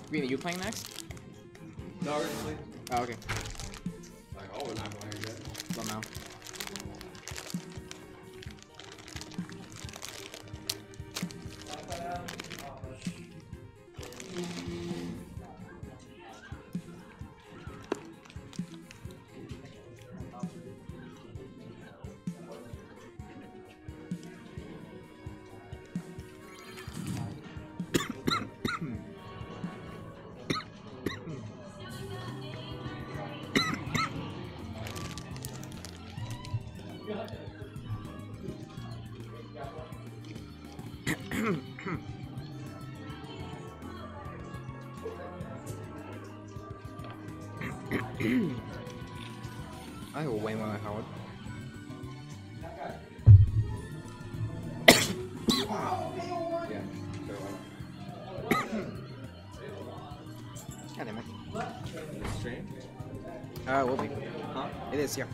Green, are you playing next? No, we're just playing. Oh, okay. Like, oh, we're not playing yet. Well, now. I will way more hard. Yeah. God damn it. Stream? Will be. Huh? It is, yeah.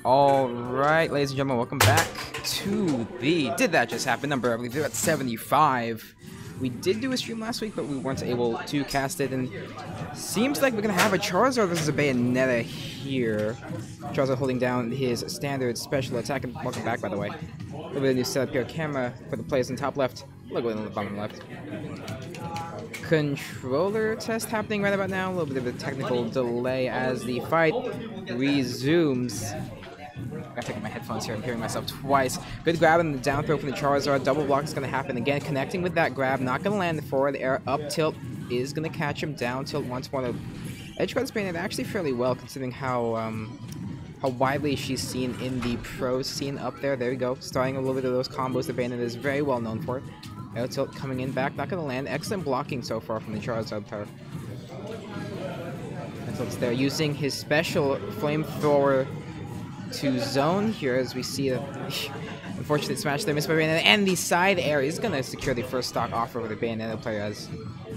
Alright, ladies and gentlemen, welcome back to the Did That Just Happen number. I believe they're at 75. We did do a stream last week, but we weren't able to cast it, and seems like we're going to have a Charizard versus a Bayonetta here. Charizard holding down his standard special attack, and welcome back, by the way. A little bit of new setup here. Camera for the players in top left, logo in the bottom left. Controller test happening right about now. A little bit of a technical delay as the fight resumes. I gotta take my headphones here. I'm hearing myself twice. Good grab and the down throw from the Charizard. Double block is gonna happen again. Connecting with that grab. Not gonna land the forward air. Up tilt is gonna catch him. Down tilt once more. The edge guard's Bayonetta actually fairly well considering how widely she's seen in the pro scene up there. There we go. Starting a little bit of those combos that Bayonetta is very well known for. Air tilt coming in back. Not gonna land. Excellent blocking so far from the Charizard player. And so it's there using his special flamethrower to zone here as we see a unfortunate smash there missed by Bayonetta, and the side air is going to secure the first stock off over the Bayonetta player as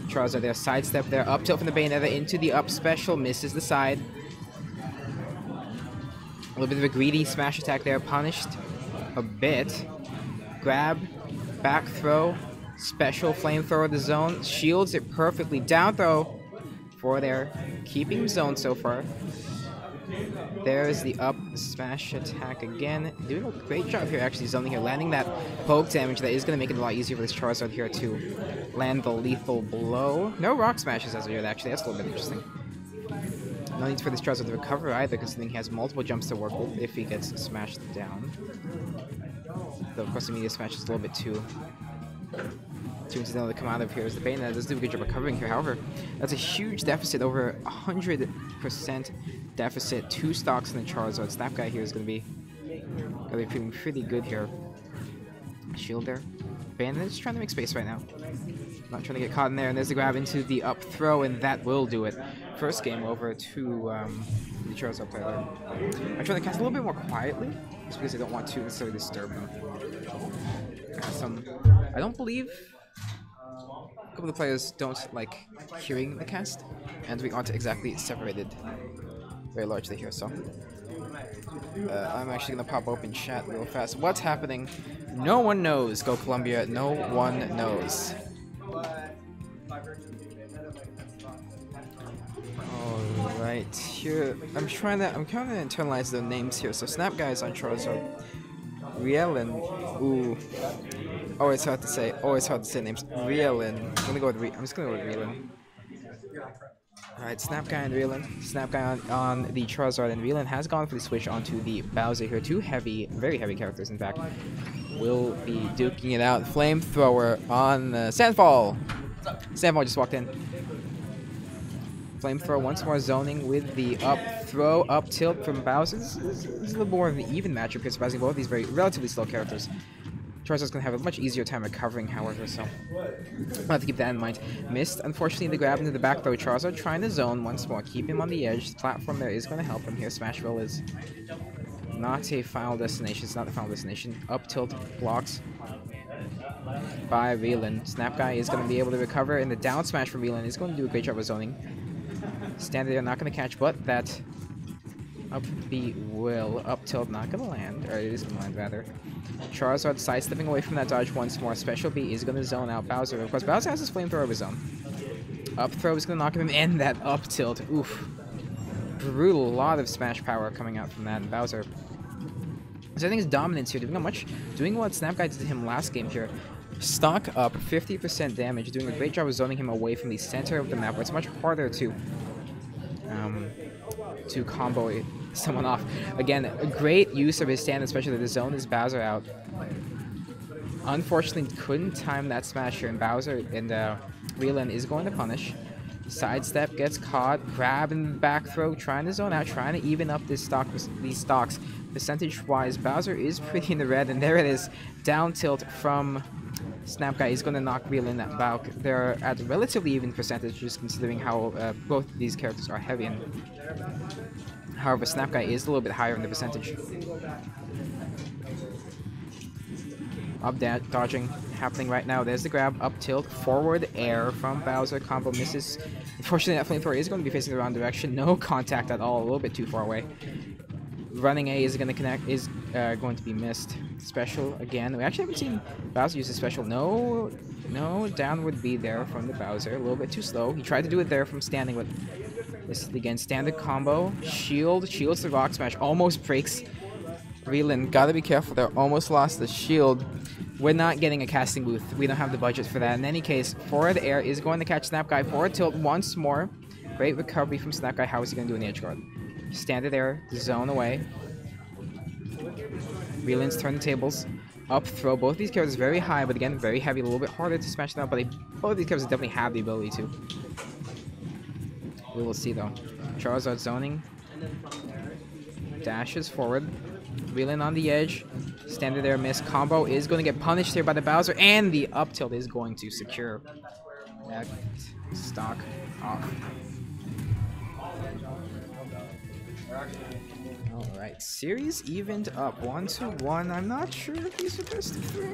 Charizard there sidestep there, up tilt from the Bayonetta into the up special, misses the side. A little bit of a greedy smash attack there, punished a bit. Grab, back throw, special flamethrower the zone, shields it perfectly. Down throw for there, keeping him zoned so far. There's the up smash attack again. Doing a great job here actually zoning here, landing that poke damage that is going to make it a lot easier for this Charizard here to land the lethal blow. No rock smashes as of yet actually, that's a little bit interesting. No need for this Charizard to recover either, considering he has multiple jumps to work with if he gets smashed down. Though of course the media smash is a little bit too incidental to come out of here as the Bayonetta does do a good job of covering here. However, that's a huge deficit, over 100% deficit. 2 stocks in the Charizard. Snapguy here is going to be feeling pretty good here. Shield there. Bayonetta just trying to make space right now. Not trying to get caught in there, and there's the grab into the up throw, and that will do it. First game over to the Charizard player. I'm trying to cast a little bit more quietly, just because I don't want to necessarily disturb them. I don't believe a couple of the players don't like hearing the cast, and we aren't exactly separated very largely here, so I'm actually going to pop open chat real fast. What's happening? No one knows. Go Columbia. No one knows. Alright, here, I'm trying to internalize the names here. So Snapguy is on Charizard. Rielen, ooh. Always hard to say names. Rielen. I'm just gonna go with Rielen. Alright, Snapguy and Rielen. Snapguy on the Charizard, and Rielen has gone for the switch onto the Bowser here. 2 heavy, very heavy characters in fact. Will be duking it out. Flamethrower on Sandfall. Sandfall just walked in. Flamethrower once more zoning with the up throw, up tilt from Bowser. This is a little more of an even matchup here, surprising both these very relatively slow characters. Charizard's going to have a much easier time recovering, however, so I'll have to keep that in mind. Missed, unfortunately, the grab into the back throw. Charizard trying to zone once more, keep him on the edge. The platform there is going to help him here. Smashville is not a final destination. It's not the final destination. Up tilt blocks by Rielen. Snapguy is going to be able to recover, and the down smash from Rielen is going to do a great job of zoning. Standard there, not going to catch, but that up B will. Up tilt not going to land, or it is going to land rather. Charizard sidestepping away from that dodge once more. Special B is going to zone out Bowser. Of course, Bowser has his flamethrower of his own. Up throw is going to knock him in, and that up tilt. Oof. Brutal. A lot of smash power coming out from that, and Bowser. So I think his dominance here, doing what Snapguy did to him last game here. Stock up, 50% damage, doing a great job of zoning him away from the center of the map, where it's much harder to combo someone off. Again, a great use of his stand, especially the zone is Bowser out. Unfortunately, couldn't time that smash here, and Bowser and Rielen is going to punish. Sidestep gets caught, grab and back throw, trying to zone out, trying to even up these stocks. Percentage-wise, Bowser is pretty in the red, and there it is. Down tilt from Snapguy is going to knock Rielen back. They're at relatively even percentages, considering how both these characters are heavy. And however, Snapguy is a little bit higher in the percentage. Up dodging happening right now. There's the grab, up tilt, forward air from Bowser. Combo misses. Unfortunately, that flamethrower is going to be facing the wrong direction. No contact at all. A little bit too far away. Running A is going to connect. Is going to be missed. Special again. We actually haven't seen Bowser use a special. No downward B there from the Bowser. A little bit too slow. He tried to do it there from standing, but this again. Standard combo. Shields the rock smash. Almost breaks. Rielen, gotta be careful there. Almost lost the shield. We're not getting a casting booth. We don't have the budget for that. In any case, forward air is going to catch Snapguy. Forward tilt once more. Great recovery from Snapguy. How is he going to do in the edge guard? Standard air, zone away. Rielen's turn the tables. Up throw. Both of these characters very high, but again, very heavy. A little bit harder to smash them out, but both of these characters definitely have the ability to. We will see though. Charizard zoning. Dashes forward. Rielen on the edge. Standard there, miss. Combo is going to get punished here by the Bowser, and the up tilt is going to secure that stock off. Alright, series evened up 1-1. I'm not sure if these are best of 3.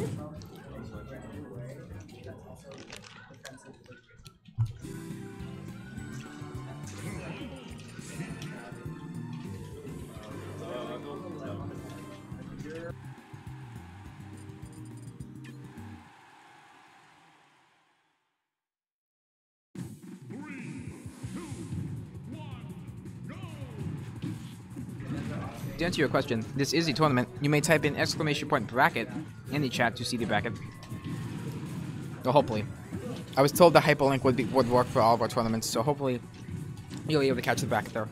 To answer your question, this is a tournament. You may type in !bracket in the chat to see the bracket. Well, hopefully. I was told the hyperlink would work for all of our tournaments, so hopefully you'll be able to catch the bracket there.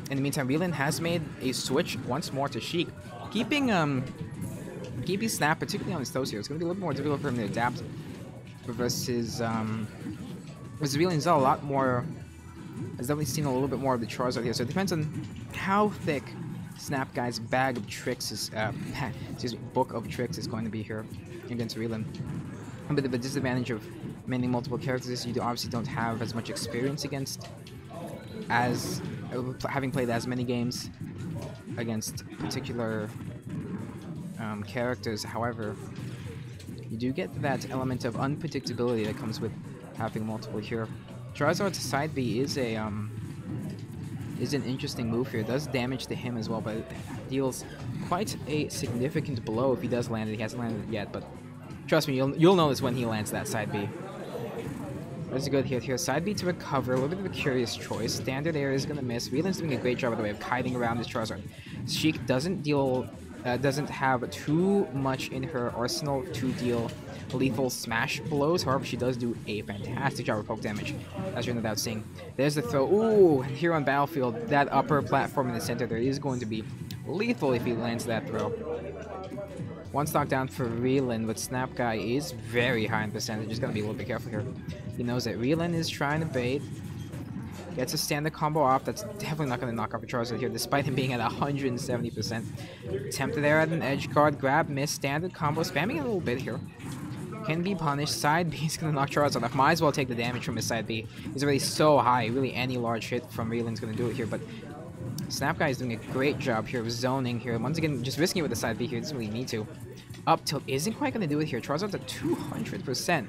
In the meantime, Reelin has made a switch once more to Sheik, keeping Snap particularly on his toes here. It's going to be a little more difficult for him to adapt versus Reelin's a lot more. Has definitely seen a little bit more of the Charizard here, so it depends on how thick Snapguy's bag of tricks is, book of tricks is going to be here against Reelin. But the disadvantage of manning multiple characters is you obviously don't have as much experience against as having played as many games against particular characters. However, you do get that element of unpredictability that comes with having multiple here. Charizard to side B is an interesting move here. It does damage to him as well, but it deals quite a significant blow if he does land it. He hasn't landed it yet, but trust me, you'll notice when he lands that side B. That's a good hit here. Side B to recover, a little bit of a curious choice. Standard air is going to miss. Reelin's doing a great job, by the way, of kiting around this Charizard. Sheik doesn't have too much in her arsenal to deal lethal smash blows. However, she does do a fantastic job of poke damage, as you're no doubt seeing. There's the throw. Ooh, here on Battlefield, that upper platform in the center there is going to be lethal if he lands that throw. One stock down for Reelin, but Snapguy is very high in percentage. Just going to be a little bit careful here. He knows that Reelin is trying to bait. Gets a standard combo off. That's definitely not going to knock off a Charizard here, despite him being at 170%. Attempted there at an edge guard. Grab, miss, standard combo. Spamming a little bit here. Can be punished. Side B is going to knock Charizard off. Might as well take the damage from his side B. He's already so high. Really, any large hit from Reelin's going to do it here, but Snapguy is doing a great job here of zoning here. Once again, just risking it with the side B here. Doesn't really need to. Up tilt isn't quite going to do it here. Charizard's at 200%.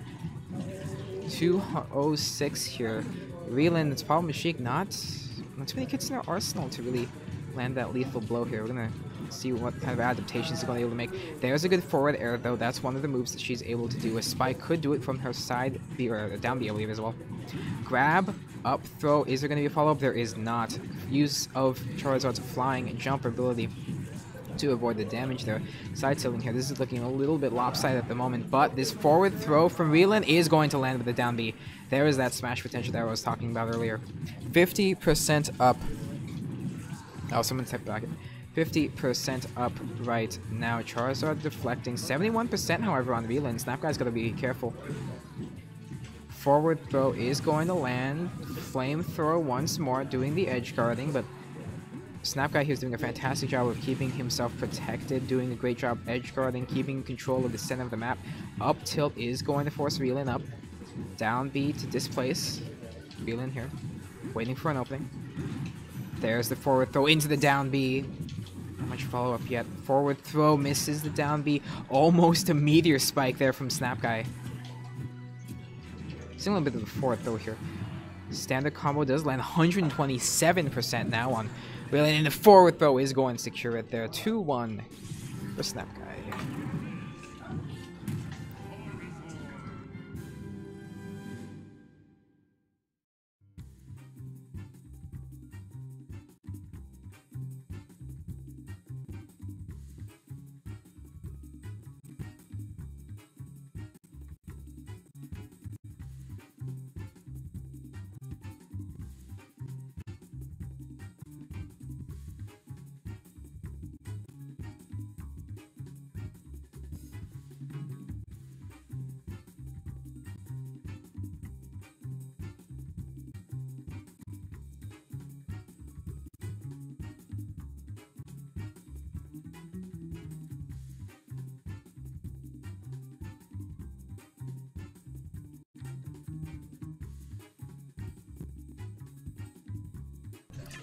206 here. Reelin, its problem is Sheik not too many kits in their arsenal to really land that lethal blow here. We're going to see what kind of adaptations they're going to be able to make. There's a good forward air, though. That's one of the moves that she's able to do. A Spike could do it from her side B, or down B, I believe, as well. Grab, up, throw. Is there going to be a follow-up? There is not. Use of Charizard's flying jump ability to avoid the damage there. Side tilting here. This is looking a little bit lopsided at the moment, but this forward throw from Reelin is going to land with the down B. There is that smash potential that I was talking about earlier. 50% up. Oh, someone typed bracket. 50% up right now. Charizard deflecting. 71%, however, on Reelin. Snapguy's got to be careful. Forward throw is going to land. Flamethrower once more, doing the edge guarding, but Snapguy here is doing a fantastic job of keeping himself protected, doing a great job edge guarding, keeping control of the center of the map. Up tilt is going to force Reelin up. Down B to displace. Reelin here, waiting for an opening. There's the forward throw into the down B. Not much follow-up yet. Forward throw misses the down B. Almost a meteor spike there from Snapguy. Seeing a little bit of the forward throw here. Standard combo does land 127% now on Reelin, and the forward throw is going to secure it there. 2-1 for Snapguy.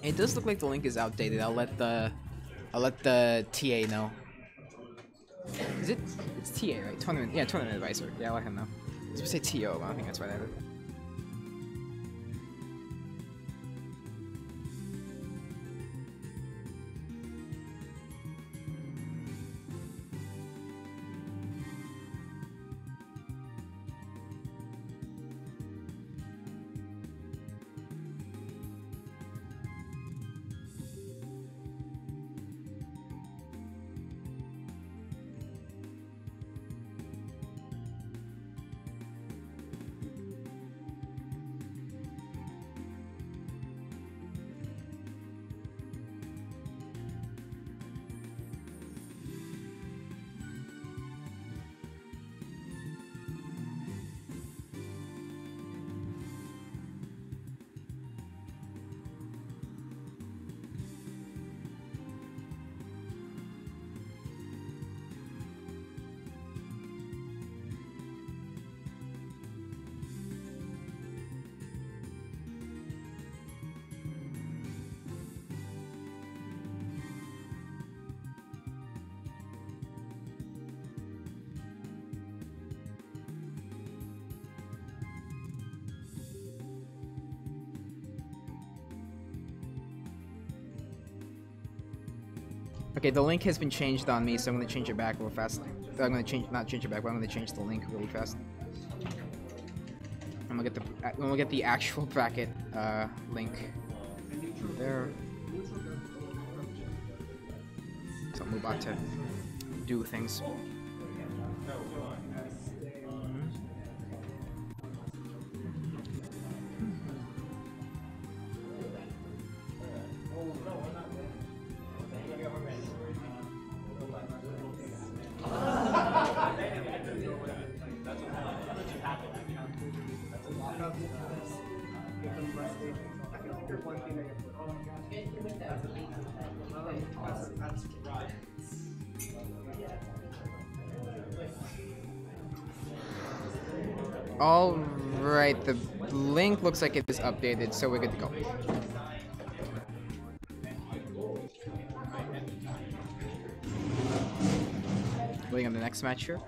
It does look like the link is outdated. I'll let the TA know. Is it? It's TA, right? Tournament. Yeah, tournament advisor. Yeah, I'll let him know. I was gonna say TO, but I don't think that's what I did. Okay, the link has been changed on me, so I'm gonna change it back real fast. I'm gonna not change it back, but I'm gonna change the link really fast. I'm gonna get the actual bracket link there. So I'm about to do things. All right, the link looks like it is updated, so we're good to go. Waiting on the next match here.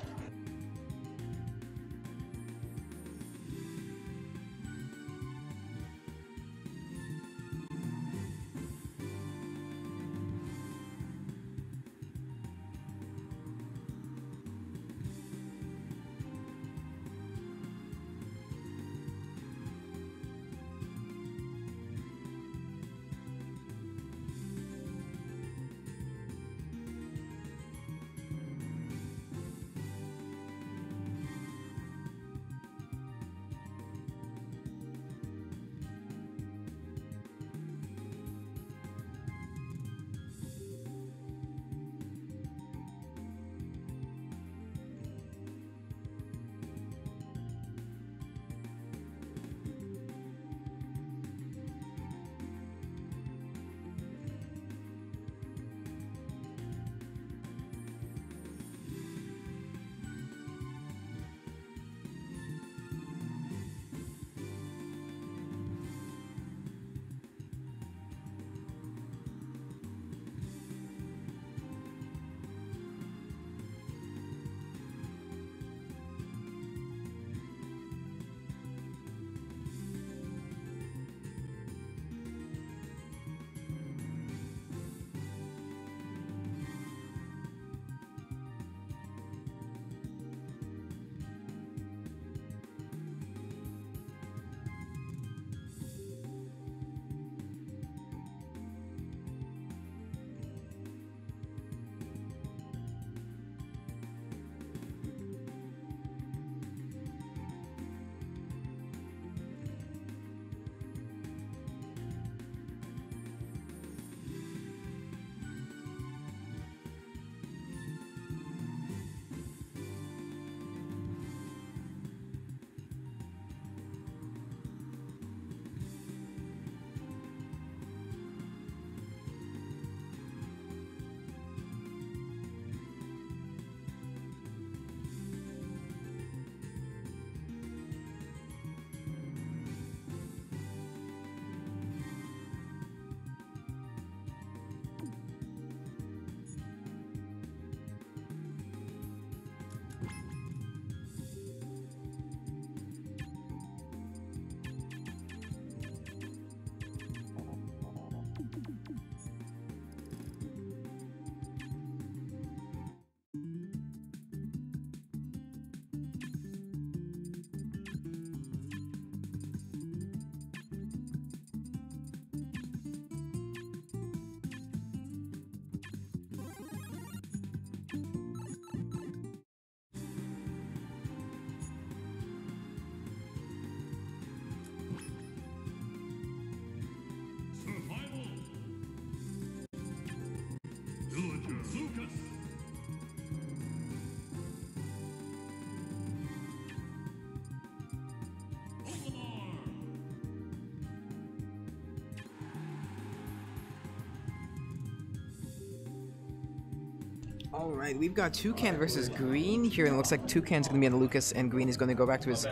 Alright, we've got Tewcan versus Green here, and it looks like Tewcan's going to be on the Lucas, and Green is going to go back to his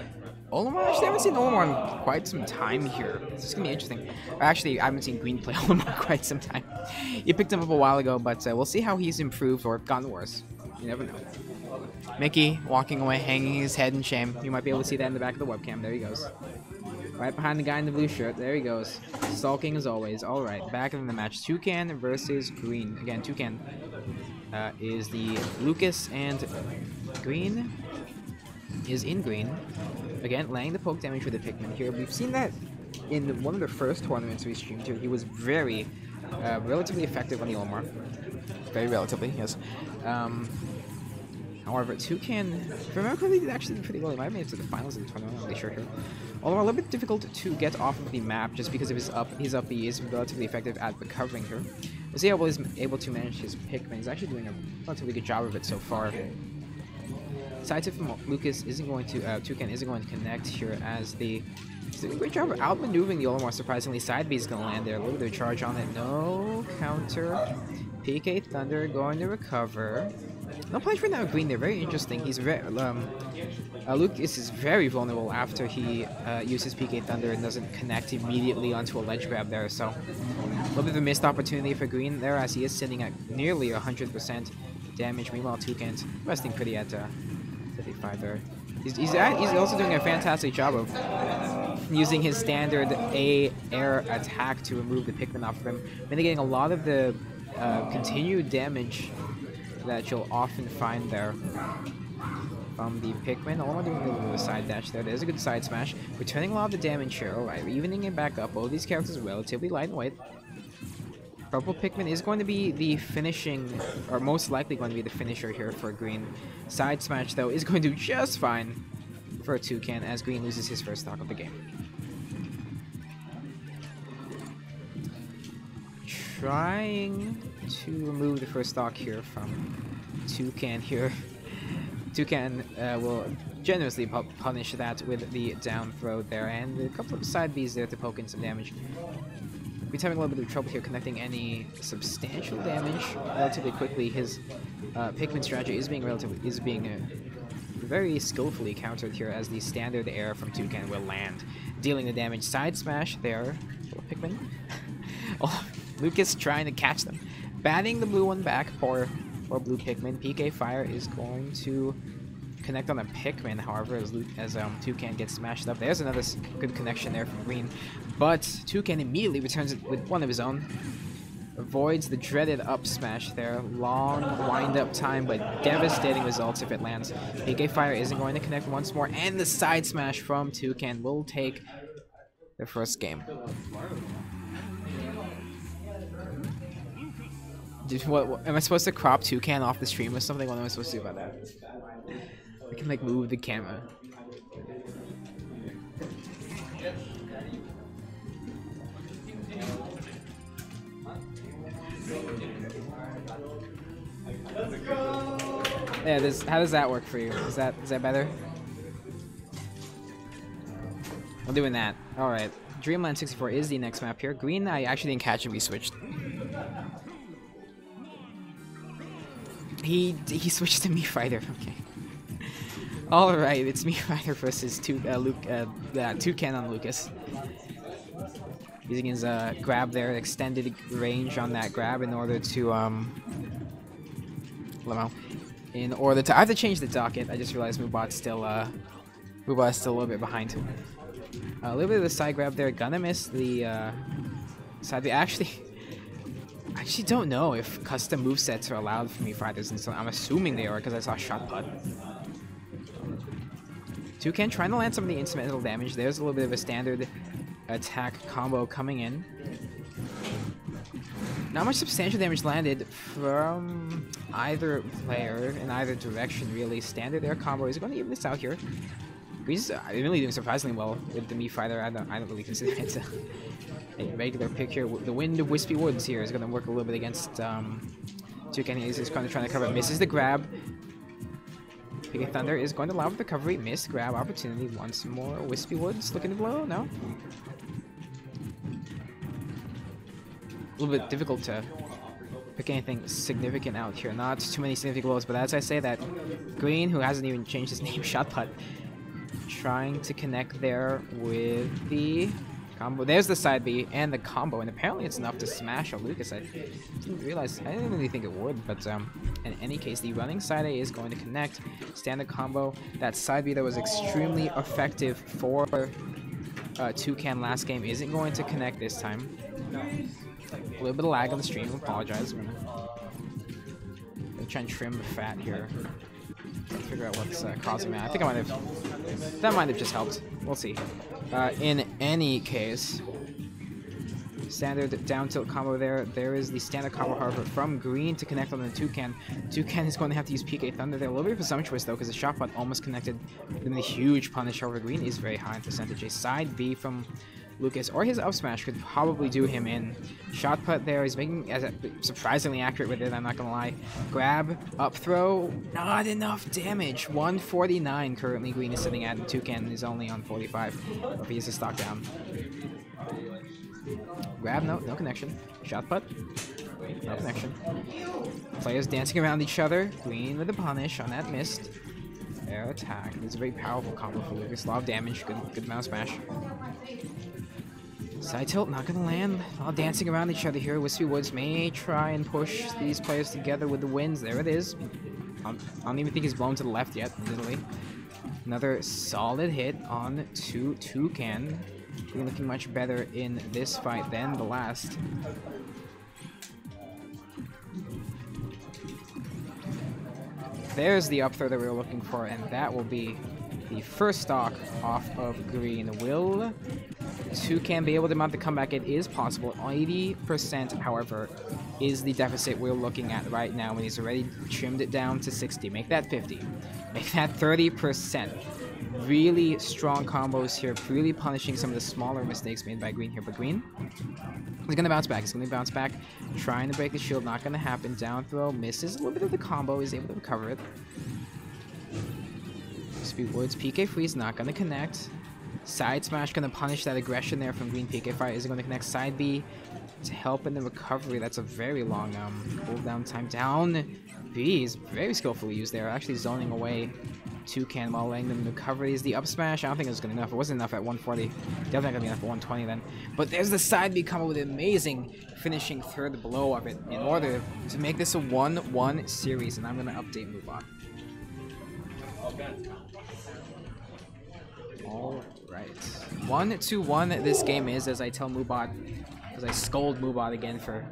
Olimar. Actually, I haven't seen Olimar in quite some time here. This is going to be interesting. Actually, I haven't seen Green play Olimar in quite some time. You picked him up a while ago, but we'll see how he's improved or gotten worse. You never know. Mickey walking away, hanging his head in shame. You might be able to see that in the back of the webcam. There he goes. Right behind the guy in the blue shirt. There he goes. Sulking as always. Alright, back in the match. Tewcan versus Green. Again, Tewcan is the Lucas, and Green is in green. Again, laying the poke damage with the Pikmin here. We've seen that in one of the first tournaments we streamed here. He was very, relatively effective on the Olimar. Very relatively, yes. However, Tewcan, if I remember correctly, did actually pretty well. He might have made it to the finals of the tournament, I'm not really sure here. Although a little bit difficult to get off of the map just because of his up B is relatively effective at recovering here. We'll see how well he's able to manage his Pikmin. He's actually doing a relatively good job of it so far. Side tip from Lucas isn't going to, Tewcan isn't going to connect here as he's doing a great job of outmaneuvering the Olimar. Surprisingly, side B is going to land there. A little bit of charge on it. No counter. PK Thunder going to recover. No punish right now, Green. They're very interesting. He's very Lucas is very vulnerable after he uses PK Thunder and doesn't connect immediately onto a ledge grab there. So a little bit of a missed opportunity for Green there, as he is sitting at nearly 100% damage. Meanwhile, Tewcan's resting pretty at 55 there. He's also doing a fantastic job of using his standard A air attack to remove the Pikmin off of him, mitigating a lot of the continued damage that you'll often find there from the Pikmin. All I'm doing a little bit of a side dash there. There's a good side smash. Returning a lot of the damage here. Alright, evening it back up. All of these characters are relatively lightweight. Purple Pikmin is going to be the finishing, or most likely going to be the finisher here for Green. Side smash, though, is going to do just fine for Tewcan as Green loses his first stock of the game. Trying to remove the first stock here from Tewcan here. Tewcan will generously punish that with the down throw there, and a couple of side Bs there to poke in some damage. He's having a little bit of trouble here connecting any substantial damage relatively quickly. His Pikmin strategy is being very skillfully countered here, as the standard air from Tewcan will land, dealing the damage. Side smash there, Pikmin. Oh, Lucas trying to catch them. Batting the blue one back for blue Pikmin. PK Fire is going to connect on a Pikmin, however, as Tewcan gets smashed up. There's another good connection there from Green, but Tewcan immediately returns it with one of his own. Avoids the dreaded up smash there. Long wind-up time, but devastating results if it lands. PK Fire isn't going to connect once more, and the side smash from Tewcan will take the first game. What am I supposed to crop Tewcan off the stream or something? What am I supposed to do about that? I can like move the camera. Yeah, how does that work for you? Is that better? I'm doing that. Alright. Dreamland 64 is the next map here. Green, I actually didn't catch him, we switched. He switched to Mii Fighter, okay. Alright, it's Mii Fighter versus Tewcan on Lucas. Using his grab there, extended range on that grab in order to I have to change the docket. I just realized Moobot's still a little bit behind. A little bit of the side grab there, gonna miss the side. I actually don't know if custom movesets are allowed for Mii Fighters, and so I'm assuming they are because I saw shot put. Tewcan trying to land some of the incidental damage. There's a little bit of a standard attack combo coming in. Not much substantial damage landed from either player in either direction, really. Standard air combo is going to even this out here. He's really doing surprisingly well with the Mii Fighter. I don't really consider it a regular pick here. The Wind of Wispy Woods here is going to work a little bit against Tewcan. He's just kind of trying to cover it. Misses the grab. PK Thunder is going to allow the recovery. Missed grab opportunity once more. Wispy Woods looking to blow. No. A little bit difficult to pick anything significant out here. Not too many significant blows, but as I say that, Green, who hasn't even changed his name, shot put, trying to connect there with the combo. There's the side B and the combo, and apparently it's enough to smash a Lucas. I didn't realize, I didn't really think it would, but in any case, the running side A is going to connect. Standard combo. That side B that was extremely effective for Tewcan last game isn't going to connect this time. A little bit of lag on the stream, apologize. I'm gonna try and trim the fat here. Figure out what's causing that. I think that might have just helped. We'll see. In any case, standard down tilt combo there. There is the standard combo, however, from Green to connect on the Tewcan. Tewcan is going to have to use PK Thunder there. A little bit presumptuous though, because the shot put almost connected. Then the huge punish over. Green is very high in percentage. A side B from Lucas, or his up smash could probably do him in. Shot put there, he's making surprisingly accurate with it, I'm not gonna lie. Grab, up throw, not enough damage. 149 currently Green is sitting at, and Tewcan is only on 45. If he has a stock down. Grab, no connection. Shot put, no connection. Players dancing around each other. Green with the punish on that missed. Air attack. It's a very powerful combo for Lucas. A lot of damage, good mouse smash. Side tilt, not gonna land. All dancing around each other here. Wispy Woods may try and push these players together with the wins. There it is. I don't even think he's blown to the left yet, literally. Another solid hit on Tewcan. Looking much better in this fight than the last. There's the up throw that we were looking for, and that will be the first stock off of Green. Will Tewcan be able to mount the comeback? It is possible. 80%, however, is the deficit we're looking at right now when he's already trimmed it down to 60. Make that 50. Make that 30%. Really strong combos here, really punishing some of the smaller mistakes made by Green here. But Green, he's going to bounce back. He's going to bounce back, trying to break the shield. Not going to happen. Down throw, misses a little bit of the combo. He's able to recover it. Speed Woods, PK Freeze, not going to connect. Side smash going to punish that aggression there from Green. PK Fire isn't going to connect. Side B to help in the recovery. That's a very long cooldown time. Down B is very skillfully used there. Actually zoning away Tewcan while letting them recover. Is the up smash? I don't think it was good enough. It wasn't enough at 140. Definitely not going to be enough at 120 then. But there's the side B combo with an amazing finishing third blow of it in order to make this a 1-1 series. And I'm going to update Mubot. Alright. 1-1 this game is, as I tell Mubot, as I scold Mubot again for...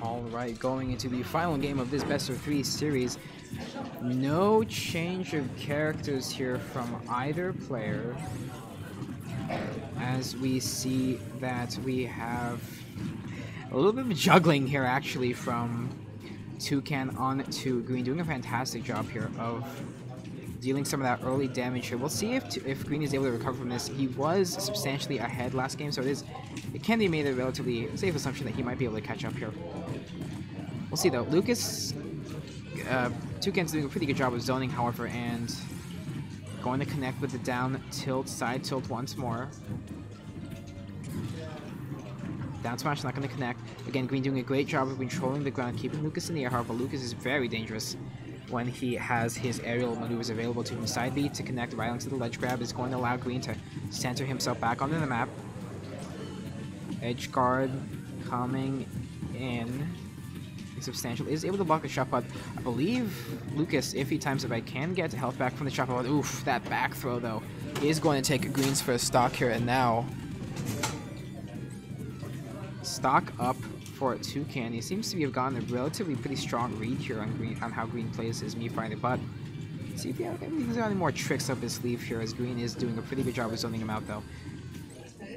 Alright, going into the final game of this best of 3 series. No change of characters here from either player. As we see that we have a little bit of juggling here actually from Tewcan on to Green, doing a fantastic job here of dealing some of that early damage here. We'll see if Green is able to recover from this. He was substantially ahead last game, so it can be made a relatively safe assumption that he might be able to catch up here. We'll see though. Lucas, Tewcan's doing a pretty good job of zoning, however, and going to connect with the down tilt, side tilt once more. Down smash not going to connect. Again, Green doing a great job of controlling the ground, keeping Lucas in the air. However, Lucas is very dangerous when he has his aerial maneuvers available to him. Side B to connect right onto the ledge grab is going to allow Green to center himself back onto the map. Edge guard coming in. Substantial is able to block the shot, but I believe Lucas, if he times it right, can get health back from the shot. But oof, that back throw though is going to take Green's first stock here, and now stock up for Tewcan. He seems to have gotten a relatively pretty strong read here on Green, on how Green plays his Mii fighter, but See if there's any more tricks up his sleeve here, as Green is doing a pretty good job of zoning him out though.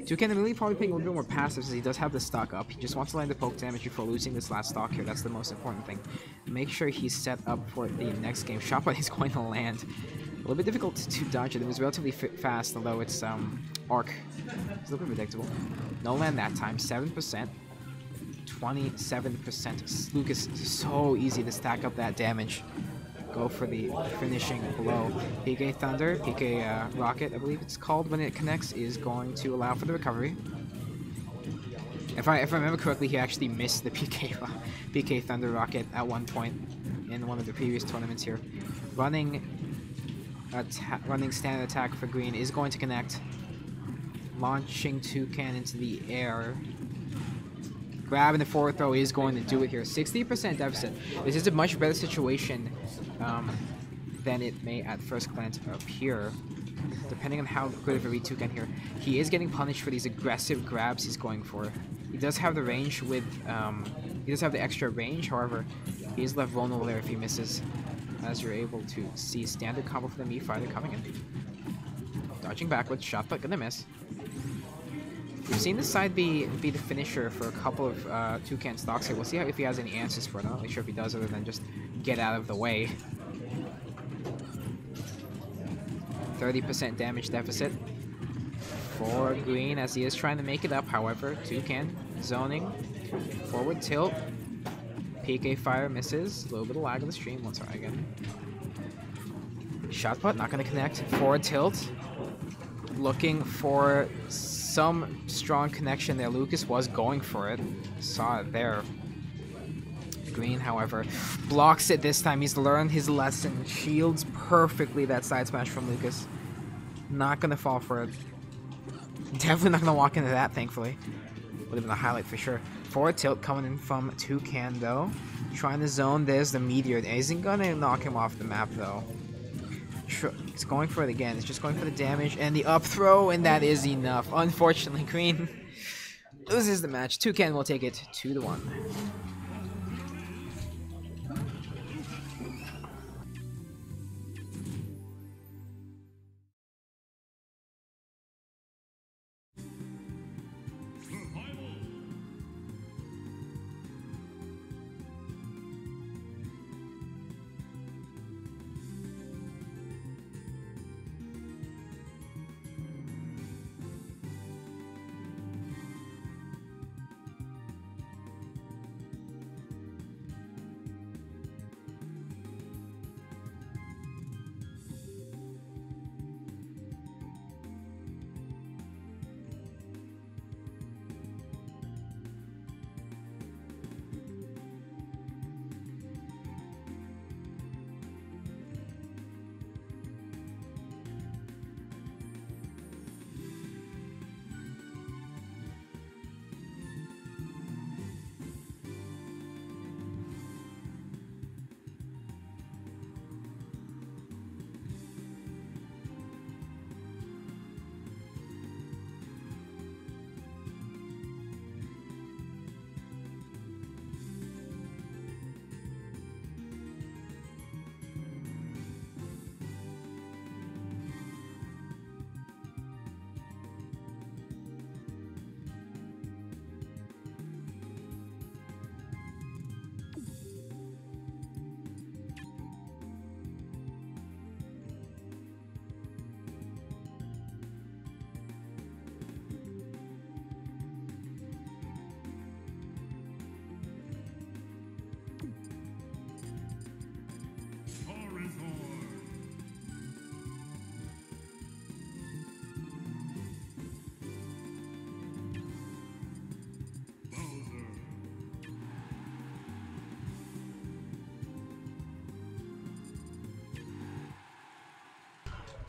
Tewcan really probably playing a little bit more passive since he does have the stock up. He just wants to land the poke damage before losing this last stock here. That's the most important thing. Make sure he's set up for the next game. Shot button is going to land. A little bit difficult to dodge it. It was relatively fast, although it's arc. It's a little bit predictable. No land that time. 7%. 27%. Lucas, so easy to stack up that damage. Go for the finishing blow. PK Thunder, PK Rocket, I believe it's called when it connects, is going to allow for the recovery. If I remember correctly, he actually missed the PK Thunder Rocket at one point in one of the previous tournaments here. Running standard attack for Green is going to connect. Launching Tewcan into the air. Grab in the forward throw is going to do it here. 60% deficit. This is a much better situation than it may at first glance appear. Depending on how good of a read Tewcan here. He is getting punished for these aggressive grabs he's going for. He does have the range with, he does have the extra range, however, he is left vulnerable there if he misses. As you're able to see standard combo for the Mii fighter coming in. Dodging backwards, shot but gonna miss. We've seen this side be the finisher for a couple of Tewcan stocks here. We'll see if he has any answers for it. I'm not really sure if he does other than just get out of the way. 30% damage deficit for Green as he is trying to make it up. However, Tewcan zoning, forward tilt, PK fire misses, a little bit of lag on the stream. Let's try again. Shot put, not going to connect. Forward tilt, looking for some strong connection there. Lucas was going for it. Saw it there. Green, however, blocks it this time. He's learned his lesson. Shields perfectly that side smash from Lucas. Not gonna fall for it. Definitely not gonna walk into that, thankfully. Would have been a highlight for sure. Forward tilt coming in from Tewcan though. Trying to zone. There's the meteor. It isn't gonna knock him off the map though. It's going for it again. It's just going for the damage and the up throw, and that is enough. Unfortunately, Green loses the match. Tewcan will take it 2-1.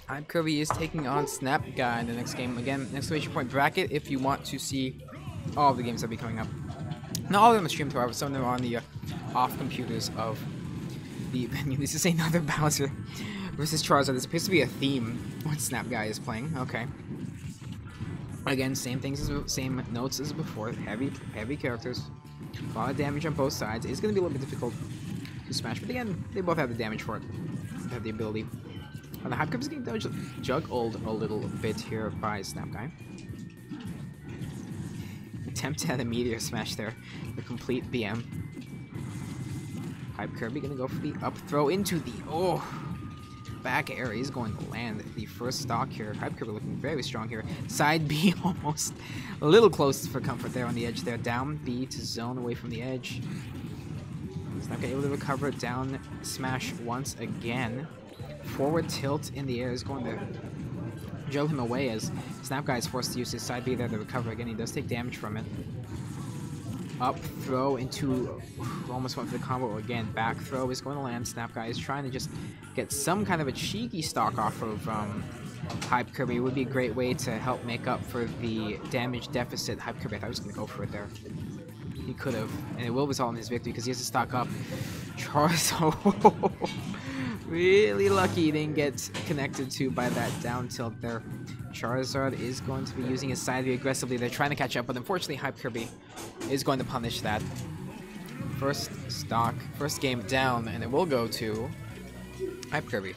HypeKirby is taking on Snapguy in the next game. Again, exclamation point bracket if you want to see all of the games that will be coming up. Not all of them are streamed, however, some of them are on the off computers of the venue. This is another Bowser versus Charizard. This appears to be a theme when Snapguy is playing. Okay. Again, same notes as before. Heavy characters. A lot of damage on both sides. It's going to be a little bit difficult to smash, but again, they both have the damage for it. to have the ability. And the HypeKirby is getting juggled a little bit here by Snapguy. Attempt at a meteor smash there. The complete BM. HypeKirby gonna go for the up throw into the back air. He's going to land the first stock here. HypeKirby looking very strong here. Side B almost a little close for comfort there on the edge there. Down B to zone away from the edge. Snapguy able to recover. Down smash once again. Forward tilt in the air is going to juggle him away as Snapguy is forced to use his side B there to recover. Again, he does take damage from it. Up throw into, almost went for the combo again. Back throw is going to land. Snapguy is trying to just get some kind of a cheeky stock off of HypeKirby. It would be a great way to help make up for the damage deficit. HypeKirby, I thought he was going to go for it there. He could have, and it will result in his victory because he has to stock up. Charizard, really lucky he didn't get connected to by that down tilt there. Charizard is going to be using his side B aggressively. They're trying to catch up, but unfortunately HypeKirby is going to punish that. First stock, first game down, and it will go to HypeKirby.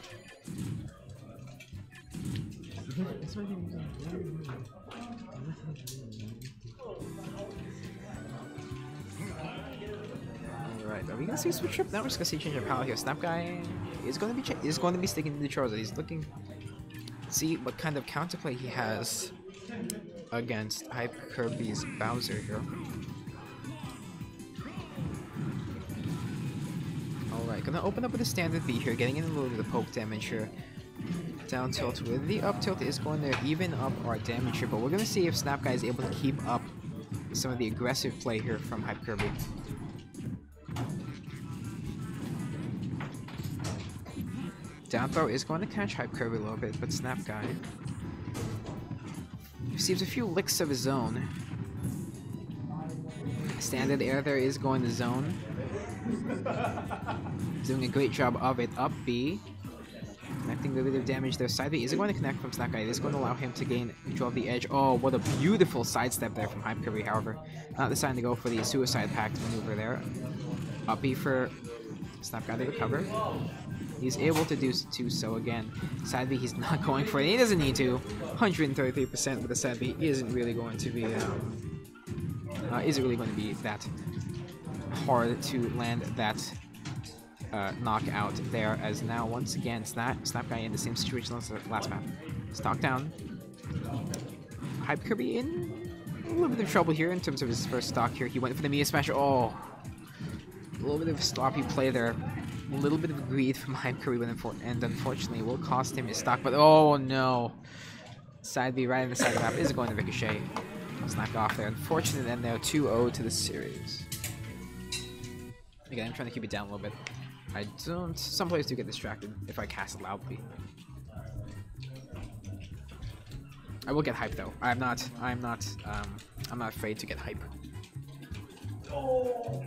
Alright, are we gonna see a switch up? Now we're just gonna see change of power here. Snapguy is going to be sticking to the Charizard. He's looking see what kind of counterplay he has against HypeKirby's Bowser here. Alright, gonna open up with a standard B here, getting in a little bit of poke damage here. Down tilt with the up tilt is going to even up our damage here, but we're gonna see if Snapguy is able to keep up some of the aggressive play here from HypeKirby. Down throw is going to catch HypeKirby a little bit, but Snapguy receives a few licks of his own. Standard air there is going to zone. Doing a great job of it. Up B. Connecting a little bit of damage there. Side B isn't going to connect from Snapguy. It is going to allow him to gain control of the edge. Oh, what a beautiful sidestep there from HypeKirby, however. Not deciding to go for the suicide pact maneuver there. Up B for Snapguy to recover. He's able to do so again. Side B, he's not going for it. He doesn't need to. 133% with the side B isn't really going to be that hard to land that knockout there. As now once again Snapguy in the same situation as the last map. Stock down. HypeKirby in a little bit of trouble here in terms of his first stock here. He went for the Meteor Smash. Oh, a little bit of a sloppy play there. A little bit of greed from HypeKirby, and unfortunately will cost him his stock. But oh no! Side B right in the side of the map is going to ricochet. Snapped off there. Unfortunate end there. 2-0 to the series. Again, I'm trying to keep it down a little bit. Some players do get distracted if I cast loudly. I will get hype though. I'm not afraid to get hype. Oh.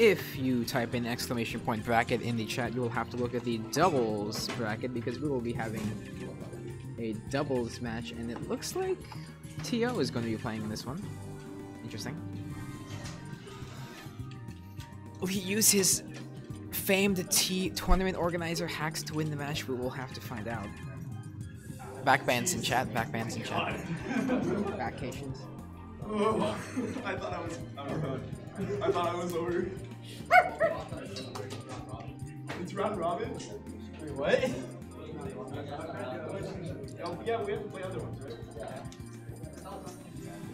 if you type in !point bracket in the chat, you will have to look at the doubles bracket because we will be having a doubles match, and it looks like TO is going to be playing in this one. Interesting. Will he use his famed tournament organizer hacks to win the match? We will have to find out. Backbans in chat. Backbans in chat. Backcations. Oh, I thought I was done. I thought I was over. It's round robin? Wait, what? Oh, yeah, we have to play other ones, right?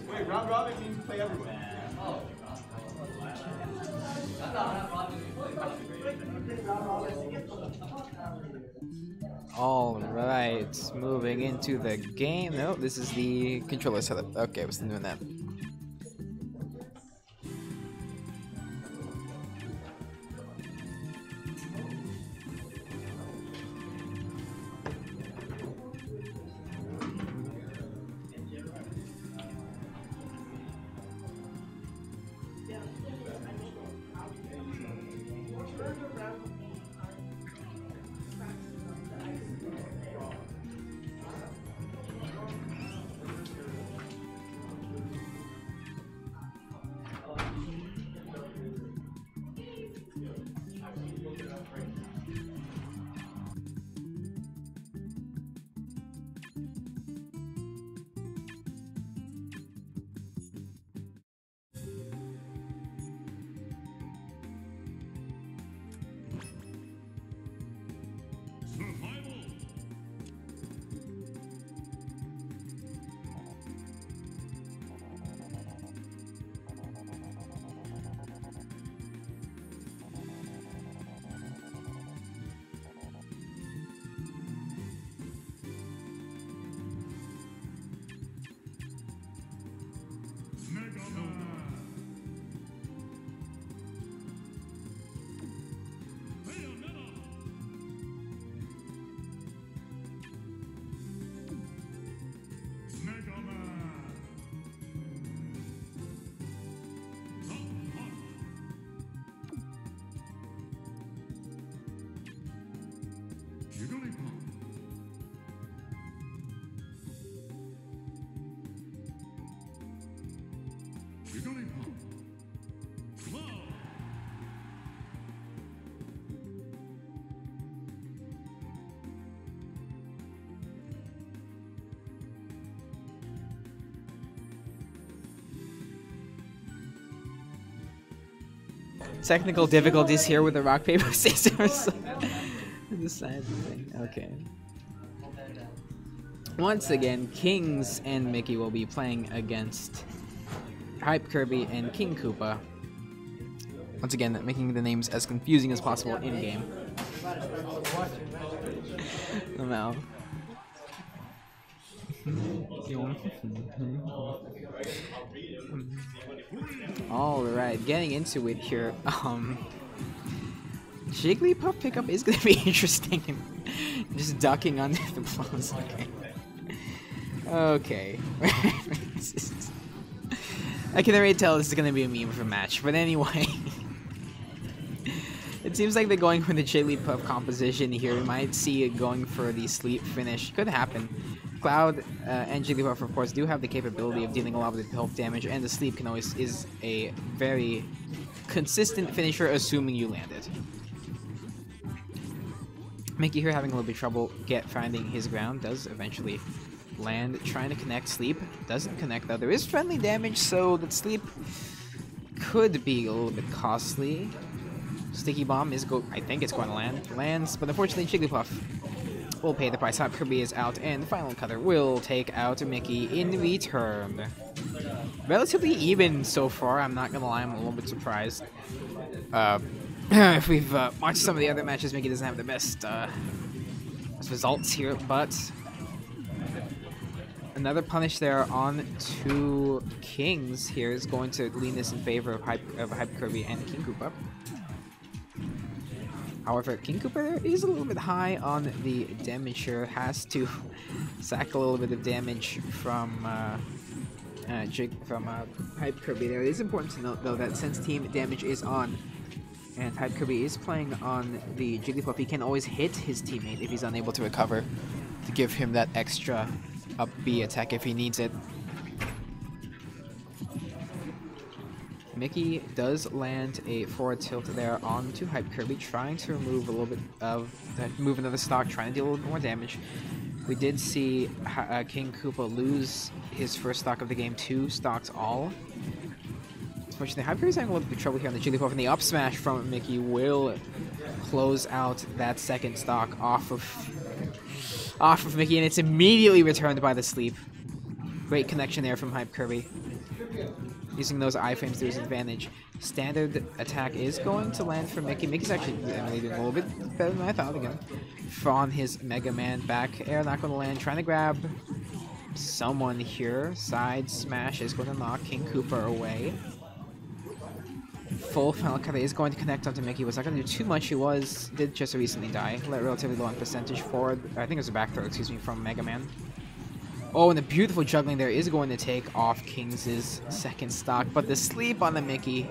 Wait, round robin means play everyone. Alright, moving into the game. No, this is the controller setup. Okay, I was doing that. Technical difficulties here with the rock, paper, scissors. The sad thing. Okay. Once again, Kingz and Mickey will be playing against HypeKirby and KingKoopa. Once again, making the names as confusing as possible in-game. No. Alright, getting into it here. Jigglypuff pickup is gonna be interesting. Just ducking under the blows. Okay. I can already tell this is gonna be a meme for match, but anyway. It seems like they're going for the Jigglypuff composition here. We might see it going for the sleep finish. Could happen. Cloud and Jigglypuff, of course, do have the capability of dealing a lot with the health damage, and the sleep can always is a very consistent finisher, assuming you land it. Mickey here having a little bit of trouble finding his ground, does eventually land, trying to connect sleep, doesn't connect though. There is friendly damage, so that sleep could be a little bit costly. Sticky bomb is I think it's going to land. Lands, but unfortunately Jigglypuff will pay the price. HypeKirby is out, and the final cutter will take out Mickey in return. Relatively even so far, I'm not gonna lie, I'm a little bit surprised. If we've watched some of the other matches, Mickey doesn't have the best results here, but another punish there on to Kingz here is going to lean this in favor of HypeKirby and KingKoopa. However, KingKoopa is a little bit high on the damage here, has to sack a little bit of damage from HypeKirby there. It is important to note, though, that since team damage is on And HypeKirby is playing on the Jigglypuff. He can always hit his teammate if he's unable to recover, to give him that extra up B attack if he needs it. Mickey does land a forward tilt there onto HypeKirby, trying to remove a little bit of move another stock, trying to deal a little bit more damage. We did see KingKoopa lose his first stock of the game, 2 stocks all. Unfortunately, HypeKirby's having a little bit of trouble here on the Jigglypuff, and the up smash from Mickey will close out that second stock off of Mickey, and it's immediately returned by the sleep. Great connection there from HypeKirby, using those iframes to his advantage. Standard attack is going to land for Mickey. Mickey's actually doing a little bit better than I thought again. On his Mega Man back air, not going to land. Trying to grab someone here. Side smash is going to knock KingKoopa away. Full final cut is going to connect onto Mickey. Was not going to do too much. He did just recently die. Relatively low on percentage forward. I think it was a back throw, excuse me, from Mega Man. Oh, and the beautiful juggling there is going to take off King's second stock, but the sleep on the Mickey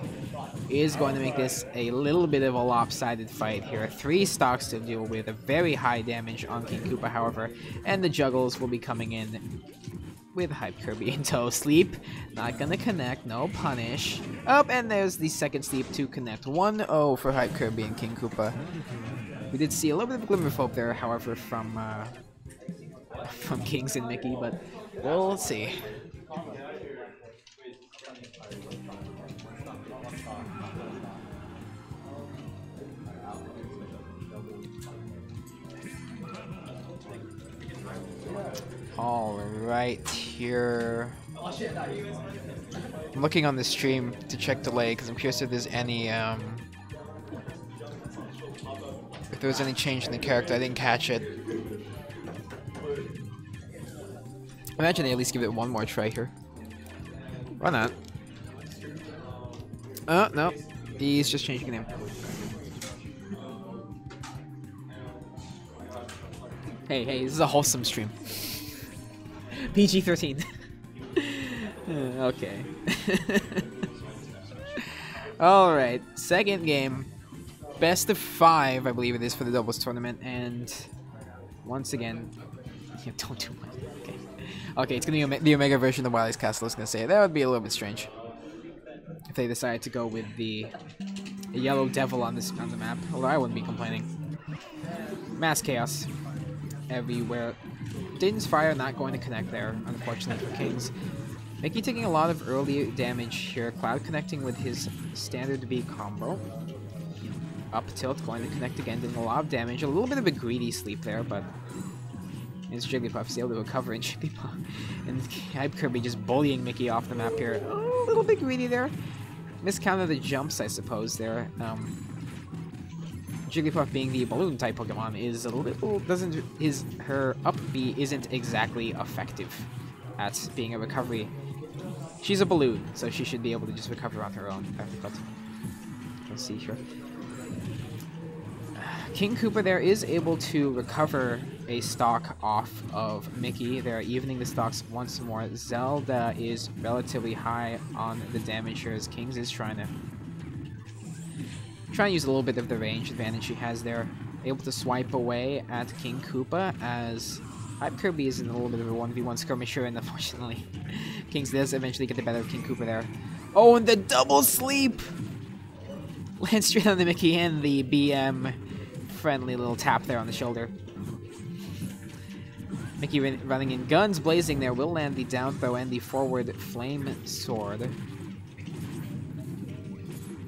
is going to make this a little bit of a lopsided fight here. 3 stocks to deal with, a very high damage on KingKoopa, however, and the juggles will be coming in with HypeKirby in tow. Sleep, not going to connect, no punish. Oh, and there's the second sleep to connect. 1-0 for HypeKirby and KingKoopa. We did see a little bit of glimmer of hope there, however, from Kingz and Mickey, but we'll see. All right, here. I'm looking on the stream to check delay because I'm curious if there's any if there was any change in the character. I didn't catch it. Imagine they at least give it one more try here. Why not? No. He's just changing the name. Hey, this is a wholesome stream. PG-13. Okay. Alright, second game. Best of 5, I believe it is, for the doubles tournament. And once again, yeah, don't do much. Okay, it's gonna be the Omega version of Wily's Castle. I was gonna say that would be a little bit strange if they decided to go with the yellow devil on the map. Although I wouldn't be complaining. Mass chaos everywhere. Din's fire not going to connect there, unfortunately for Kingz. Mickey taking a lot of early damage here. Cloud connecting with his standard B combo. Up tilt going to connect again, doing a lot of damage. A little bit of a greedy sleep there, but his Jigglypuff is able to recover in Jigglypuff. And HypeKirby just bullying Mickey off the map here. Oh, a little bit greedy there. Miscounted the jumps, I suppose, there. Jigglypuff being the balloon type Pokemon is a little her up B isn't exactly effective at being a recovery. She's a balloon, so she should be able to just recover on her own. But let's see here. KingKoopa there is able to recover a stock off of Mickey. They're evening the stocks once more. Zelda is relatively high on the damage here as Kingz is trying to use a little bit of the range advantage she has there. Able to swipe away at KingKoopa as HypeKirby is in a little bit of a 1v1 skirmisher, and unfortunately Kingz does eventually get the better of KingKoopa there. Oh, and the double sleep! Lands straight on the Mickey and the BM friendly little tap there on the shoulder. Mickey running in, guns blazing there, will land the down throw and the forward flame sword.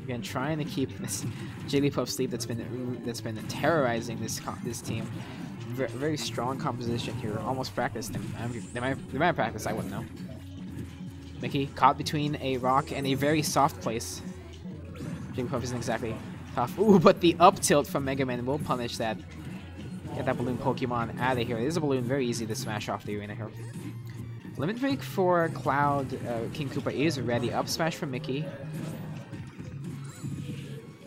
Again, trying to keep this Jigglypuff sleep that's been terrorizing this team. Very strong composition here, almost practiced. They might have practiced, I wouldn't know. Mickey caught between a rock and a very soft place. Jigglypuff isn't exactly tough. Ooh, but the up tilt from Mega Man will punish that. Get that balloon Pokemon out of here. It is a balloon, very easy to smash off the arena here. Limit Break for Cloud, KingKoopa is ready. Up smash from Mickey.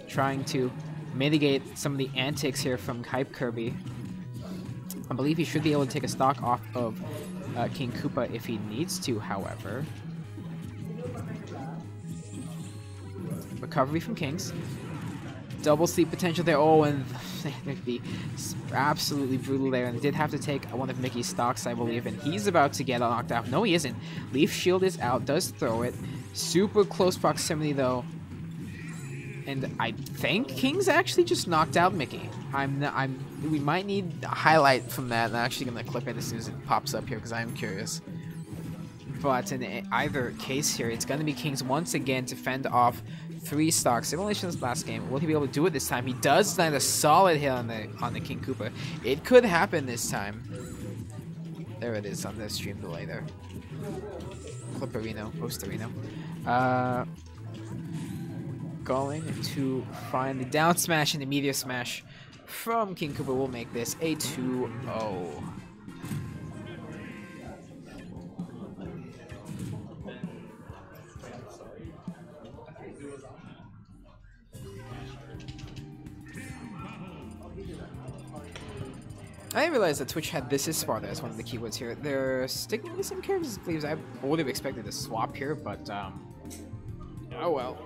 Trying to mitigate some of the antics here from HypeKirby. I believe he should be able to take a stock off of KingKoopa if he needs to, however. Recovery from Kingz. Double sleep potential there. Oh, and it'd be absolutely brutal there. And did have to take one of Mickey's stocks, I believe. And he's about to get knocked out. No, he isn't. Leaf Shield is out. Does throw it. Super close proximity, though. And I think Kingz actually just knocked out Mickey. We might need a highlight from that. I'm actually going to clip it as soon as it pops up here because I'm curious. But in either case here, it's going to be Kingz once again to fend off 3 stocks. Simulation's last game. Will he be able to do it this time? He does land a solid hit on the KingKoopa. It could happen this time. There it is on the stream delay there. Clipperino, Posterino. Going to find the down smash and the meteor smash from KingKoopa will make this a 2-0. I didn't realize that Twitch had this as Sparta as one of the keywords here. They're sticking with the same characters, I believe. I would have expected a swap here, but oh well.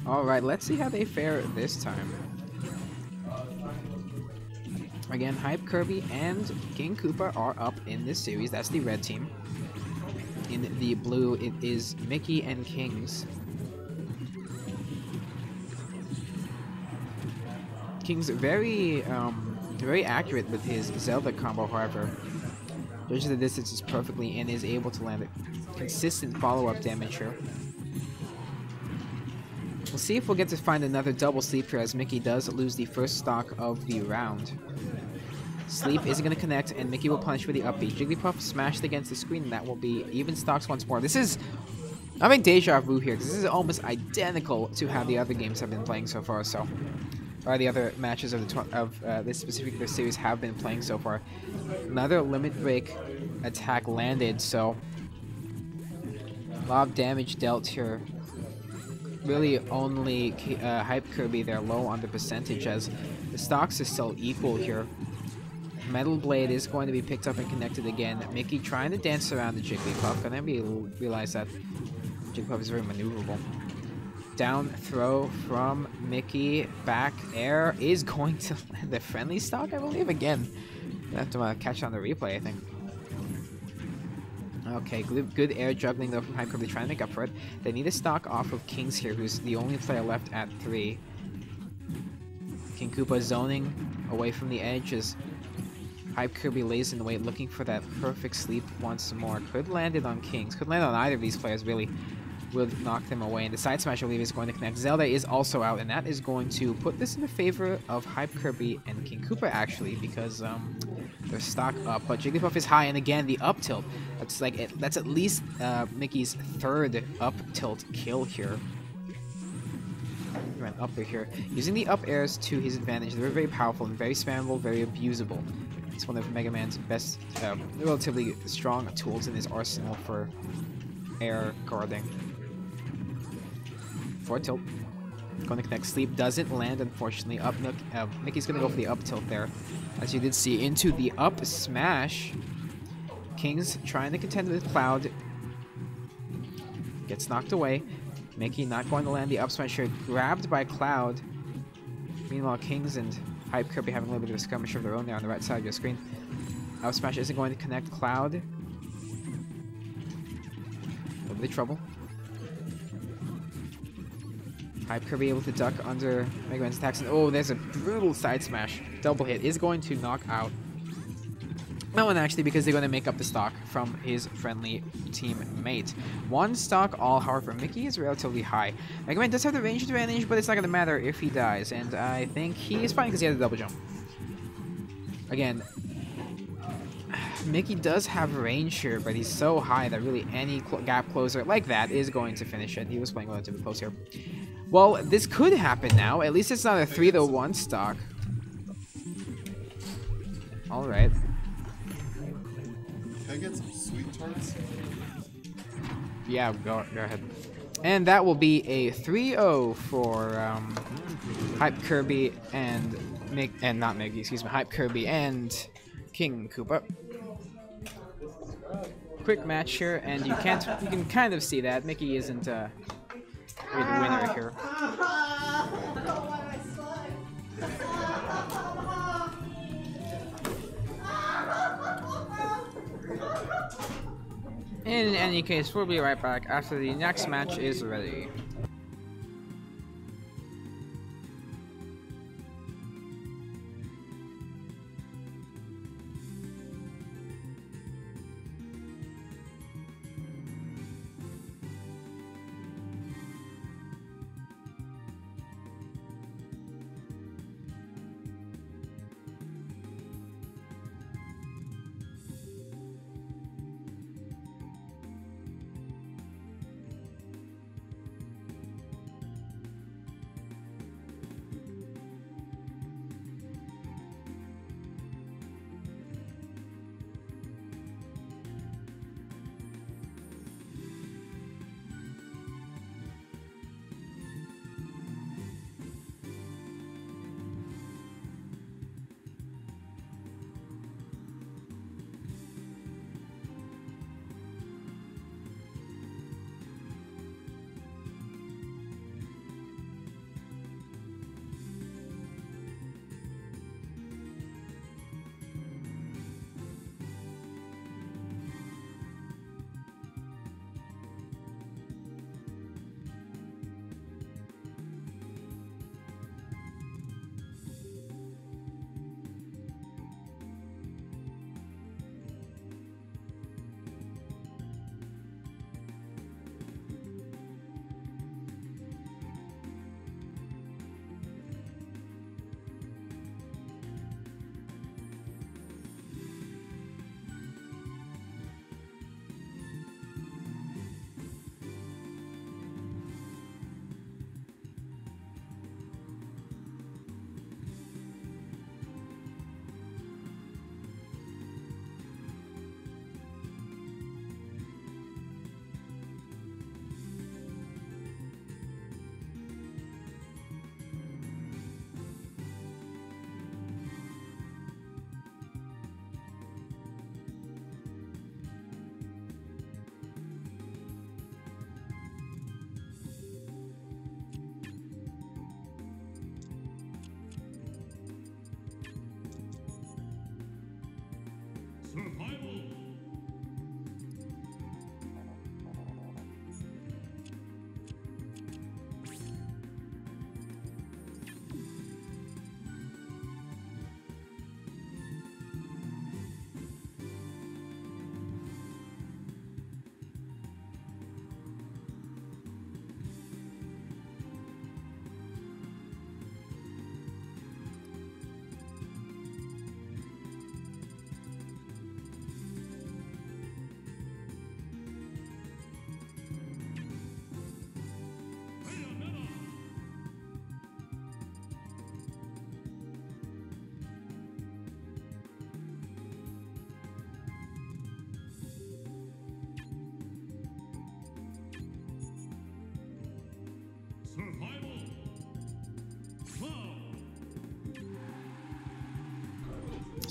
Alright, let's see how they fare this time. Again, HypeKirby and KingKoopa are up in this series. That's the red team. In the blue, it is Mickey and Kingz. Kingz very accurate with his Zelda combo, however. Judges the distances perfectly and is able to land a consistent follow-up damage here. We'll see if we'll get to find another double sleep here, as Mickey does lose the first stock of the round. Sleep isn't going to connect, and Mickey will punish with the up B. Jigglypuff smashed against the screen, and that will be even stocks once more. This is... I'm having deja vu here, because this is almost identical to how the other games have been playing so far, so... Or the other matches of this specific series have been playing so far. Another limit break attack landed, so... A lot of damage dealt here. Really only HypeKirby, they're low on the percentage, as the stocks are still equal here. Metal Blade is going to be picked up and connected again. Mickey trying to dance around the Jigglypuff, and then we realize that Jigglypuff is very maneuverable. Down throw from Mickey, back air is going to land the friendly stock, I believe, again. I have to catch on the replay, I think. Okay, good air juggling though from HypeKirby, trying to make up for it. They need a stock off of Kingz here, who's the only player left at 3. KingKoopa zoning away from the edge as HypeKirby lays in the way, looking for that perfect sleep once more. Could land it on Kingz. Could land on either of these players, really. Would knock them away. And the side smash, I believe, is going to connect. Zelda is also out, and that is going to put this in the favor of HypeKirby and KingKoopa, actually, because they're stock up. But Jigglypuff is high, and again, the up tilt. That's at least Mickey's 3rd up tilt kill here. He ran up here. Using the up airs to his advantage, they're very powerful and very spammable, very abusable. It's one of Mega Man's best, relatively strong tools in his arsenal for air guarding. Forward tilt. Going to connect. Sleep doesn't land, unfortunately. Up Mickey's going to go for the up tilt there. As you did see, into the up smash. Kingz trying to contend with Cloud. Gets knocked away. Mickey not going to land the up smash here. Grabbed by Cloud. Meanwhile, Kingz and HypeKirby having a little bit of a skirmish of their own there on the right side of your screen. Up smash isn't going to connect Cloud. A little bit of trouble. HypeKirby able to duck under Mega Man's attacks, and oh, there's a brutal side smash. Double hit is going to knock out that one, actually, because they're going to make up the stock from his friendly teammate. 1 stock all, however, Mickey is relatively high. Mega Man does have the range advantage, but it's not going to matter if he dies, and I think he is fine because he has a double jump. Again, Mickey does have range here, but he's so high that really any gap closer like that is going to finish it. He was playing relatively close here. Well, this could happen now. At least it's not a 3-1 stock. Alright. Can I get some sweet tarts? Yeah, go ahead. And that will be a 3-0 for HypeKirby and not Miggy, excuse me, HypeKirby and KingKoopa. Quick match here, and you can kind of see that Mickey isn't the winner here. In any case, we'll be right back after the next match is ready.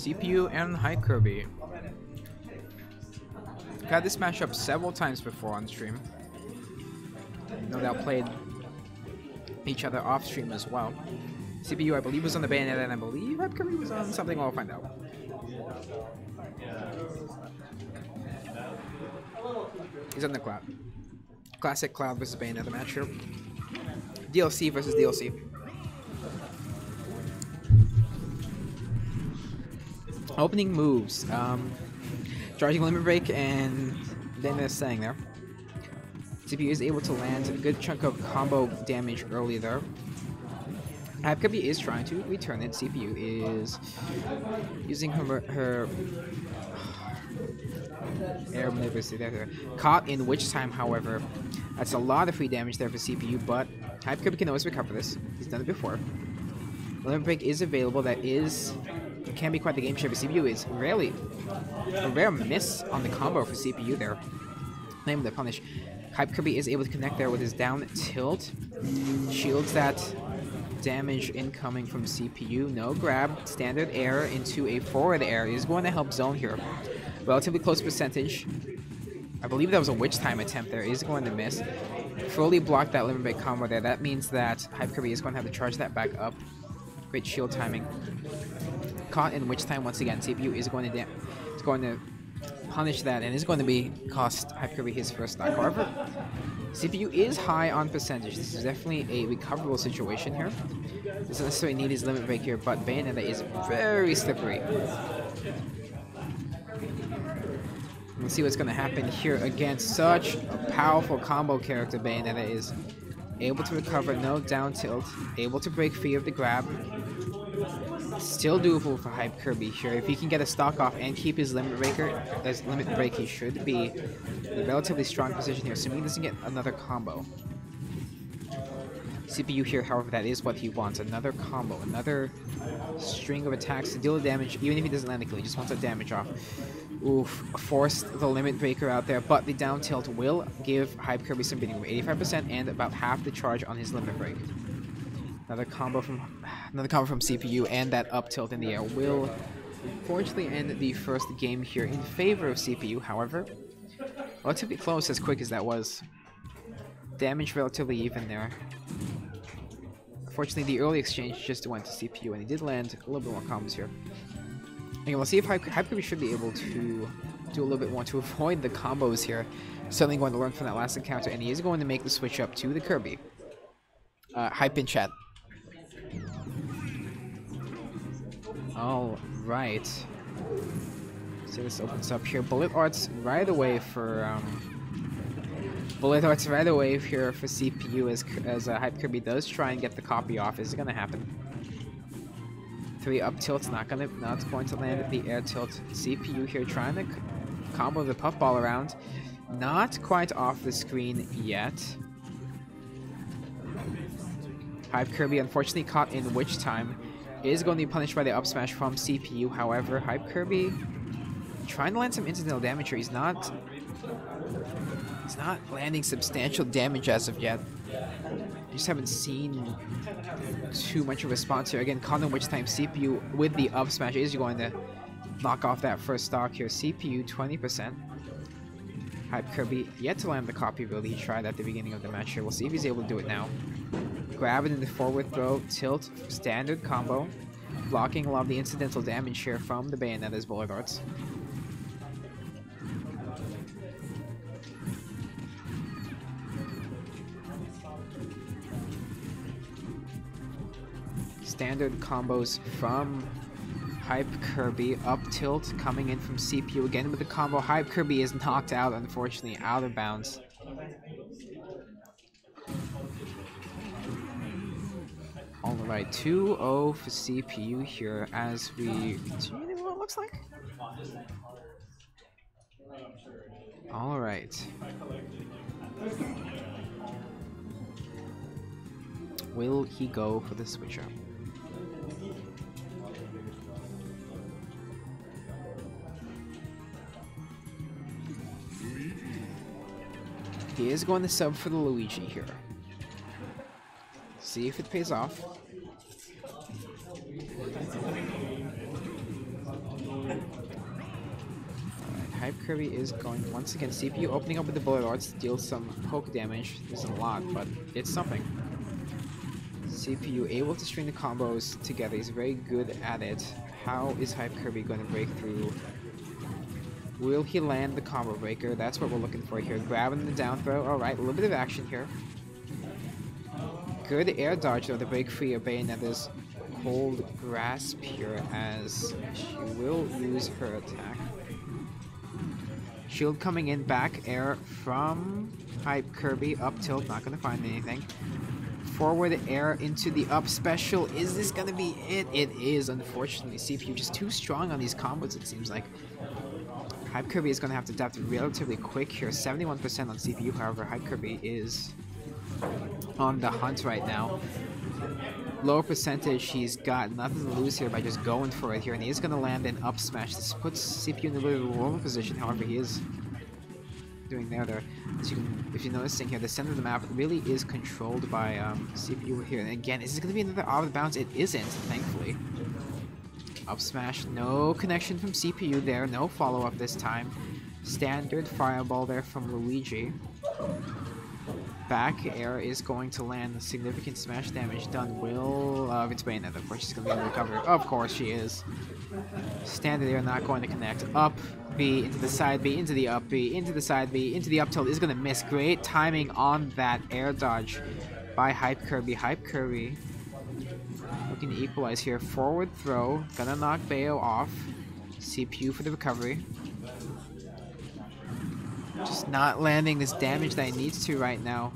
CPU and HypeKirby. I've had this matchup several times before on stream. NoDI played each other off stream as well. CPU, I believe, was on the Bayonetta, and I believe HypeKirby was on something. I'll find out. He's on the Cloud. Classic Cloud versus Bayonetta match here. DLC versus DLC. Opening moves. Charging Limit Break, and then they're saying there. CPU is able to land a good chunk of combo damage early there. HypeKirby is trying to return it. CPU is using her air maneuvers there. Caught in Witch Time, however. That's a lot of free damage there for CPU, but HypeKirby can always recover this. He's done it before. Limit Break is available. That can be quite the game changer. CPU is rarely a rare miss on the combo for CPU there. Name the punish. HypeKirby is able to connect there with his down tilt. Shields that damage incoming from CPU. No grab. Standard air into a forward air is going to help zone here. Relatively close percentage. I believe that was a witch time attempt there. Is going to miss. Fully blocked that limit break combo there. That means that HypeKirby is going to have to charge that back up. Great shield timing. Caught in witch time once again. CPU is going to punish that and is going to be cost HypeKirby his first stock. However, CPU is high on percentage. This is definitely a recoverable situation here. Doesn't necessarily need his limit break here, but Bayonetta is very slippery. Let's see what's going to happen here against such a powerful combo character. Bayonetta is able to recover, no down tilt, able to break free of the grab. Still doable for HypeKirby here. If he can get a stock off and keep his limit break, he should be in a relatively strong position here, assuming he doesn't get another combo. CPU here, however, that is what he wants. Another combo, another string of attacks to deal the damage, even if he doesn't land the kill, he just wants that damage off. Oof, forced the limit breaker out there, but the down tilt will give HypeKirby some breathing room, 85% and about half the charge on his limit break. Another combo from CPU, and that up tilt in the air will unfortunately end the first game here in favor of CPU. However, relatively close as quick as that was. Damage relatively even there. Unfortunately, the early exchange just went to CPU, and he did land a little bit more combos here. Again, we'll see if HypeKirby should be able to do a little bit more to avoid the combos here. Certainly going to learn from that last encounter, and he is going to make the switch up to the Kirby. Hype in chat. All right. So this opens up here. Bullet arts right away for here for CPU as HypeKirby does try and get the copy off. Is it gonna happen? 3 up tilts, not going to land at the air tilt. CPU here trying to combo the puffball around. Not quite off the screen yet. HypeKirby unfortunately caught in witch time. Is going to be punished by the up smash from CPU. However, HypeKirby trying to land some incidental damage here. He's not landing substantial damage as of yet. Just haven't seen too much of a response here. Again, caught in witch time. CPU with the up smash is going to knock off that first stock here. CPU 20%. HypeKirby yet to land the copy build. He tried at the beginning of the match here. We'll see if he's able to do it now. Grab it in the forward throw, tilt, standard combo. Blocking a lot of the incidental damage here from the Bayonetta's bullet arts. Standard combos from HypeKirby. Up tilt coming in from CPU again with the combo. HypeKirby is knocked out, unfortunately, out of bounds. Alright, 2-0 for CPU here as we continue what it looks like. Alright. Will he go for the switch up? He is going to sub for the Luigi here. See if it pays off. Alright, HypeKirby is going once again. CPU opening up with the bullet arts to deal some poke damage. There's a lot, but it's something. CPU able to string the combos together. He's very good at it. How is HypeKirby going to break through? Will he land the combo breaker? That's what we're looking for here. Grabbing the down throw. Alright, a little bit of action here. Good air dodge though to break free of Bayonetta's cold grasp here as she will use her attack. Shield coming in, back air from HypeKirby. Up tilt, not going to find anything. Forward air into the up special. Is this going to be it? It is, unfortunately. CPU just too strong on these combos, it seems like. HypeKirby is going to have to adapt relatively quick here. 71% on CPU, however, HypeKirby is on the hunt right now. Lower percentage, he's got nothing to lose here by just going for it here, and he is going to land an up smash. This puts CPU in a little bit of a lower position, however, he is doing there. As you can, if you're noticing here, the center of the map really is controlled by CPU here. And again, is it going to be another out of bounds? It isn't, thankfully. Up smash, no connection from CPU there, no follow-up this time. Standard fireball there from Luigi. Back air is going to land significant smash damage done. Will it's Bayonet, of course she's going to be able to recover. Of course she is. Standard air not going to connect. Up B into the side B, into the up B, into the side B, into the up tilt is going to miss. Great timing on that air dodge by HypeKirby. HypeKirby looking to equalize here. Forward throw, gonna knock Bayo off. CPU for the recovery. Just not landing this damage that it needs to right now.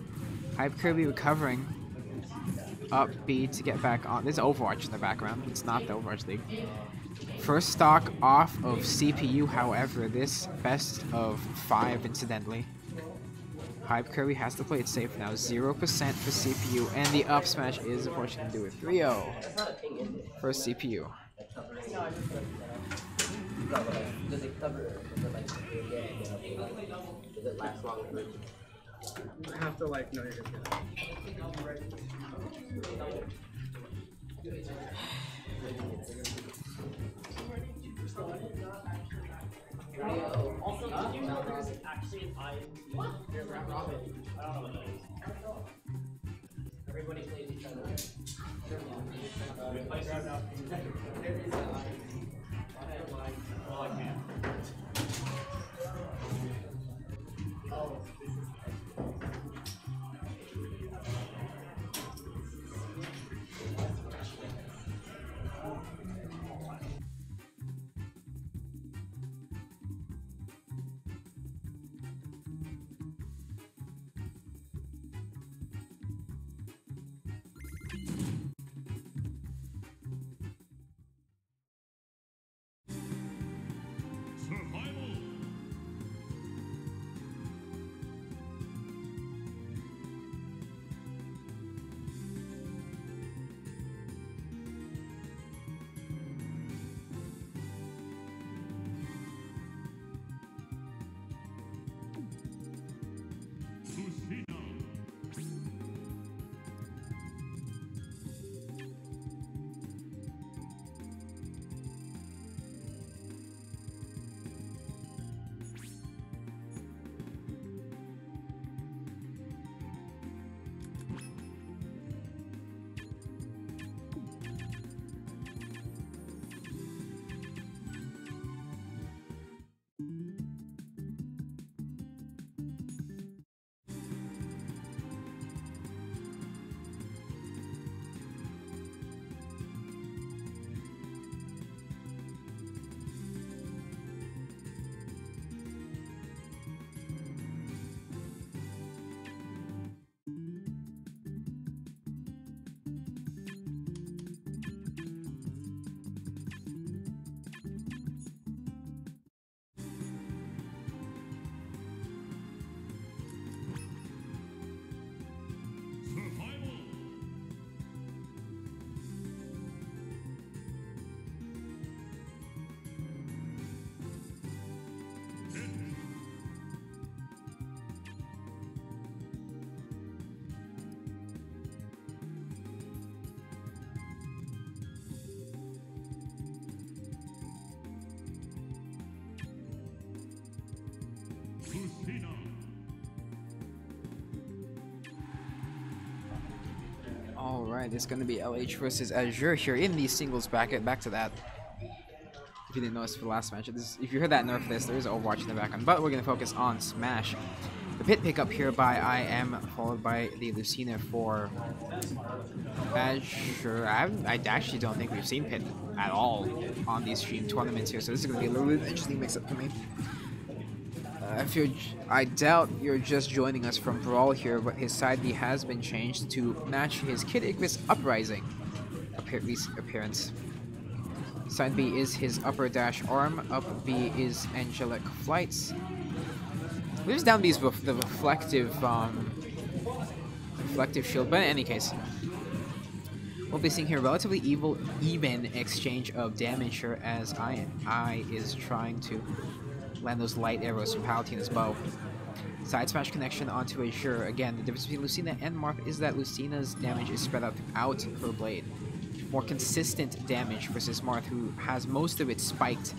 HypeKirby recovering. Up B to get back on. There's Overwatch in the background. It's not the Overwatch League. First stock off of CPU, however, this best of 5 incidentally. HypeKirby has to play it safe now. 0% for CPU, and the up smash is unfortunately to do it. 3-0 for CPU. Does it cover? Does it last longer? I have to like know you're gonna get Also, did you know there's actually an item here around Robin? I don't know what that is. Everybody plays each other. There is an item. Well, I can't. Oh. Alright, it's going to be LH versus Azure here in the singles bracket. Back to that. If you didn't notice for the last match, if you heard that nerf this, there is Overwatch in the background. But we're going to focus on Smash. The pit pickup here by IM, followed by the Lucina for Azure. I actually don't think we've seen pit at all on these stream tournaments here, so this is going to be a little bit interesting mix-up for me. I doubt you're just joining us from Brawl here, but his side B has been changed to match his Kid Icarus Uprising appearance. Side B is his upper dash arm, up B is Angelic Flights. Leaves down these the reflective shield, but in any case, we'll be seeing here relatively even exchange of damage here as I is trying to land those light arrows from Palatina's bow. Side smash connection onto Azure. Again, the difference between Lucina and Marth is that Lucina's damage is spread out throughout her blade. More consistent damage versus Marth, who has most of it spiked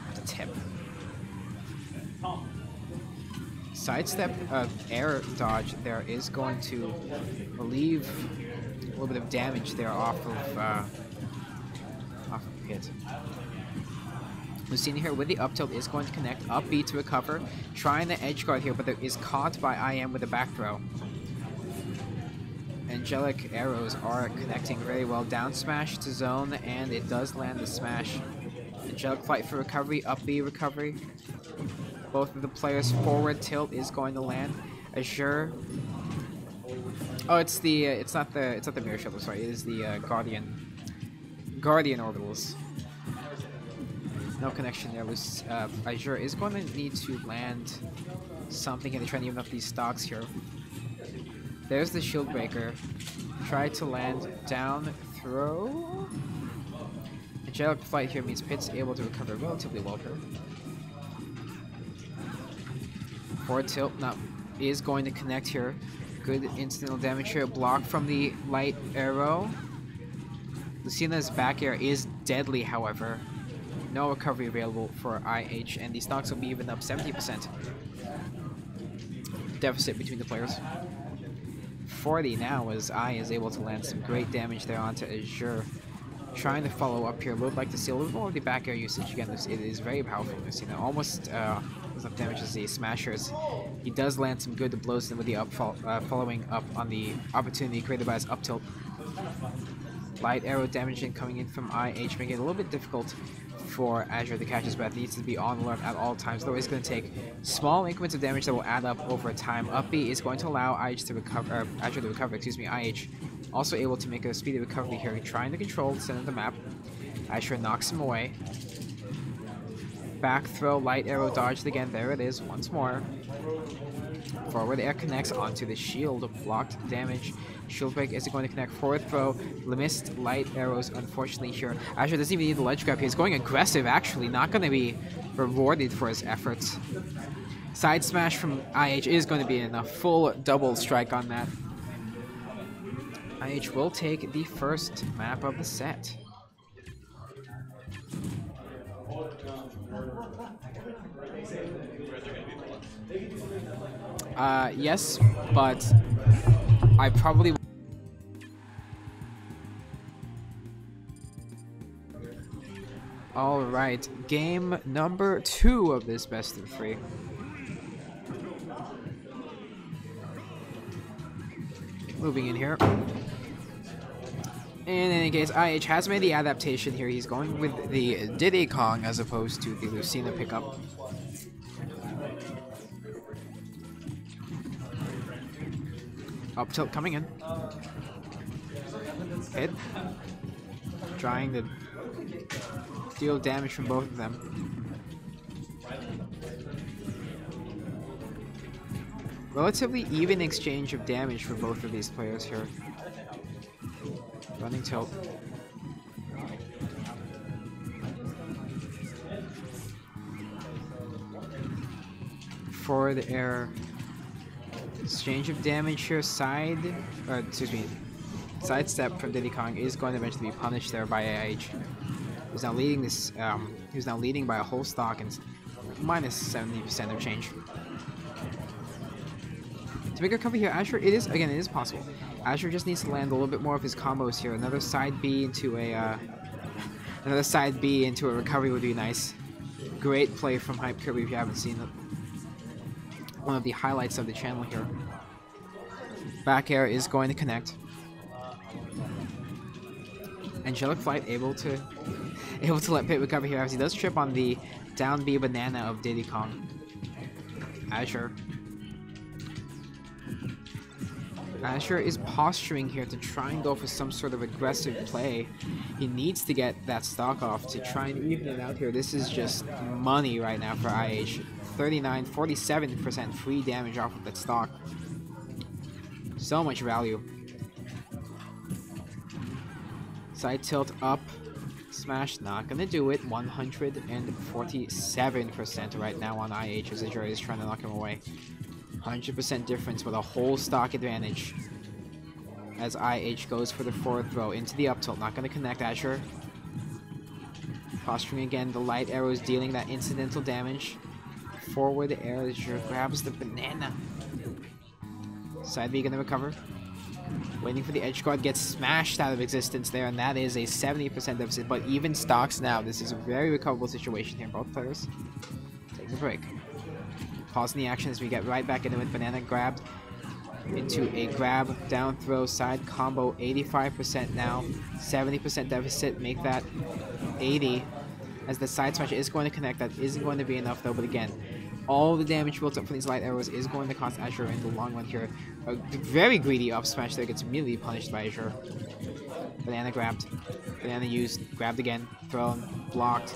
at the tip. Sidestep air dodge there is going to relieve a little bit of damage there off of hit. Lucina here with the up tilt is going to connect up B to recover, trying the edge guard here, but there is caught by IM with a back throw. Angelic arrows are connecting very well. Down smash to zone, and it does land the smash. Angelic flight for recovery, up B recovery. Both of the players forward tilt is going to land. Azure. Oh, it's not the mirror shuttle. Sorry, it is the Guardian orbitals. No connection there. Azure is going to need to land something and try to even up these stocks here. There's the shield breaker. Try to land down throw. Angelic flight here means Pit's able to recover relatively well here. Forward tilt is going to connect here. Good incidental damage here. Block from the light arrow. Lucina's back air is deadly, however. No recovery available for IH, and these stocks will be even up 70%. Deficit between the players. 40 now as I is able to land some great damage there onto Azure. Trying to follow up here. Would like to see a little more of the back air usage. Again, it is very powerful. Almost as much damage as the smashers. He does land some good blows in with the following up on the opportunity created by his up tilt. Light arrow damage coming in from IH, making it a little bit difficult for Azure to catch his breath. He needs to be on alert at all times, though he's going to take small increments of damage that will add up over time. Up B is going to allow IH to recover, Azure to recover, IH. Also able to make a speedy recovery here, trying to control the center of the map. Azure knocks him away. Back throw, light arrow dodged again. There it is, once more. Forward air connects onto the shield, blocked damage. Shield break is going to connect. Forward throw, missed light arrows, unfortunately here. Azure doesn't even need the ledge grab. He's going aggressive, actually. Not going to be rewarded for his efforts. Side smash from IH is going to be enough. Full double strike on that. IH will take the first map of the set. Yes, but I probably... Alright, game number 2 of this best of 3. Moving in here. In any case, IH has made the adaptation here. He's going with the Diddy Kong as opposed to the Lucina pickup. Up tilt coming in. Hit. Trying to deal damage from both of them. Relatively even exchange of damage for both of these players here. Running tilt. Forward air. Exchange of damage here. Sidestep from Diddy Kong is going to eventually be punished there by IH. He's now leading this. He's now leading by a whole stock and minus 70% of change. To make a recovery here, Azure, it is possible. Azure just needs to land a little bit more of his combos here. Another side B into a recovery would be nice. Great play from HypeKirby if you haven't seen it. One of the highlights of the channel here. Back air is going to connect. Angelic Flight able to let Pit recover here as he does trip on the down B banana of Diddy Kong. Azure is posturing here to try and go for some sort of aggressive play. He needs to get that stock off to try and even it out here. This is just money right now for IH. 47% free damage off of that stock. So much value. Side tilt up. Smash not gonna do it. 147% right now on IH as Azure is trying to knock him away. 100% difference with a whole stock advantage. As IH goes for the forward throw into the up tilt. Not going to connect Azure. Posturing again. The light arrows dealing that incidental damage. Forward air. Azure grabs the banana. Side B going to recover. Waiting for the edge guard. Gets smashed out of existence there. And that is a 70% deficit. But even stocks now. This is a very recoverable situation here. Both players taking a break. Pausing the action as we get right back into it. Banana grabbed into a grab, down throw, side combo. 85% now, 70% deficit. Make that 80 as the side smash is going to connect. That isn't going to be enough though, but again, all the damage built up from these light arrows is going to cost Azure in the long run here. A very greedy up smash there gets immediately punished by Azure. Banana grabbed, banana used, grabbed again, thrown, blocked.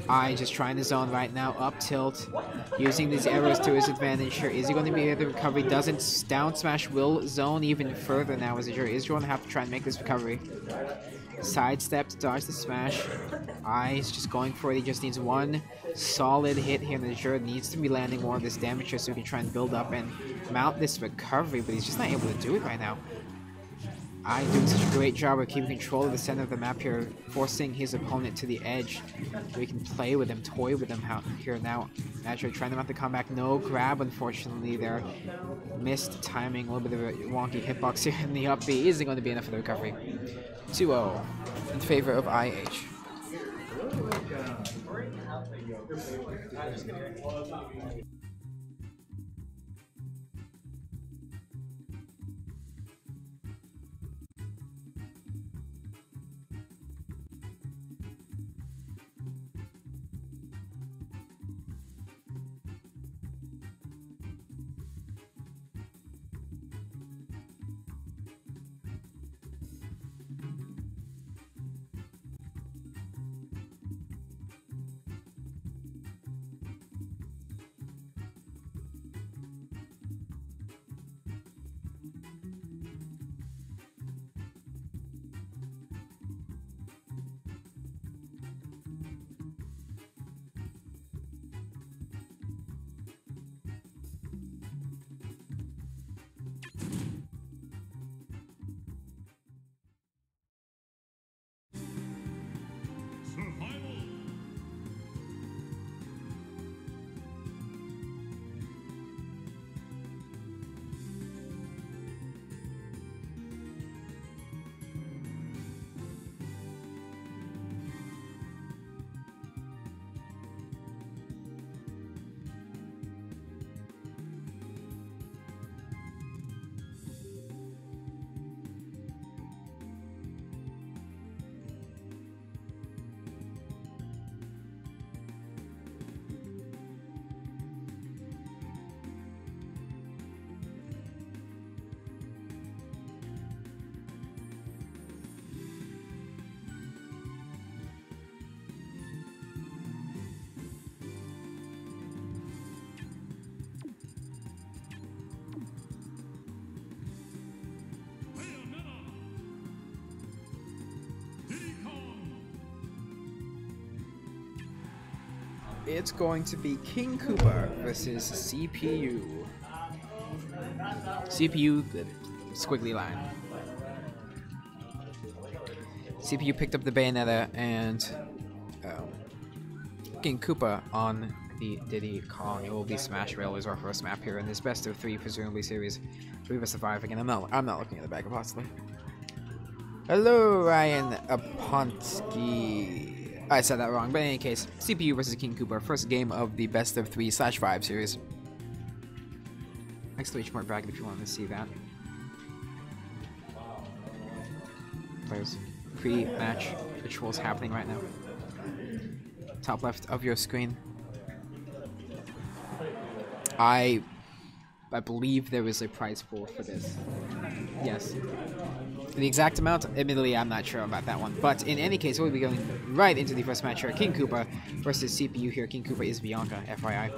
I just trying to zone right now, up tilt, using these arrows to his advantage here. Is he going to be able to recovery? Doesn't. Down smash will zone even further now as Azure is going to have to try and make this recovery. Sidestep to dodge the smash. I's just going for it. He just needs one solid hit here, and Azure needs to be landing more of this damage here so he can try and build up and mount this recovery, but he's just not able to do it right now. I doing such a great job of keeping control of the center of the map here, forcing his opponent to the edge so he can play with him, toy with him here now. Azure trying to mount the comeback, no grab unfortunately there. Missed timing, a little bit of a wonky hitbox here in the up B. Isn't going to be enough for the recovery. 2-0 in favor of IH. It's going to be KingKoopa versus CPU. CPU, the squiggly line. CPU picked up the Bayonetta and KingKoopa on the Diddy Kong. It will be Smash Rail is our first map here in this best of 3 presumably series. 3 vs 5 again. I'm not looking at the back possibly. Hello, Ryan Aponsky. I said that wrong, but in any case, CPU versus KingKoopa, first game of the best of 3/5 series. Exclamation mark bracket if you want to see that. Players, pre-match rituals happening right now. Top left of your screen. I believe there is a prize pool for this. Yes. The exact amount, admittedly, I'm not sure about that one. But in any case, we'll be going right into the first match here. KingKoopa versus CPU here. KingKoopa is Bianca, FYI.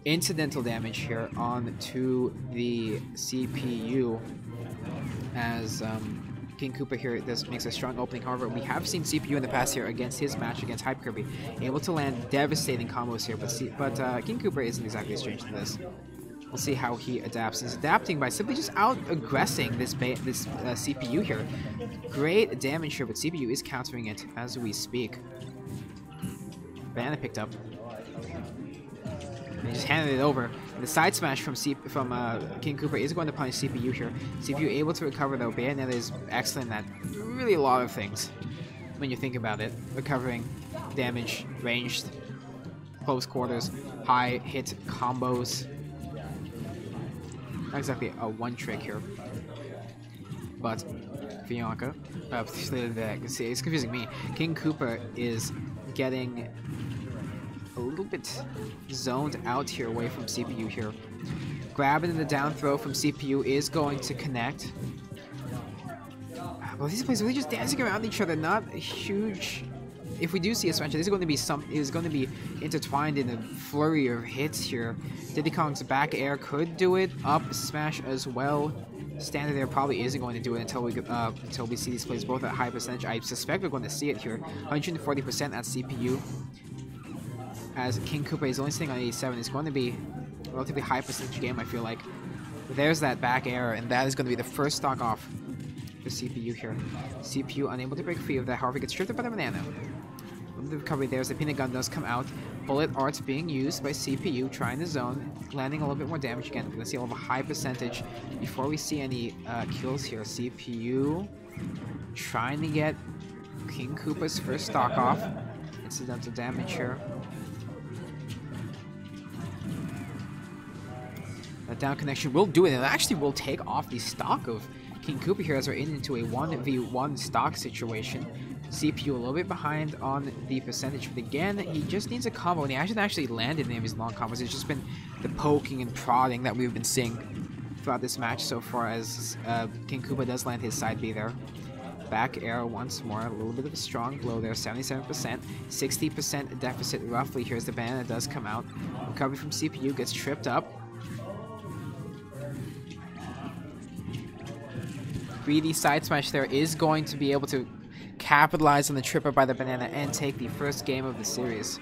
Incidental damage here on to the CPU as KingKoopa here makes a strong opening. However, we have seen CPU in the past here against his match against HypeKirby, able to land devastating combos here, but KingKoopa isn't exactly strange to this. We'll see how he adapts. He's adapting by simply just out-aggressing this CPU here. Great damage here, but CPU is countering it as we speak. Banana picked up. And he just handed it over. The side smash from KingKoopa is going to punish CPU here. CPU able to recover though. Bayonetta is excellent at really a lot of things when you think about it. Recovering, damage, ranged, close quarters, high hit combos. Not exactly a one trick here, but Bianca, it's confusing me. KingKoopa is getting a little bit zoned out here away from CPU here. Grab into the down throw from CPU is going to connect. Well, these players really just dancing around each other, not huge. If we do see a smash, this is going to be intertwined in a flurry of hits here. Diddy Kong's back air could do it. Up smash as well. Standard air probably isn't going to do it until we see these plays both at high percentage. I suspect we're going to see it here. 140% at CPU. As KingKoopa is only sitting on 87, it's going to be a relatively high percentage game, I feel like. There's that back air, and that is going to be the first stock off for CPU here. CPU unable to break free of that, however, gets stripped up by the banana. The recovery there as the peanut gun does come out. Bullet arts being used by CPU, trying the zone, landing a little bit more damage again. We're going to see a little high percentage before we see any kills here. CPU trying to get KingKoopa's first stock off. Incidental damage here. That down connection will do it, and it actually will take off the stock of KingKoopa here as we're into a 1v1 stock situation. CPU a little bit behind on the percentage, but again, he just needs a combo, and he hasn't actually landed any of his long combos. It's just been the poking and prodding that we've been seeing throughout this match so far, as KingKoopa does land his side B there. Back air once more, a little bit of a strong blow there, 77%, 60% deficit roughly. Here's the banana does come out. Recovery from CPU, gets tripped up. Greedy side smash there is going to be able to capitalize on the tripper by the banana and take the first game of the series.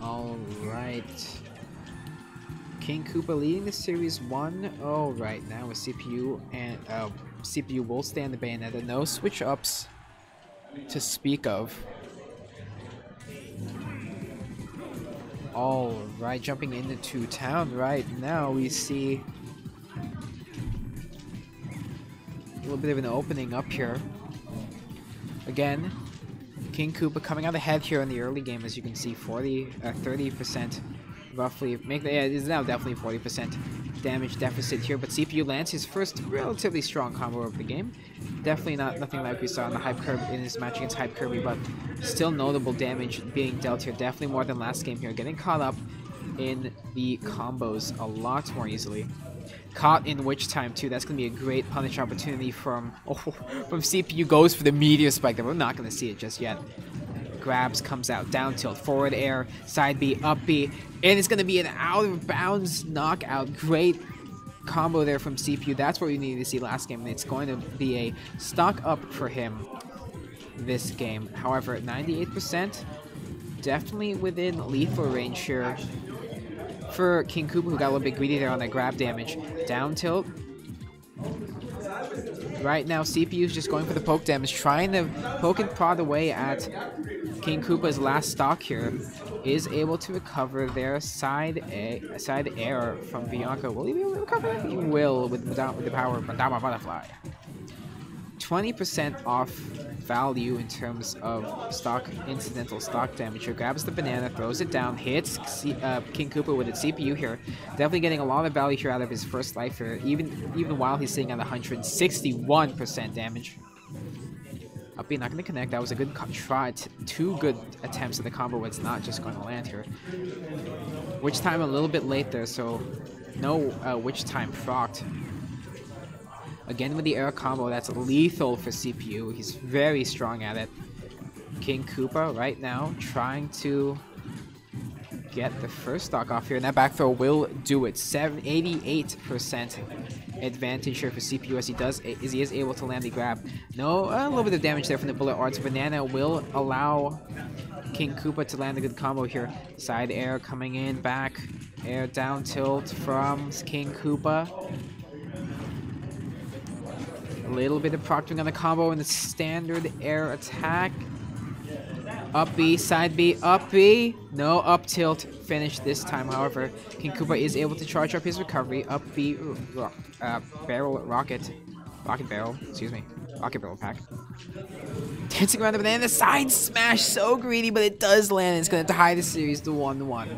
Alright. KingKoopa leading the series 1-0 right now with CPU, and CPU will stay on the Bayonetta. No switch ups to speak of. Alright, jumping into town right now, we see a little bit of an opening up here. Again, KingKoopa coming out ahead here in the early game, as you can see, 30% roughly. It is now definitely 40% damage deficit here, but CPU lands his first relatively strong combo of the game. Definitely nothing like we saw in the HypeKirby in his match against HypeKirby, but still notable damage being dealt here. Definitely more than last game here. Getting caught up in the combos a lot more easily. Caught in witch time too. That's going to be a great punish opportunity from CPU. Goes for the meteor spike there. We're not going to see it just yet. Grabs, comes out, down tilt, forward air, side B, up B, and it's going to be an out of bounds knockout. Great combo there from CPU. That's what we needed to see last game, and it's going to be a stock up for him this game. However, 98%, definitely within lethal range here for KingKoopa, who got a little bit greedy there on that grab damage. Down tilt. Right now, CPU is just going for the poke damage, trying to poke and prod away at KingKoopa's last stock here. Is able to recover their side air from Bianca. Will he be able to recover? He will with the power of Madama Butterfly. 20% off value in terms of stock incidental stock damage. Here grabs the banana, throws it down, hits KingKoopa with its CPU here. Definitely getting a lot of value here out of his first life here, even while he's sitting at 161% damage. Up B not going to connect. That was a good try. Two good attempts at the combo, but it's not just going to land here. Witch time a little bit late there, so no witch time procced. Again with the air combo, that's lethal for CPU. He's very strong at it. KingKoopa right now trying to get the first stock off here, and that back throw will do it. 88% advantage here for CPU as he is able to land the grab. No, a little bit of damage there from the bullet arts. Banana will allow KingKoopa to land a good combo here. Side air coming in, back air down tilt from KingKoopa. A little bit of proctoring on the combo and the standard air attack. Up B, side B, up B. No, up tilt. Finish this time, however. KingKoopa is able to charge up his recovery. Up B, barrel, rocket barrel, excuse me. Rocket barrel pack. Dancing around the banana, side smash, so greedy, but it does land. It's going to tie the series to 1-1.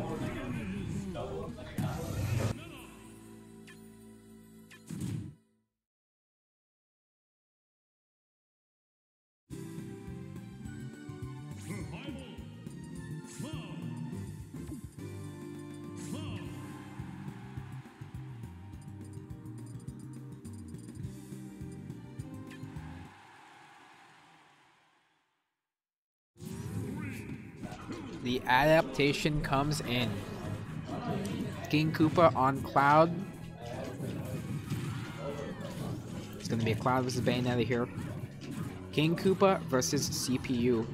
The adaptation comes in. KingKoopa on Cloud. It's going to be a Cloud versus Bayonetta here. KingKoopa versus CPU.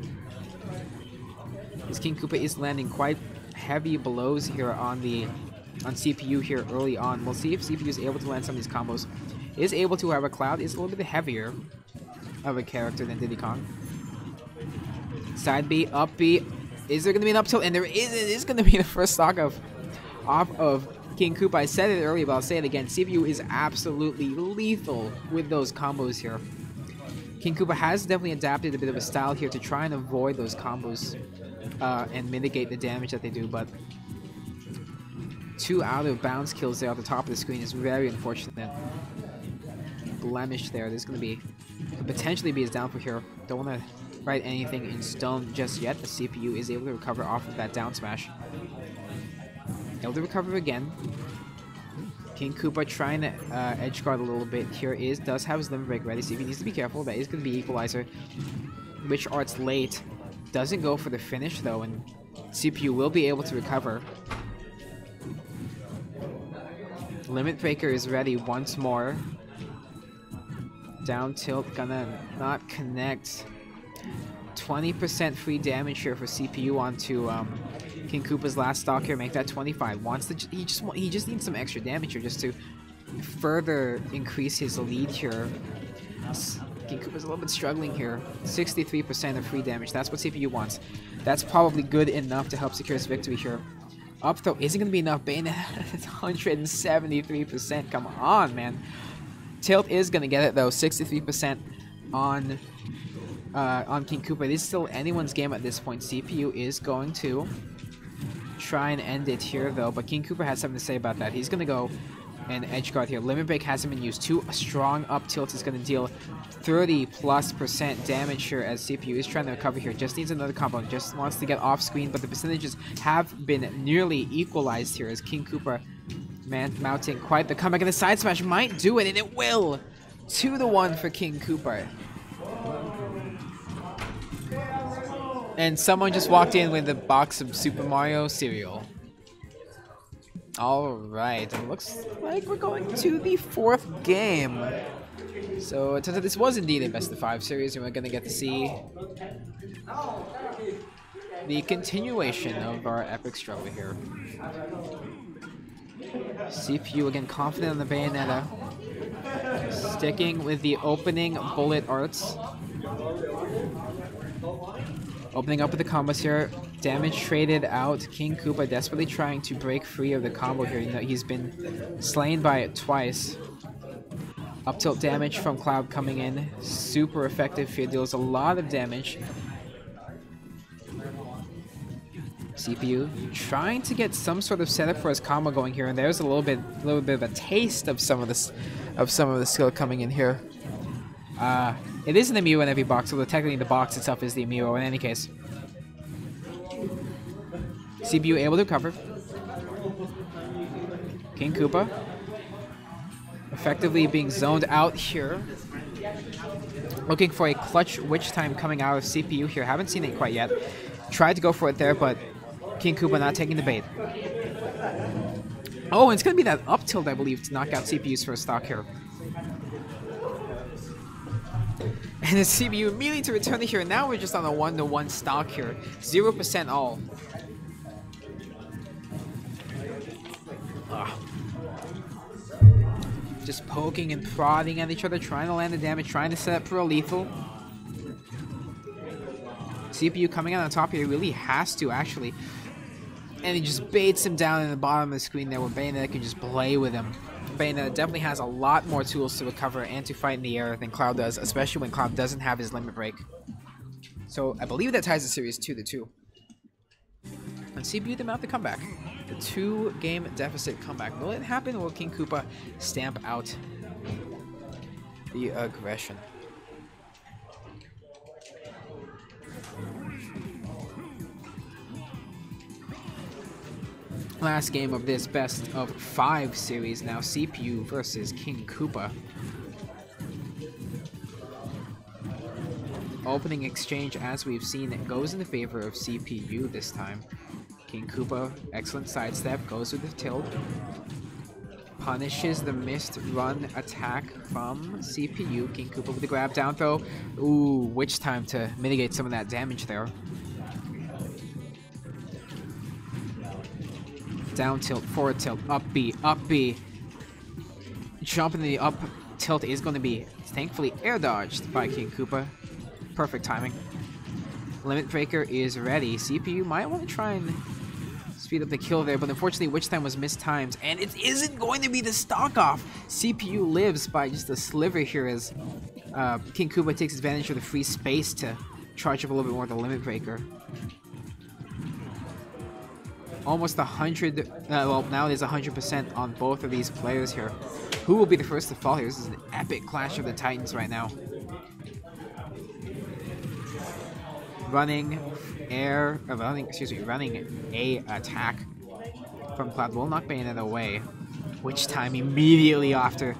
This KingKoopa is landing quite heavy blows here on CPU here early on. We'll see if CPU is able to land some of these combos. Is able to, however, Cloud is a little bit heavier of a character than Diddy Kong. Side B, up B. Is there going to be an up tilt? And there is. It is going to be the first stock off of KingKoopa. I said it earlier, but I'll say it again. CPU is absolutely lethal with those combos here. KingKoopa has definitely adapted a bit of a style here to try and avoid those combos and mitigate the damage that they do, but 2 out of bounds kills there at the top of the screen is very unfortunate. Blemish there. There's going to be, could potentially be his downfall here. Don't want to write anything in stone just yet. The CPU is able to recover off of that down smash. Able to recover again. KingKoopa trying to edge guard a little bit here does have his limit break ready. CPU needs to be careful. That is going to be equalizer. Witch Arts late. Doesn't go for the finish though, and CPU will be able to recover. Limit breaker is ready once more. Down tilt gonna not connect. 20% free damage here for CPU onto KingKoopa's last stock here. Make that 25. He just needs some extra damage here just to further increase his lead here. KingKoopa's a little bit struggling here. 63% of free damage. That's what CPU wants. That's probably good enough to help secure his victory here. Up throw isn't going to be enough. Bayonetta 173%. Come on, man. Tilt is going to get it though. 63% on KingKoopa. It is still anyone's game at this point. CPU is going to try and end it here though, but KingKoopa has something to say about that. He's going to go and edge guard here. Limit break hasn't been used. A strong up tilt is going to deal 30+% damage here as CPU is trying to recover here. Just needs another combo. Just wants to get off screen, but the percentages have been nearly equalized here as KingKoopa mounting quite the comeback, and the side smash might do it, and it will. 2-1 for KingKoopa. And someone just walked in with a box of Super Mario cereal. Alright, it looks like we're going to the 4th game. So it turns out this was indeed a best of 5 series, and we're going to get to see the continuation of our epic struggle here. CPU again confident on the Bayonetta. Sticking with the opening bullet arts. Opening up with the combos here. Damage traded out. KingKoopa desperately trying to break free of the combo here. You know, he's been slain by it twice. Up tilt damage from Cloud coming in. Super effective here. Deals a lot of damage. CPU trying to get some sort of setup for his combo going here, and there's a little bit of a taste of some of the skill coming in here. It is an Amiibo in every box, although technically the box itself is the Amiibo in any case. CPU able to recover. KingKoopa effectively being zoned out here. Looking for a clutch witch time coming out of CPU here. Haven't seen it quite yet. Tried to go for it there, but KingKoopa not taking the bait. Oh, and it's going to be that up tilt, I believe, to knock out CPU's first stock here. And the CPU immediately to return it here. Now we're just on a 1-to-1 stock here. 0% all. Just poking and prodding at each other, trying to land the damage, trying to set up for a lethal. CPU coming out on top here, really has to actually. And he just baits him down in the bottom of the screen there where Bayonetta can just play with him. Bayonetta definitely has a lot more tools to recover and to fight in the air than Cloud does, especially when Cloud doesn't have his limit break. So I believe that ties the series 2-2. And CPU them out the comeback. The 2-game deficit comeback. Will it happen, or will KingKoopa stamp out the aggression? Last game of this best of 5 series now, CPU versus KingKoopa. Opening exchange, as we've seen, it goes in the favor of CPU this time. KingKoopa, excellent sidestep, goes with the tilt. Punishes the missed run attack from CPU. KingKoopa with the grab down throw. Ooh, witch time to mitigate some of that damage there. Down tilt, forward tilt, up B, up B. Jump in the up tilt is going to be thankfully air dodged by KingKoopa. Perfect timing. Limit breaker is ready. CPU might want to try and speed up the kill there, but unfortunately witch time was mistimed, and it isn't going to be the stock off. CPU lives by just a sliver here as KingKoopa takes advantage of the free space to charge up a little bit more of the limit breaker. Almost 100, well, now it is 100% on both of these players here. Who will be the first to fall here? This is an epic clash of the titans right now. Running a attack from Cloud will knock Bayonetta away. Which time immediately after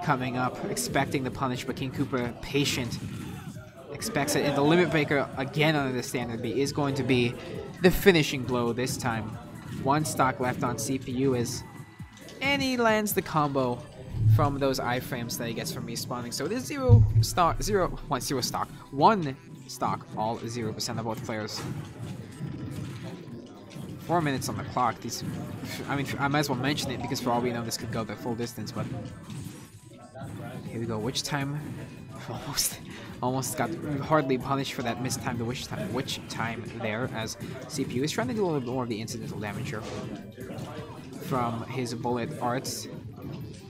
coming up, expecting the punish, but KingKoopa patient. Expects it, and the limit breaker again under the standard B is going to be the finishing blow this time. 1 stock left on CPU and he lands the combo from those iframes that he gets from respawning. So it is 0 stock, one stock, all 0% of both players. 4 minutes on the clock. I mean, I might as well mention it because for all we know, this could go the full distance. But here we go. Witch time. Almost got hardly punished for that missed time. The witch time there, as CPU is trying to do a little bit more of the incidental damage here from his bullet arts.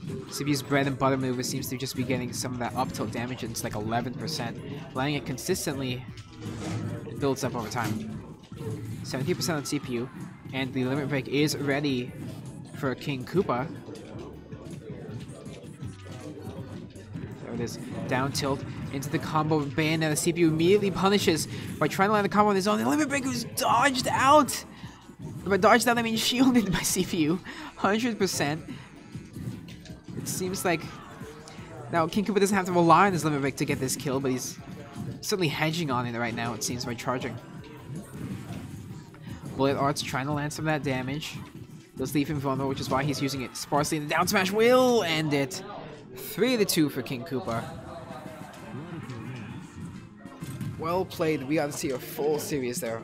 CPU's bread and butter maneuver seems to just be getting some of that up tilt damage, and it's like 11%. Landing it consistently builds up over time. 70% on CPU, and the limit break is ready for KingKoopa. There it is, down tilt into the combo of Bayonetta. CPU immediately punishes by trying to land the combo on his own. The limit break was dodged out. By dodged out, I mean shielded by CPU. 100%. It seems like now KingKoopa doesn't have to rely on his limit break to get this kill, but he's certainly hedging on it right now, it seems, by charging. Bullet Arts trying to land some of that damage. Does leave him vulnerable, which is why he's using it sparsely. The down smash will end it. 3-2 for KingKoopa. Well played. We got to see a full series there.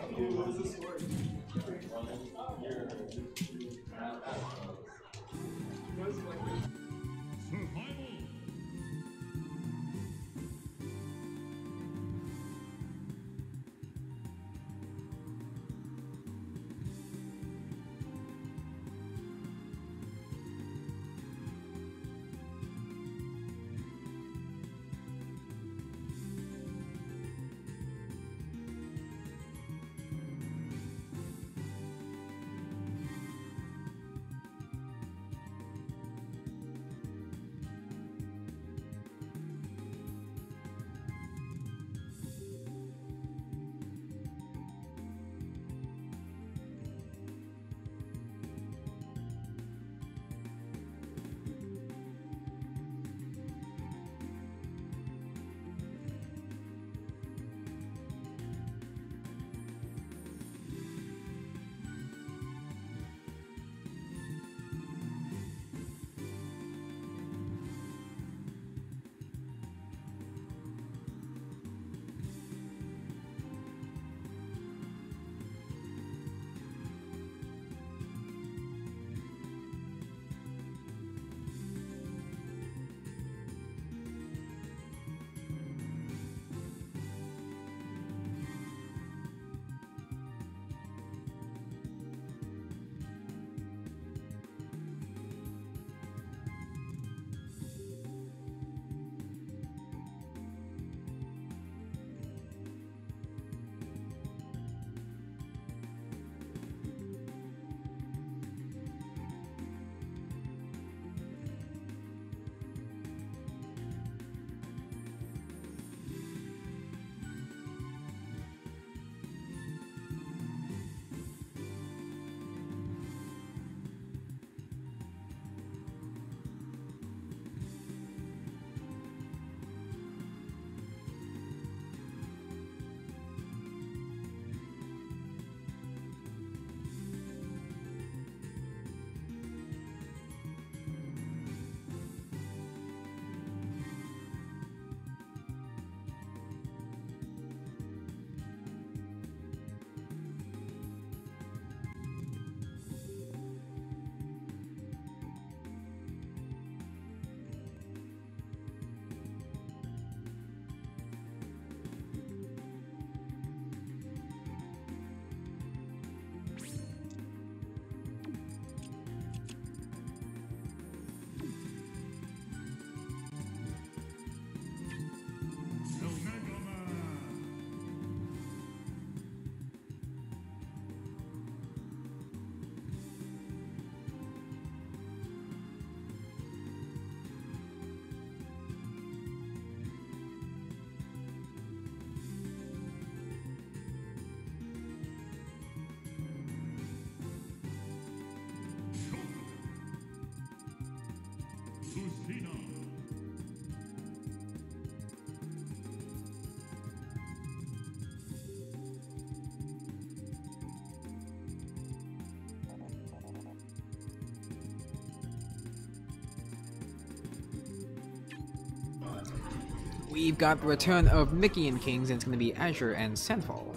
we've got the return of Mickey and Kingz, and it's going to be Azure and Sandfall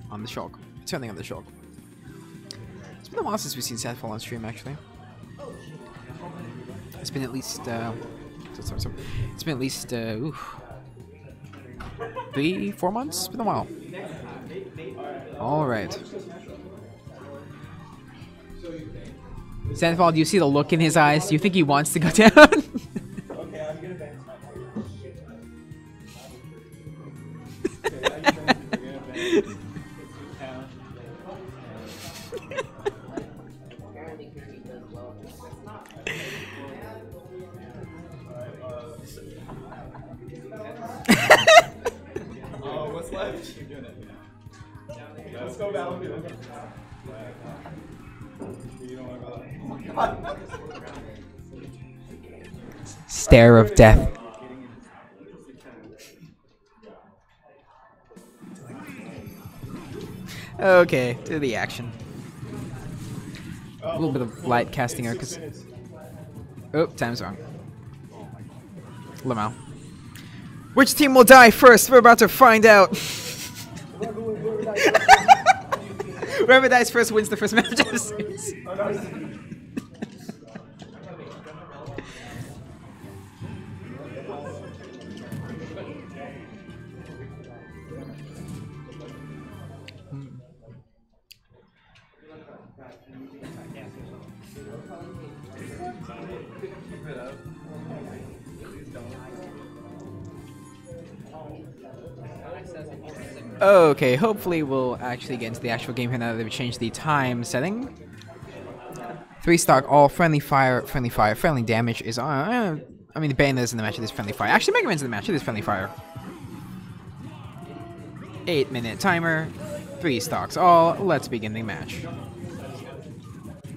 on the Shulk. Returning on the Shulk. It's been a while since we've seen Sandfall on stream, actually. It's been at least, it's been at least, 3-4 months? It's been a while. Alright. Sandfall, do you see the look in his eyes? Do you think he wants to go down? Okay, I'm gonna ban Oh, what's left? Keep doing it. Let's go Battlefield. You don't want to go. Stare of death. Okay, to the action. A little bit of light casting here, because... Oh, time's wrong. Lamau. Which team will die first? We're about to find out. Whoever dies first wins the first match of the series. Okay, hopefully we'll actually get into the actual game here now that they've changed the time setting. 3-stock, all friendly fire, friendly damage is on. I mean, the Bane is in the match, it is friendly fire. Actually, Mega Man's in the match, it is friendly fire. 8-minute timer, 3 stocks all. Let's begin the match. I'm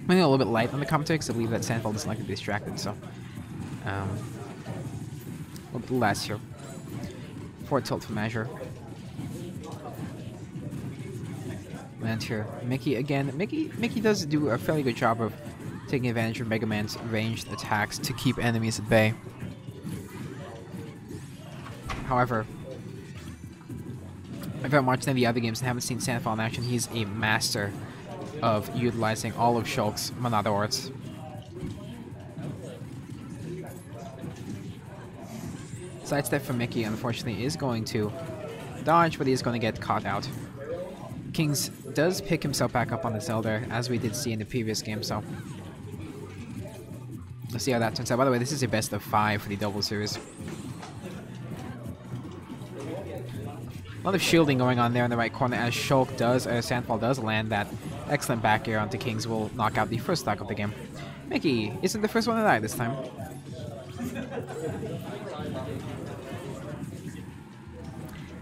running a little bit light on the commentary because I believe that Sandfall doesn't like to be distracted, so. A little bit less here. Forward tilt from Azure. Land here. Mickey again. Mickey does do a fairly good job of taking advantage of Mega Man's ranged attacks to keep enemies at bay. However, if I haven't watched any of the other games and haven't seen Sandfall in action, he's a master of utilizing all of Shulk's Monado arts. Sidestep from Mickey, unfortunately, is going to dodge, but he is going to get caught out. Kingz does pick himself back up on the Zelda, as we did see in the previous game, so let's see how that turns out. By the way, this is a best of 5 for the double series. A lot of shielding going on there in the right corner, as Sandfall does land that excellent back air onto Kingz, will knock out the first stock of the game. Mickey isn't the first one to die this time.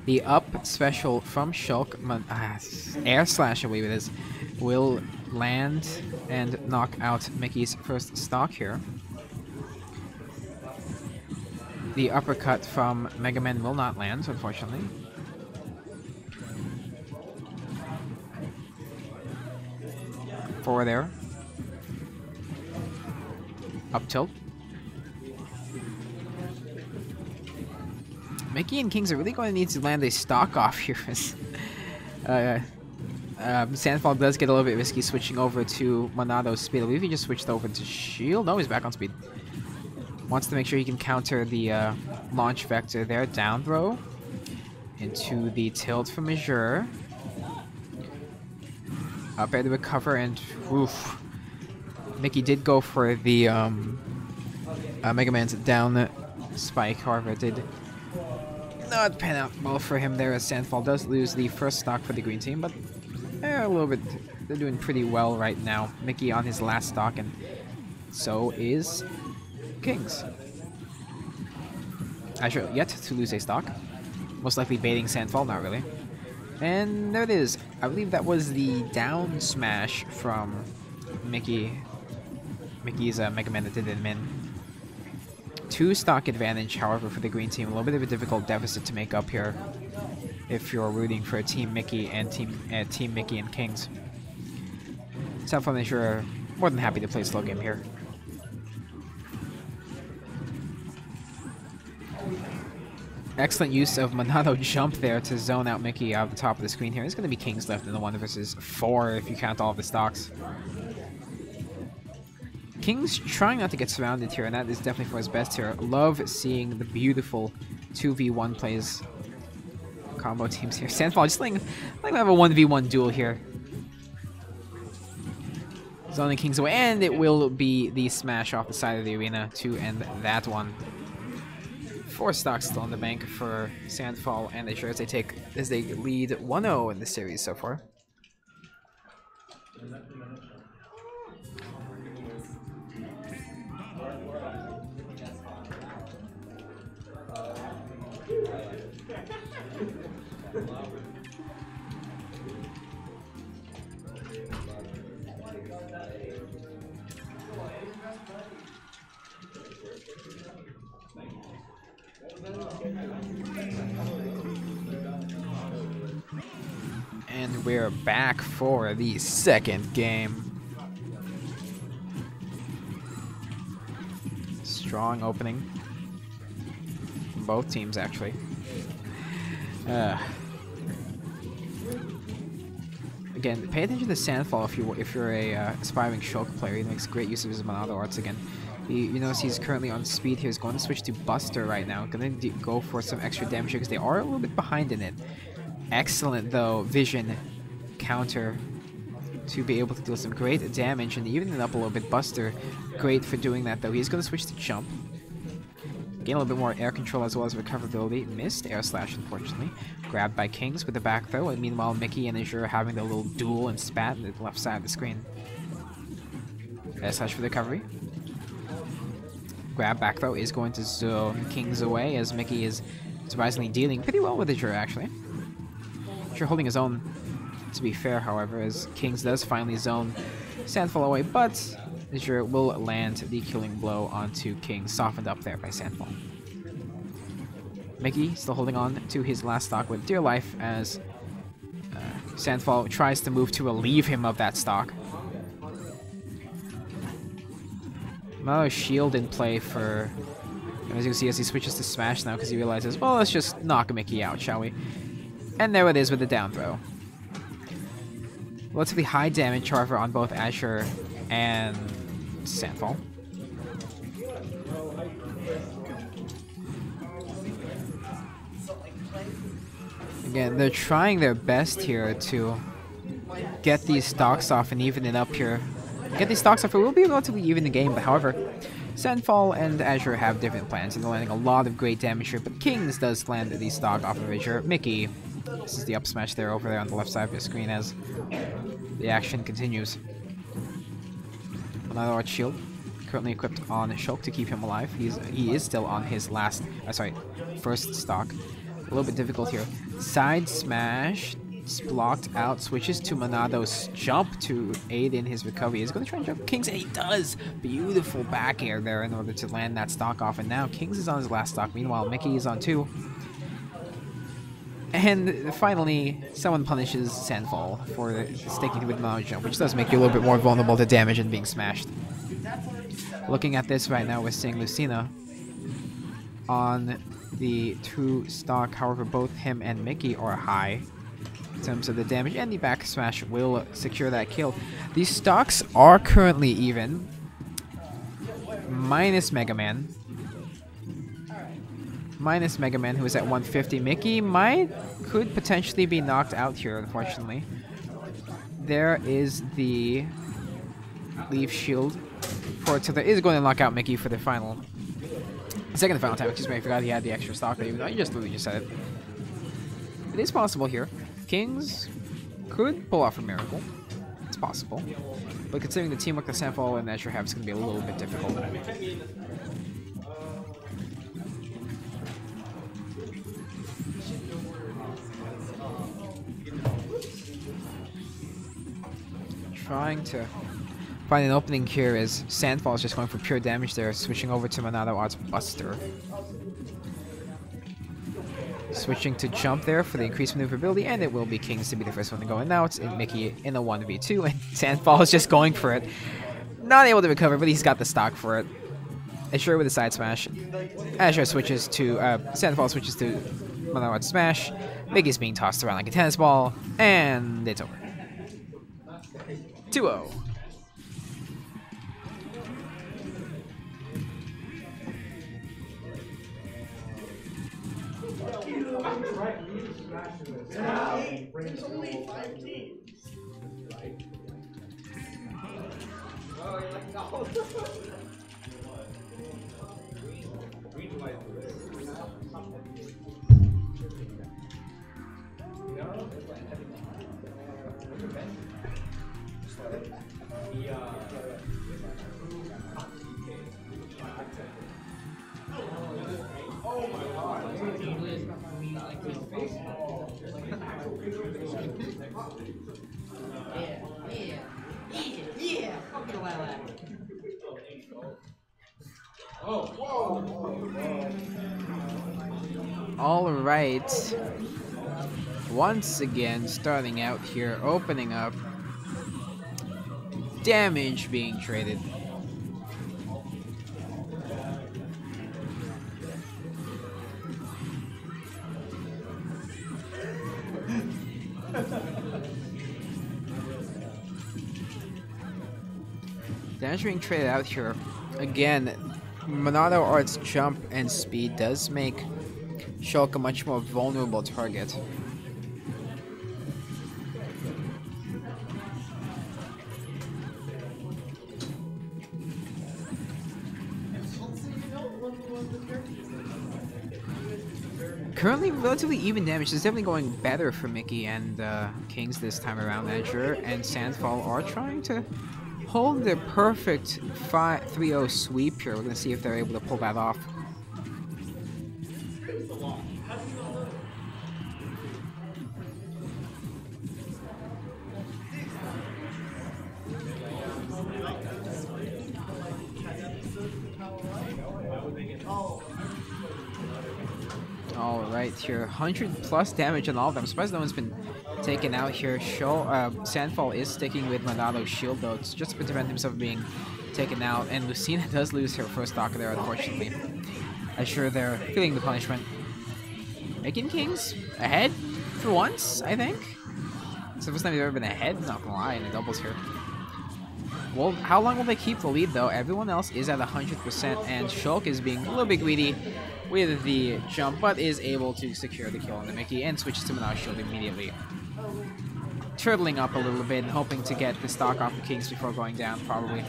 The up special from Shulk, Air Slash I believe it is, will land and knock out Mickey's first stock here. The uppercut from Mega Man will not land, unfortunately. Forward air. Up tilt. Mickey and Kingz are really going to need to land a stock off here. Sandfall does get a little bit risky switching over to Monado's speed. I believe he just switched over to shield. No, he's back on speed. Wants to make sure he can counter the launch vector there. Down throw into the tilt from Azure. Up air to recover, and oof. Mickey did go for the Mega Man's down spike, however it did not pan out well for him there, as Sandfall does lose the first stock for the green team, but they're doing pretty well right now. Mickey on his last stock, and so is Kingz. Azure yet to lose a stock. Most likely baiting Sandfall, not really. And there it is. I believe that was the down smash from Mickey's Mega Man that did him in. 2 stock advantage, however, for the green team. A little bit of a difficult deficit to make up here if you're rooting for Team Mickey and Team Mickey and Kingz. Sandfall and Azure are more than happy to play a slow game here. Excellent use of Monado jump there to zone out Mickey out of the top of the screen here. It's going to be Kingz left in the 1 versus 4 if you count all of the stocks. Kingz trying not to get surrounded here, and that is definitely for his best here. Love seeing the beautiful 2v1 plays. Combo teams here. Sandfall just like we have a 1v1 duel here. Zoning Kingz away, and it will be the smash off the side of the arena to end that one. 4 stocks still in the bank for Sandfall and Azure as they lead 1-0 in the series so far. And we're back for the second game. Strong opening from both teams, actually. Again, pay attention to Sandfall if you're a aspiring Shulk player. He makes great use of his Monado arts again. You notice he's currently on speed here. He's going to switch to Buster right now. Going to go for some extra damage here because they are a little bit behind in it. Excellent, though, vision counter to be able to deal some great damage and even it up a little bit. Buster, great for doing that, though. He's going to switch to Jump. Gain a little bit more air control as well as recoverability. Missed air slash, unfortunately. Grabbed by Kingz with the back throw, and meanwhile Mickey and Azure having their little duel and spat on the left side of the screen. Air slash for the recovery. Grab back throw is going to zone Kingz away as Mickey is surprisingly dealing pretty well with Azure, actually. Azure holding his own, to be fair, however, as Kingz does finally zone Sandfall away, but Azure will land the killing blow onto Kingz, softened up there by Sandfall. Mickey still holding on to his last stock with dear life as Sandfall tries to move to relieve him of that stock. Another shield in play for, as you can see, as he switches to Smash now because he realizes, well, let's just knock Mickey out, shall we? And there it is with the down throw. Relatively high damage, however, on both Azure and Sandfall. Again, they're trying their best here to get these stocks off and even it up here. Get these stocks off, it will be relatively even the game, but however, Sandfall and Azure have different plans, and they're landing a lot of great damage here, but Kingz does land the stock off of Azure. Mickey, this is the up smash there over there on the left side of the screen as the action continues. Another arch shield, currently equipped on Shulk to keep him alive. He is still on his first stock. A little bit difficult here. Side smash, it's blocked out, switches to Monado's jump to aid in his recovery. He's going to try and jump Kingz, and he does! Beautiful back air there in order to land that stock off, and now Kingz is on his last stock. Meanwhile, Mickey is on 2. And finally, someone punishes Sandfall for sticking with Monado jump, which does make you a little bit more vulnerable to damage and being smashed. Looking at this right now, we're seeing Lucina on the 2 stock. However, both him and Mickey are high in terms of the damage, and the back smash will secure that kill. These stocks are currently even, minus Mega Man. Minus Mega Man, who is at 150. Mickey could potentially be knocked out here, unfortunately. There is the leaf shield for Tilda. Is going to knock out Mickey for the final. Second to final time. Excuse me, I forgot he had the extra stock, even though you just literally just said it. It is possible here. Kingz could pull off a miracle. It's possible. But considering the teamwork that Sandfall and Azure have, it's going to be a little bit difficult. Trying to find an opening here as Sandfall is just going for pure damage there, switching over to Monado Arts Buster. Switching to jump there for the increased maneuverability, and it will be Kingz to be the first one to go in. Now it's Mickey in a 1v2, and Sandfall is just going for it. Not able to recover, but he's got the stock for it. Azure with a side smash. Azure switches to Sandfall switches to Monaro smash. Mickey's being tossed around like a tennis ball, and it's over. 2-0. There's only 5 teams. All right. Once again, starting out here, opening up. Damage being traded. Damage being traded out here. Again, Monado Art's jump and speed does make Shulk a much more vulnerable target. Currently, relatively even damage. Is definitely going better for Mickey and Kingz this time around. Azure and Sandfall are trying to hold their perfect 3-0 sweep here. We're going to see if they're able to pull that off. Alright here, 100 plus damage on all of them. Surprised no one's been taken out here. Sandfall is sticking with Monado's shield though, it's just to prevent himself being taken out. And Lucina does lose her first stock there, unfortunately. Azure they're feeling the punishment. Making Kingz ahead for once, I think. It's the first time they've ever been ahead, not gonna lie, in the doubles here. Well, how long will they keep the lead though? Everyone else is at 100% and Shulk is being a little bit greedy with the jump, but is able to secure the kill on the Mickey and switches to Monado's shield immediately. Turtling up a little bit and hoping to get the stock off of Kingz before going down, probably.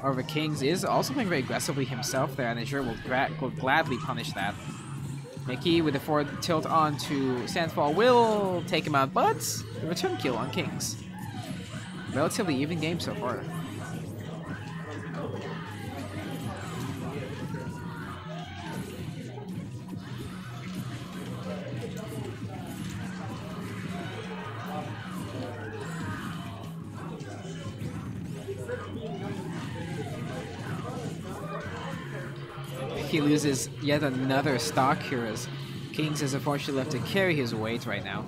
However, Kingz is also playing very aggressively himself there, and Azure will gladly punish that. Mickey with the forward tilt onto Sandfall will take him out, but the return kill on Kingz. Relatively even game so far. He loses yet another stock here as Kingz is unfortunately left to carry his weight right now.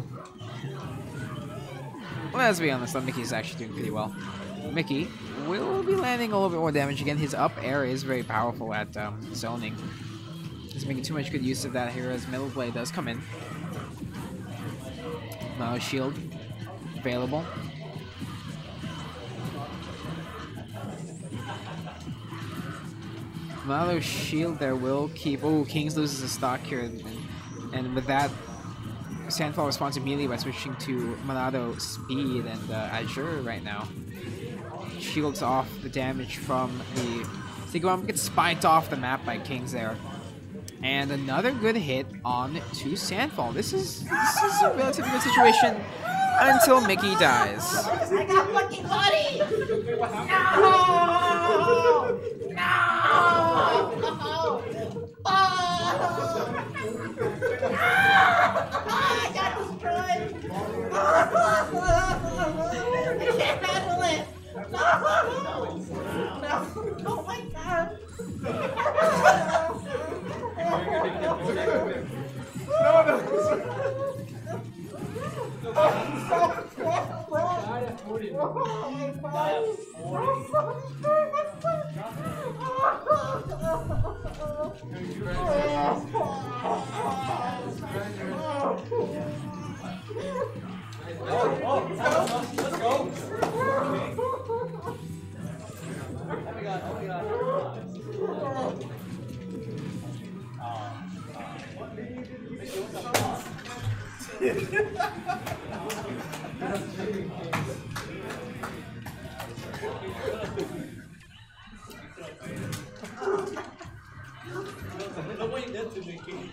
Well, let's be honest, Mickey's actually doing pretty well. Mickey will be landing a little bit more damage again. His up air is very powerful at zoning. He's making too much good use of that here as Middle Blade does come in. Now shield available. Another shield there will keep. Oh, Kingz loses a stock here, and with that, Sandfall responds immediately by switching to Monado speed and Azure right now. Shields off the damage from the Sigma, gets spiked off the map by Kingz there. And another good hit on to Sandfall. This is a relatively good situation until Mickey dies. I got lucky buddy! No! I got destroyed! I can't handle it! No! Oh my god! No way that's in the game.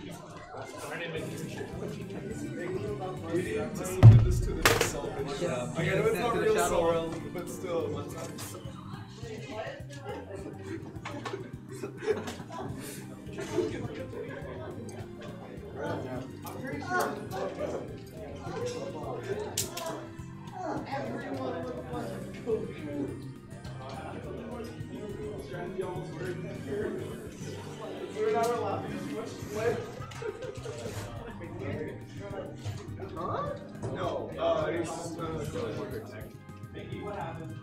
We need to submit this to the next salvage. I know it's not real salt, but still. We're not allowed to use much play. Huh? No, it's Mickey, what happened?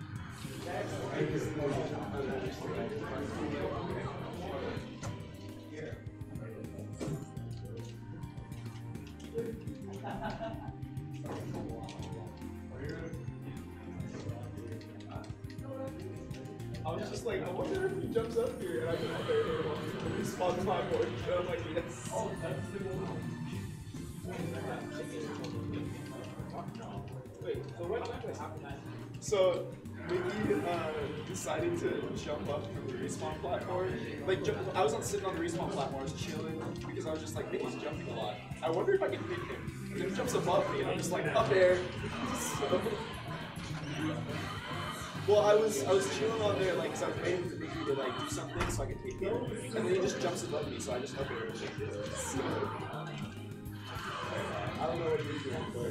I was just like, I wonder if he jumps up here and I can up there and respawn my board. And I'm like, yes. Oh, that's the one. Wait, so what actually happened? So, Mickey decided to jump up from the respawn platform. Like, I was sitting on the respawn platform, I was chilling, because I was just like, Mickey's jumping a lot. I wonder if I can hit him. And then he jumps above me, and I'm just like, up there. So, well, I was chilling on there, like, because I was waiting for Mickey to, like, do something so I could hit him. And then he just jumps above me, so I just up there. So, I don't know what you're doing, but...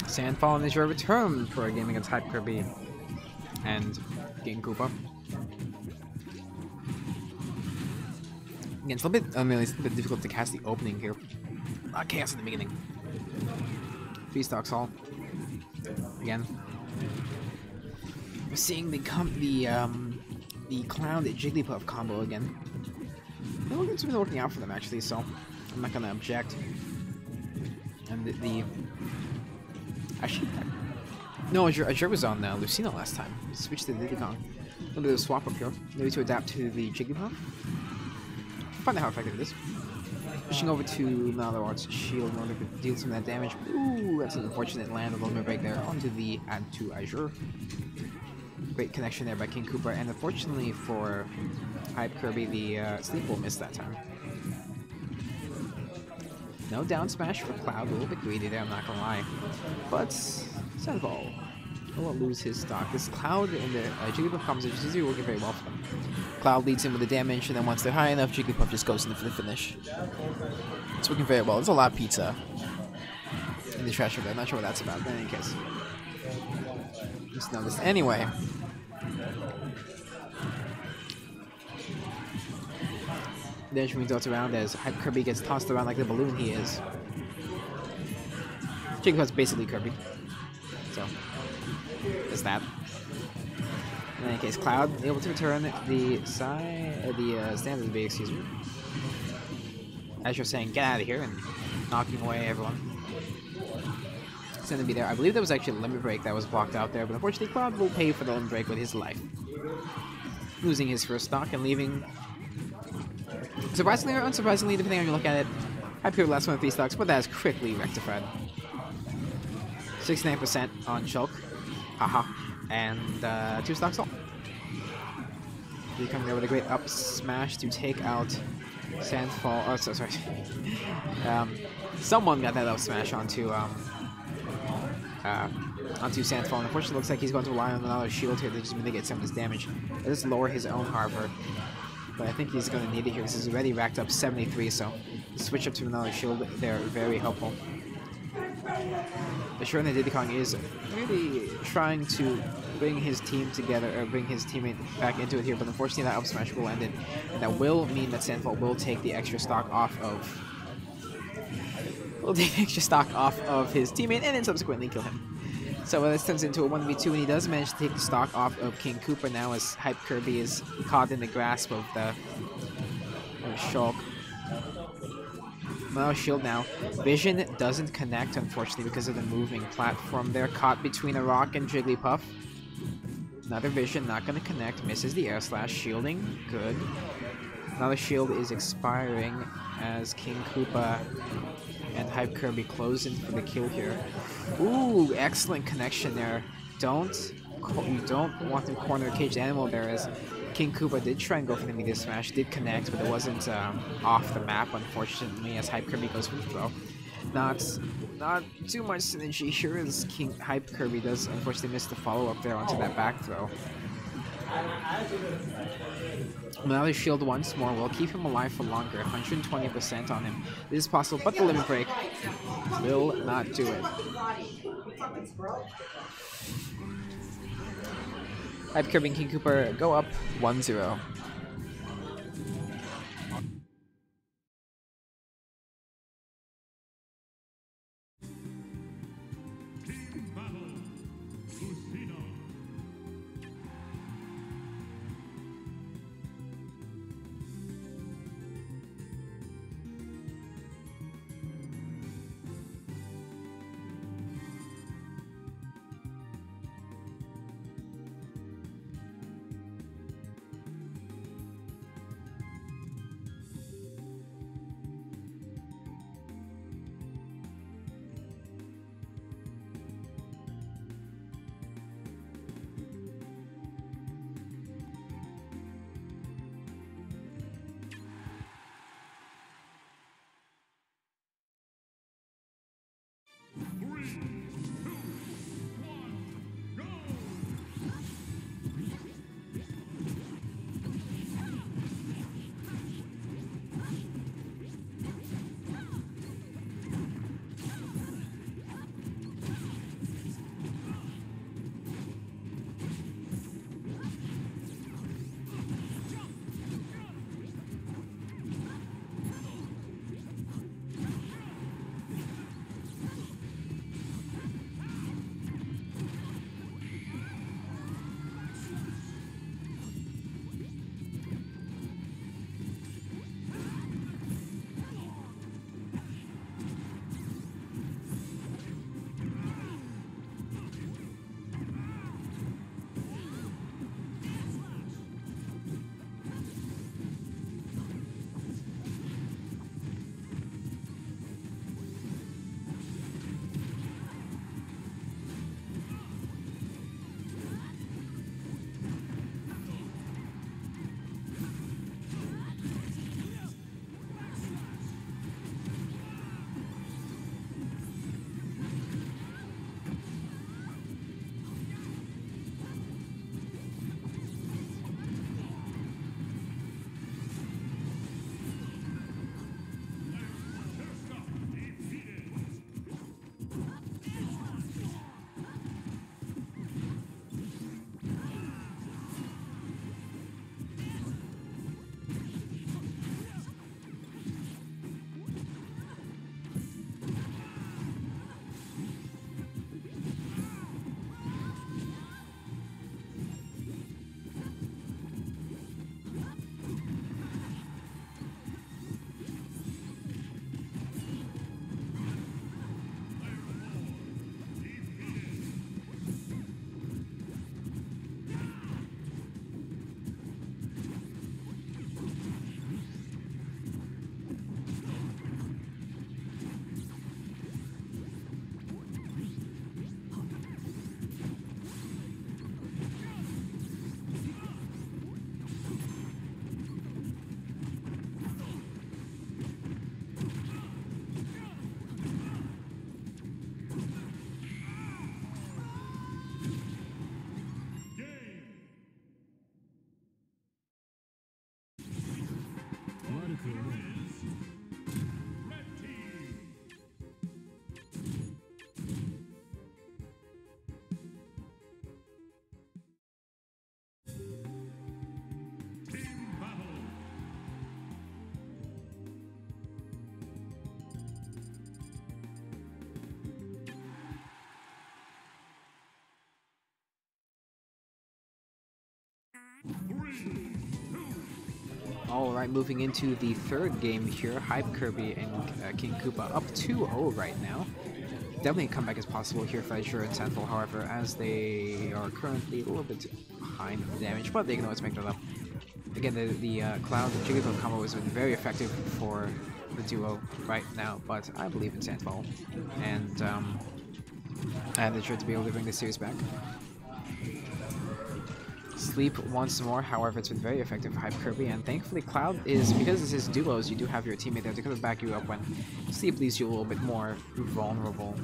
Sandfall and Azure return for a game against HypeKirby and KingKoopa. Again, it's a little bit difficult to cast the opening here. A lot of chaos in the beginning. 3 stocks all. Again, we're seeing the clown Jigglypuff combo again. It's been working out for them actually, so I'm not gonna object. And actually, no, Azure was on Lucina last time. Switched to Diddy Kong. A little bit of a swap up here, maybe to adapt to the Jigglypuff. Find out how effective it is. Pushing over to another Art's shield in order to deal some of that damage. Ooh, that's an unfortunate land of limit break there onto the add to Azure. Great connection there by KingKoopa, and unfortunately for HypeKirby, the sleep will miss that time. No down smash for Cloud, a little bit greedy there, I'm not gonna lie. But Sandfall will lose his stock. This Cloud and the Jigglypuff combos is usually working very well for them. Cloud leads in with the damage, and then once they're high enough, Jigglypuff just goes in for the finish. It's working very well. There's a lot of pizza in the trash over there. Not sure what that's about, but in any case. Just noticed. Anyway. Then she darts around as HypeKirby gets tossed around like the balloon he is. Jigglypuff's basically Kirby. So, there's that. In any case, Cloud able to return the standard B, excuse me. As you're saying, get out of here, and knocking away everyone. It's gonna be there. I believe there was actually a limit break that was blocked out there, but unfortunately Cloud will pay for the limit break with his life. Losing his first stock and leaving, surprisingly or unsurprisingly, depending on how you look at it, HypeKirby last one with 3 stocks, but that is quickly rectified. 69% on Shulk. Haha. And 2 stocks all. He coming there with a great up smash to take out Sandfall. Oh, sorry. Someone got that up smash onto Sandfall. And unfortunately, looks like he's going to rely on another shield here to just mitigate some of his damage. Let's lower his own Harvard. But I think he's going to need it here because he's already racked up 73, so the switch up to another shield there very helpful. Azure and the Diddy Kong is really trying to bring his team together, or bring his teammate back into it here, but unfortunately that up smash will end it, and that will mean that Sandfall will take the extra stock off of his teammate and then subsequently kill him. So this turns into a 1v2, and he does manage to take the stock off of KingKoopa now as HypeKirby is caught in the grasp of the Shulk. No shield now. Vision doesn't connect, unfortunately, because of the moving platform. They're caught between a rock and Jigglypuff. Another Vision not going to connect. Misses the air slash. Shielding. Good. Another shield is expiring as KingKoopa and HypeKirby close in for the kill here. Ooh, excellent connection there. You don't want to corner caged animal there, as KingKoopa did try and go for the meteor smash, did connect, but it wasn't off the map, unfortunately, as HypeKirby goes for the throw. Not too much synergy here, as HypeKirby does unfortunately miss the follow-up there onto that back throw. Another shield once more will keep him alive for longer, 120% on him. This is possible, but the limit break will not do it. HypeKirby and KingKoopa go up 1-0. Alright, moving into the third game here, HypeKirby and KingKoopa up 2-0 right now. Definitely a comeback is possible here for Azure and Sandfall, however, as they are currently a little bit behind in damage, but they can always make that up. Again, the Cloud and Jigglypuff combo has been very effective for the duo right now, but I believe in Sandfall, and Azure to be able to bring this series back. Sleep once more, however, it's been very effective for HypeKirby, and thankfully Cloud is, because this is duos, you do have your teammate there to kind of back you up when Sleep leaves you a little bit more vulnerable.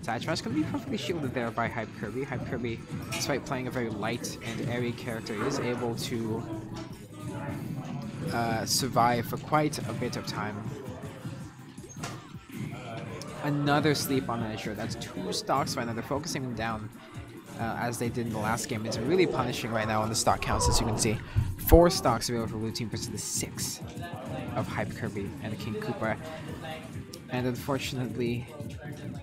Side Smash can be perfectly shielded there by HypeKirby. HypeKirby, despite playing a very light and airy character, is able to survive for quite a bit of time. Another sleep on Azure. That's 2 stocks right now. They're focusing him down as they did in the last game. It's really punishing right now on the stock counts, as you can see. 4 stocks available for Blue Team versus the 6 of HypeKirby and the KingKoopa. And unfortunately,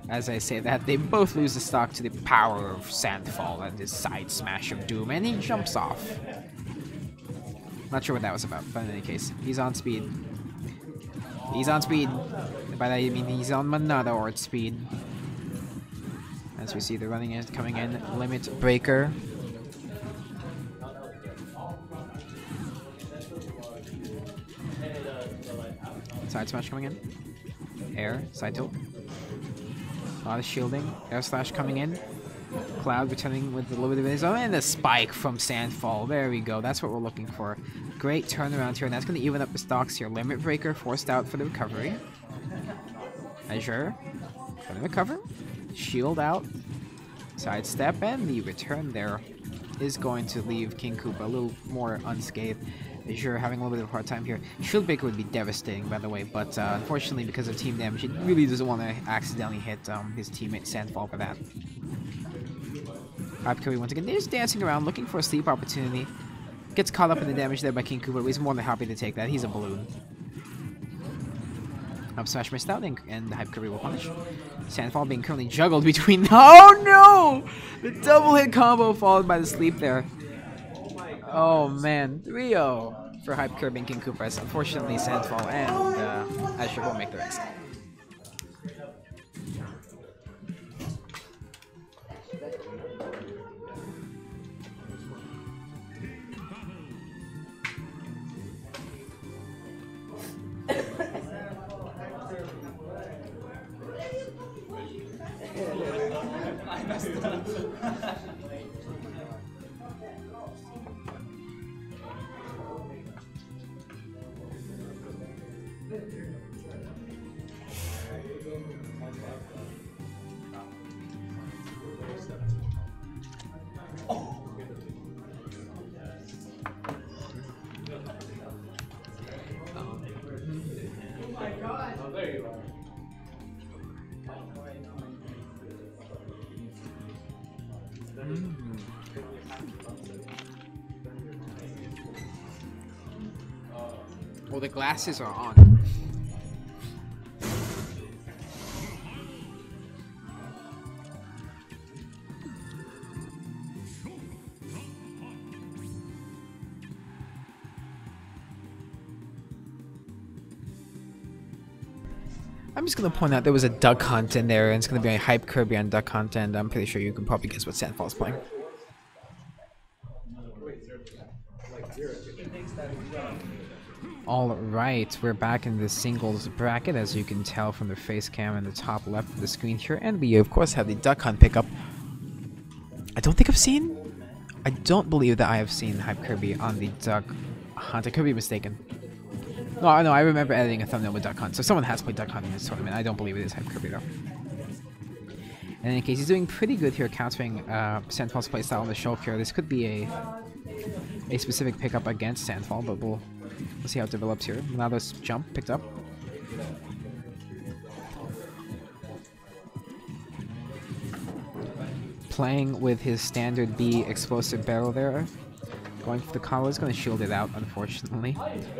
as I say that, they both lose the stock to the power of Sandfall and his side smash of doom, and he jumps off. Not sure what that was about, but in any case, he's on speed. He's on speed. By that I mean he's on Monado speed. As we see the running is coming in, limit breaker. Side smash coming in. Air, side tilt. A lot of shielding. Air slash coming in. Cloud returning with a little bit of his own, and the spike from Sandfall. There we go. That's what we're looking for. Great turnaround here, and that's going to even up the stocks here. Limit breaker forced out for the recovery. Azure going to recover. Shield out. Sidestep, and the return there is going to leave KingKoopa a little more unscathed. Azure having a little bit of a hard time here. Shield breaker would be devastating, by the way, but unfortunately, because of team damage, it really doesn't want to accidentally hit his teammate Sandfall for that. HypeKirby once again, they're just dancing around, looking for a sleep opportunity. Gets caught up in the damage there by KingKoopa, but he's more than happy to take that. He's a balloon. Up smash missed out, and HypeKirby will punish. Sandfall being currently juggled between. Oh no! The double hit combo followed by the sleep there. Oh man, 3-0 for HypeKirby and KingKoopa. Unfortunately, Sandfall and Azure will make the rest. Well, the glasses are on. I'm just going to point out there was a duck hunt in there, and it's going to be a HypeKirby on duck hunt, and I'm pretty sure you can probably guess what Sandfall is playing. Alright, we're back in the singles bracket, as you can tell from the face cam in the top left of the screen here, and we of course have the duck hunt pickup. I don't believe that I have seen HypeKirby on the duck hunt. I could be mistaken. No, I remember editing a thumbnail with duck hunt, so someone has played duck hunt in this tournament. I don't believe it is HypeKirby though. In any case, he's doing pretty good here, countering Sandfall's playstyle on the Shulk here. This could be a specific pickup against Sandfall, but we'll see how it develops here. Now this jump picked up. Playing with his standard B explosive barrel there. Going for the combo, is going to shield it out, unfortunately.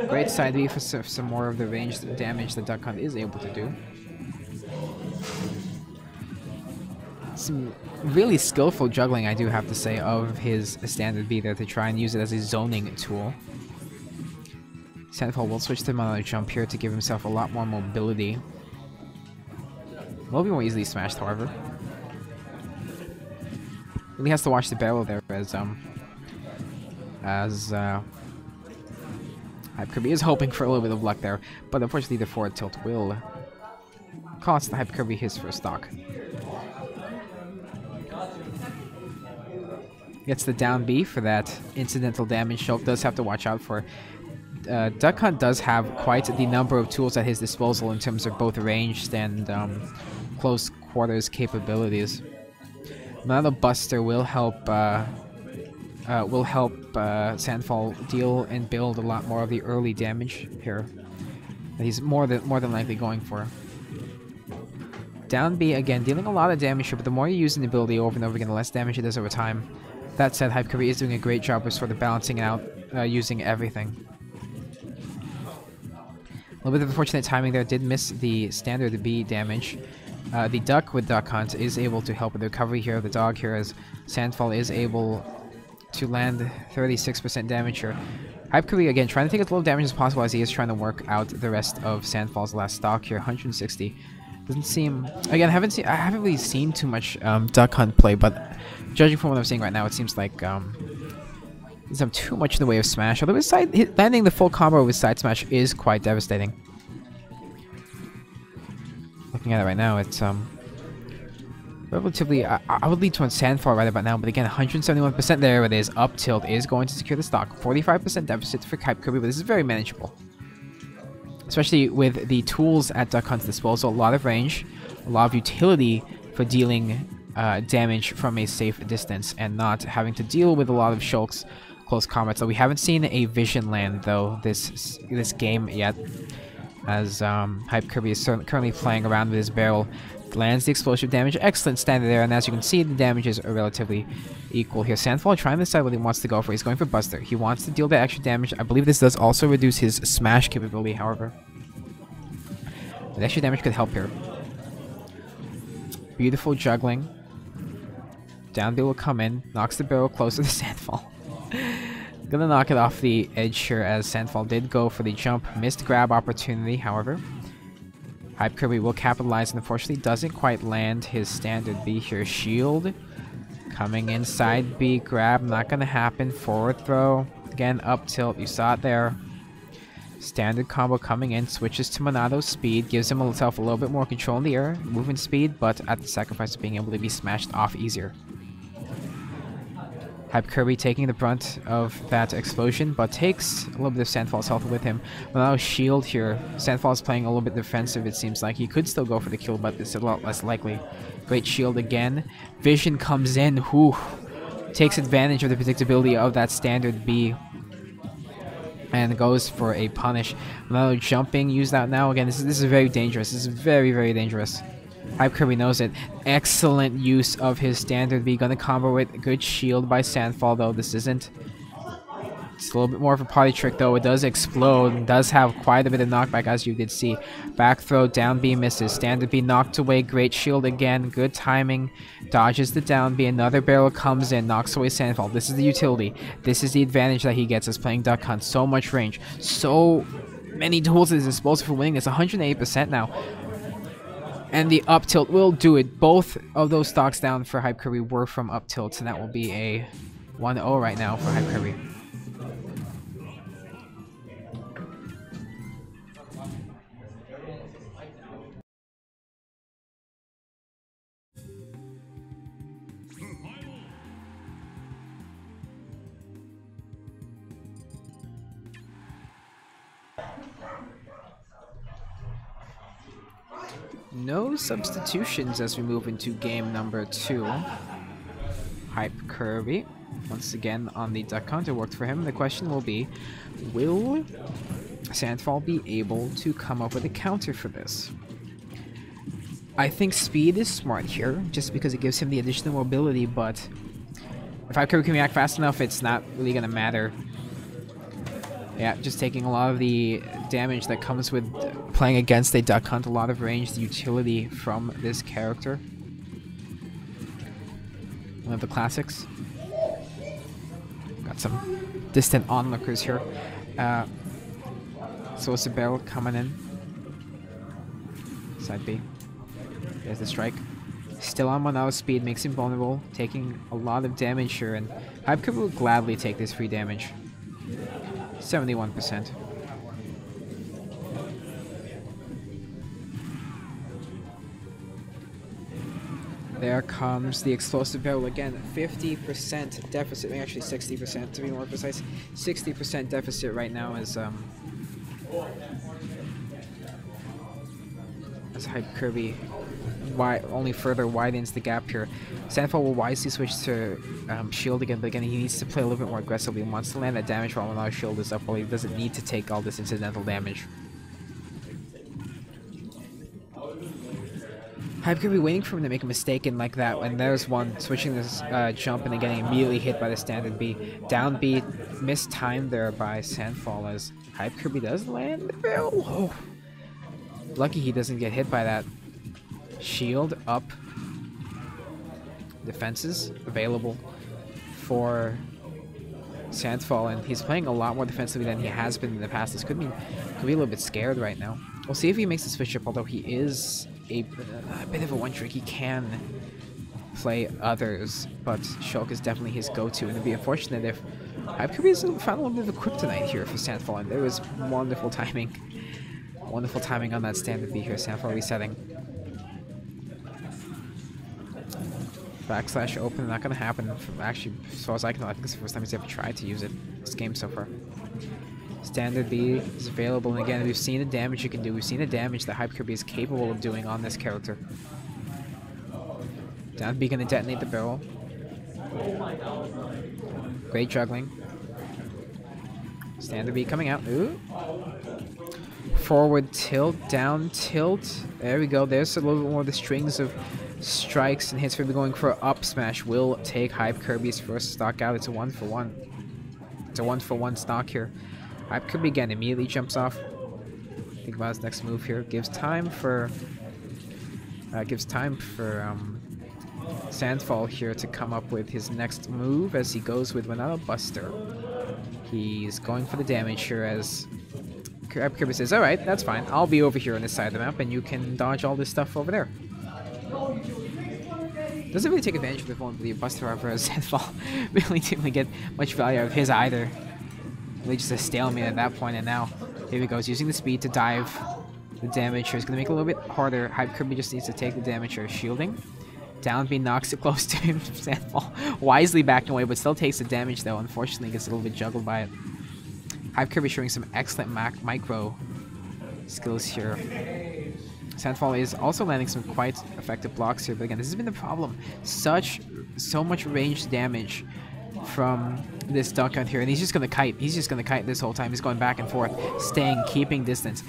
Great side B for some more of the range damage that Duck Hunt is able to do. Some really skillful juggling, I do have to say, of his standard B there to try and use it as a zoning tool. Sandfall will switch to another jump here to give himself a lot more mobility. Will be more easily smashed, however. Really has to watch the barrel there as HypeKirby is hoping for a little bit of luck there, but unfortunately the forward tilt will cost the HypeKirby his first stock. Gets the down B for that incidental damage. Shulk does have to watch out for. Duck Hunt does have quite the number of tools at his disposal in terms of both ranged and close quarters capabilities. Another Buster will help Sandfall deal and build a lot more of the early damage here that he's more than likely going for. Down B again, dealing a lot of damage here, but the more you use an ability over and over again, the less damage it does over time. That said, HypeKirby is doing a great job of sort of balancing out using everything. A little bit of unfortunate timing there, did miss the standard B damage. The duck with Duck Hunt is able to help with the recovery here of the dog here, as Sandfall is able to land 36% damage here. HypeKirby again trying to take as little damage as possible as he is trying to work out the rest of Sandfall's last stock here. 160. Doesn't seem, again, I haven't really seen too much Duck Hunt play, but judging from what I'm seeing right now, it seems like doesn't have too much in the way of smash. Although his landing the full combo with side smash is quite devastating. Looking at it right now, it's relatively. I would lead towards Sandfall right about now, but again, 171% there. It is up tilt is going to secure the stock. 45% deficit for HypeKirby, but this is very manageable. Especially with the tools at Duck Hunt's disposal, a lot of range, a lot of utility for dealing damage from a safe distance, and not having to deal with a lot of Shulk's close combat. So we haven't seen a vision land though this game yet, as HypeKirby is currently playing around with his barrel. Lands the explosive damage, excellent standard there, and as you can see, the damages are relatively equal here. Sandfall trying to decide what he wants to go for. He's going for Buster. He wants to deal the extra damage. I believe this does also reduce his smash capability, however. The extra damage could help here. Beautiful juggling. Down B will come in, knocks the barrel closer to Sandfall. Gonna knock it off the edge here, as Sandfall did go for the jump. Missed grab opportunity, however. HypeKirby will capitalize, and unfortunately doesn't quite land his standard B here. Shield coming inside B, grab, not gonna happen. Forward throw, again up tilt, you saw it there. Standard combo coming in, switches to Monado's speed, gives himself a little bit more control in the air, movement speed, but at the sacrifice of being able to be smashed off easier. HypeKirby taking the brunt of that explosion, but takes a little bit of Sandfall's health with him. Monado's shield here. Sandfall is playing a little bit defensive, it seems like. He could still go for the kill, but it's a lot less likely. Great shield again. Vision comes in. Whew. Takes advantage of the predictability of that standard B, and goes for a punish. Monado jumping, used out now. Again, this is very dangerous. This is very, very dangerous. HypeKirby knows it. Excellent use of his standard B. Gonna combo it. Good shield by Sandfall, though. This isn't. It's a little bit more of a party trick, though. It does explode and does have quite a bit of knockback, as you did see. Back throw, down B misses. Standard B knocked away. Great shield again. Good timing. Dodges the down B. Another barrel comes in. Knocks away Sandfall. This is the utility. This is the advantage that he gets as playing Duck Hunt. So much range. So many tools at his disposal for winning this. 108% now. And the up tilt will do it. Both of those stocks down for HypeKirby were from up tilts, and that will be a 1-0 right now for HypeKirby. No substitutions as we move into game number 2. HypeKirby, once again on the Duck Hunt. It worked for him. The question will be, will Sandfall be able to come up with a counter for this? I think speed is smart here, just because it gives him the additional mobility, but if HypeKirby can react fast enough, it's not really going to matter. Yeah, just taking a lot of the damage that comes with playing against a Duck Hunt, a lot of range, the utility from this character. One of the classics. Got some distant onlookers here. So it's a barrel coming in. Side B. There's the strike. Still on 1 hour speed, makes him vulnerable, taking a lot of damage here, and HypeKirby will gladly take this free damage. 71%. There comes the explosive barrel again. 50% deficit, actually 60% to be more precise. 60% deficit right now as HypeKirby only further widens the gap here. Sandfall will wisely switch to shield again, but again he needs to play a little bit more aggressively. He wants to land that damage while our shield is up, while he doesn't need to take all this incidental damage. HypeKirby waiting for him to make a mistake in like that, and there's one switching this jump and then getting immediately hit by the standard B. Down B, mistimed there by Sandfall as HypeKirby does land the barrel. Oh. Lucky he doesn't get hit by that. Shield up. Defenses available for Sandfall, and he's playing a lot more defensively than he has been in the past. This could be a little bit scared right now. We'll see if he makes the switch up, although he is a bit of a one trick. He can play others, but Shulk is definitely his go-to, and it'd be unfortunate if HypeKirby found a little bit of a kryptonite here for Sandfall, and there was wonderful timing. Wonderful timing on that standard B here. Sandfall resetting. Backslash open, not going to happen. Actually, as far as I can tell, I think it's the first time he's ever tried to use it this game so far. Standard B is available, and again, we've seen the damage you can do. We've seen the damage that HypeKirby is capable of doing on this character. Down B going to detonate the barrel. Great juggling. Standard B coming out. Ooh. Forward tilt, down tilt. There we go. There's a little bit more of the strings of strikes and hits. For going for up smash will take HypeKirby's first stock out. It's a 1-for-1. It's a 1-for-1 stock here. HypeKirby again immediately jumps off. Think about his next move here. Gives time for Sandfall here to come up with his next move as he goes with Renata Buster. He's going for the damage here as HypeKirby says, "Alright, that's fine. I'll be over here on this side of the map and you can dodge all this stuff over there." Doesn't really take advantage of the vulnerability of Buster, however, as Sandfall really didn't really get much value out of his either. Really just a stalemate at that point, and now here he goes, using the speed to dive the damage here. It's going to make it a little bit harder. HypeKirby just needs to take the damage here. Shielding. Down B knocks it close to him. Sandfall wisely backing away, but still takes the damage though. Unfortunately, gets a little bit juggled by it. HypeKirby showing some excellent micro skills here. Sandfall is also landing some quite effective blocks here, but again, this has been the problem. So much ranged damage from this duck out here, and he's just gonna kite. He's just gonna kite this whole time. He's going back and forth, keeping distance.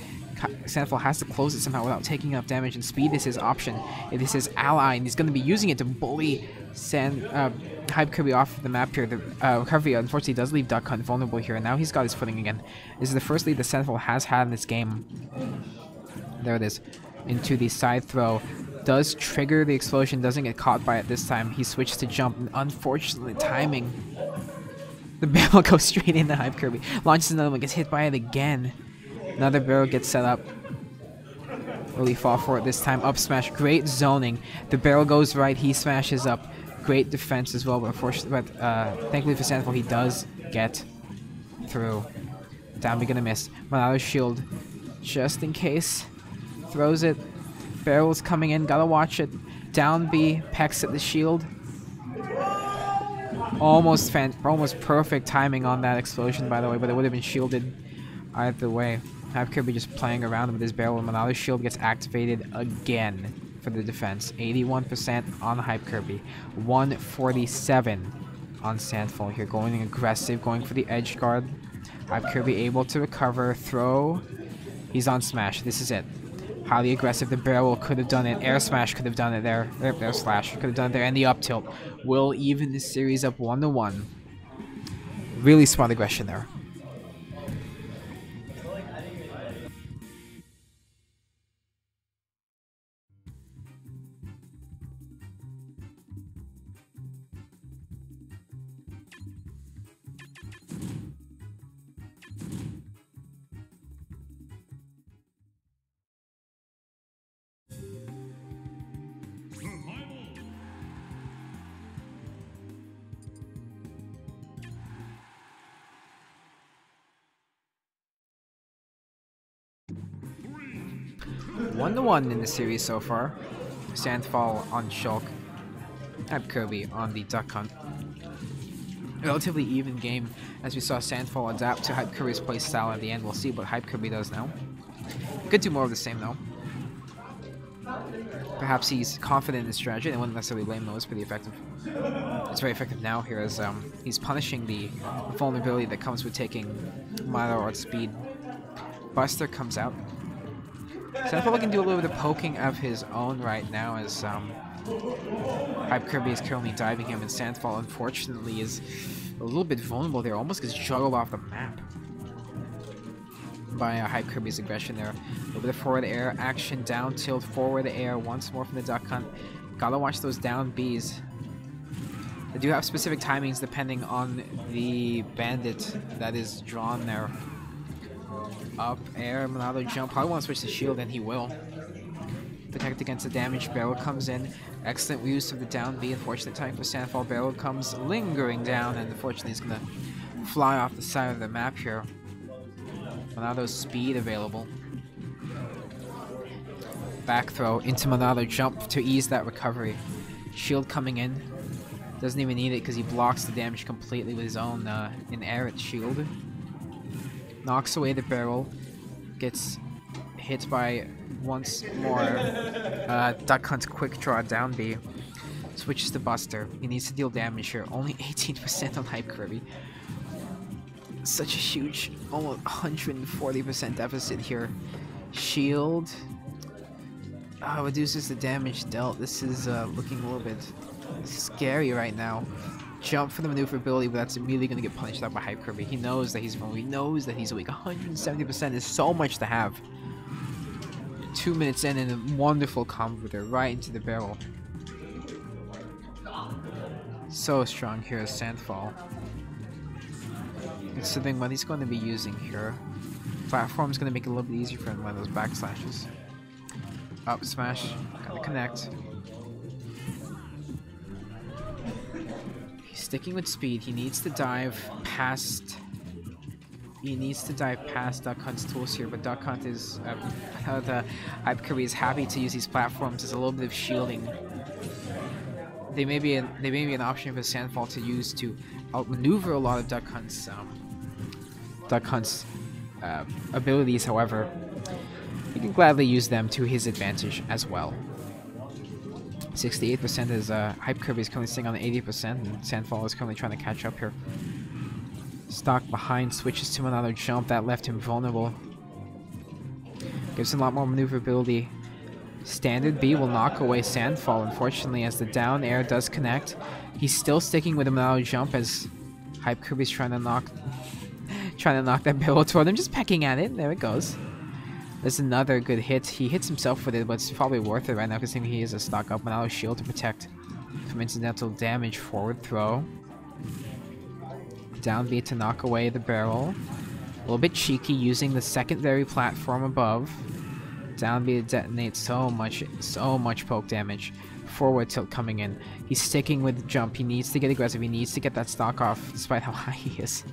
Sandfall has to close it somehow without taking enough damage, and speed is his option. It is his ally, and he's gonna be using it to bully HypeKirby off the map here. The recovery unfortunately does leave Duck Hunt vulnerable here, and now he's got his footing again. This is the first lead that Sandfall has had in this game. There it is. Into the side throw. Does trigger the explosion, doesn't get caught by it this time. He switched to jump, and unfortunately timing. The barrel goes straight into HypeKirby. Launches another one, gets hit by it again. Another barrel gets set up. Will he fall for it this time? Up smash. Great zoning. The barrel goes right, he smashes up. Great defense as well, but unfortunately, thankfully for Sandfall, he does get through. Down, we're gonna miss. Monato's shield, just in case. Throws it. Barrel's coming in, gotta watch it. Down B, pecks at the shield. Almost perfect timing on that explosion, by the way, but it would have been shielded either way. HypeKirby just playing around with his barrel, and Monato's shield gets activated again for the defense. 81% on HypeKirby. 147 on Sandfall here, going aggressive, going for the edge guard. HypeKirby able to recover, throw. He's on smash. This is it. Highly aggressive. The barrel could have done it. Air smash could have done it there. Air slash could have done it there. And the up tilt will even this series up 1-1. Really smart aggression there. 1-1 in the series so far. Sandfall on Shulk. HypeKirby on the Duck Hunt. Relatively even game as we saw Sandfall adapt to HypeKirby's playstyle at the end. We'll see what HypeKirby does now. Could do more of the same though. Perhaps he's confident in his strategy and I wouldn't necessarily blame him. It's pretty effective. It's very effective now here as he's punishing the vulnerability that comes with taking Milo or speed. Buster comes out. Sandfall can do a little bit of poking of his own right now as HypeKirby is currently diving him, and Sandfall unfortunately is a little bit vulnerable there, almost gets juggled off the map by HypeKirby's aggression there. A little bit of forward air action, down tilt, forward air once more from the Duck Hunt. Gotta watch those down Bs. They do have specific timings depending on the bandit that is drawn there. Up air, another jump. Probably want to switch to shield, and he will. Protect against the damage. Barrel comes in. Excellent use of the down B. Unfortunate time for Sandfall. Barrel comes lingering down, and unfortunately is going to fly off the side of the map here. Monado's speed available. Back throw into Monado jump to ease that recovery. Shield coming in. Doesn't even need it because he blocks the damage completely with his own in-air shield. Knocks away the barrel. Gets hit by once more Duck Hunt's quick draw down B. Switches to Buster. He needs to deal damage here. Only 18% on HypeKirby. Such a huge, almost 140% deficit here. Shield reduces the damage dealt. This is looking a little bit scary right now. Jump for the maneuverability, but that's immediately going to get punished out by HypeKirby. He knows that he's vulnerable. He knows that he's weak. 170% is so much to have. 2 minutes in and a wonderful combo there, right into the barrel. So strong here as Sandfall. Considering what he's going to be using here. Platform's going to make it a little bit easier for him with those backslashes. Up smash, gotta connect. He's sticking with speed. He needs to dive past. He needs to dive past Duck Hunt's tools here, but Duck Hunt is the HypeKirby is happy to use these platforms as a little bit of shielding. They may be an option for Sandfall to use to outmaneuver a lot of Duck Hunt's abilities. However, he can gladly use them to his advantage as well. 68% is HypeKirby is currently sitting on 80%, and Sandfall is currently trying to catch up here. Stock behind, switches to another jump that left him vulnerable. Gives him a lot more maneuverability. Standard B will knock away Sandfall, unfortunately, as the down air does connect. He's still sticking with another jump as HypeKirby's trying to knock that barrel toward him, just pecking at it. There it goes. There's another good hit. He hits himself with it, but it's probably worth it right now because he is a stock up. Another shield to protect from incidental damage. Forward throw. Down B to knock away the barrel. A little bit cheeky using the secondary platform above. Down B to detonate so much poke damage. Forward tilt coming in. He's sticking with the jump. He needs to get aggressive. He needs to get that stock off despite how high he is.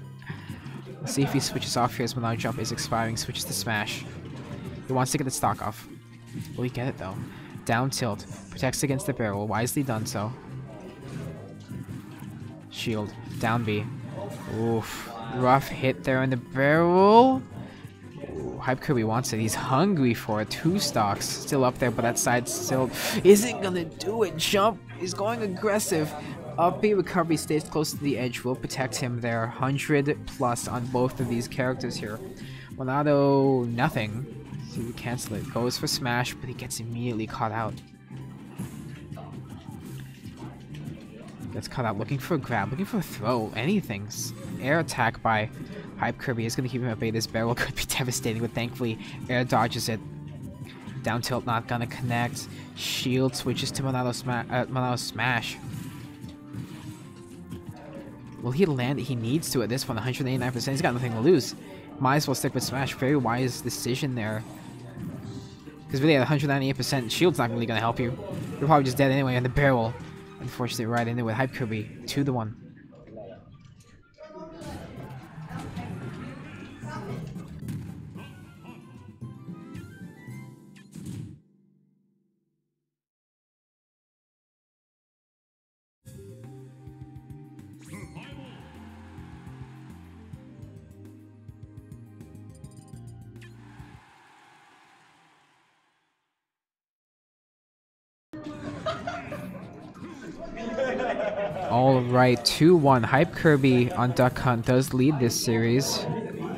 Let's see if he switches off here as Monado jump is expiring. Switches to smash. He wants to get the stock off. Will he get it though? Down tilt. Protects against the barrel. Wisely done so. Shield. Down B. Oof. Rough hit there in the barrel. Ooh, HypeKirby wants it. He's hungry for it. 2 stocks. Still up there, but that side still isn't gonna do it. Jump is going aggressive. Up B recovery stays close to the edge. Will protect him there. 100+ on both of these characters here. Monado, nothing. So we cancel it. Goes for smash, but he gets immediately caught out. Gets caught out looking for a grab, looking for a throw, anything. Air attack by HypeKirby is going to keep him at bay. This barrel could be devastating, but thankfully air dodges it. Down tilt not going to connect. Shield switches to Monado smash. Will he land? He needs to at this one. 189%. He's got nothing to lose. Might as well stick with smash. Very wise decision there. Because really at 198%, shield's not really going to help you. You're probably just dead anyway, and the barrel, unfortunately, right in there with HypeKirby. 2-1. All right, 2-1. HypeKirby on Duck Hunt does lead this series.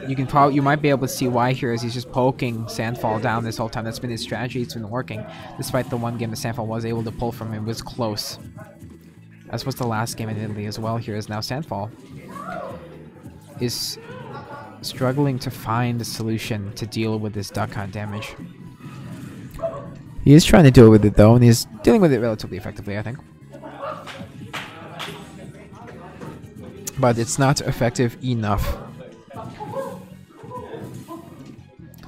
You might be able to see why here, as he's just poking Sandfall down this whole time. That's been his strategy. It's been working, despite the one game that Sandfall was able to pull from him. It was close. As was the last game in Italy as well. Here is now Sandfall is struggling to find a solution to deal with this Duck Hunt damage. He is trying to deal with it though, and he's dealing with it relatively effectively, I think. But it's not effective enough.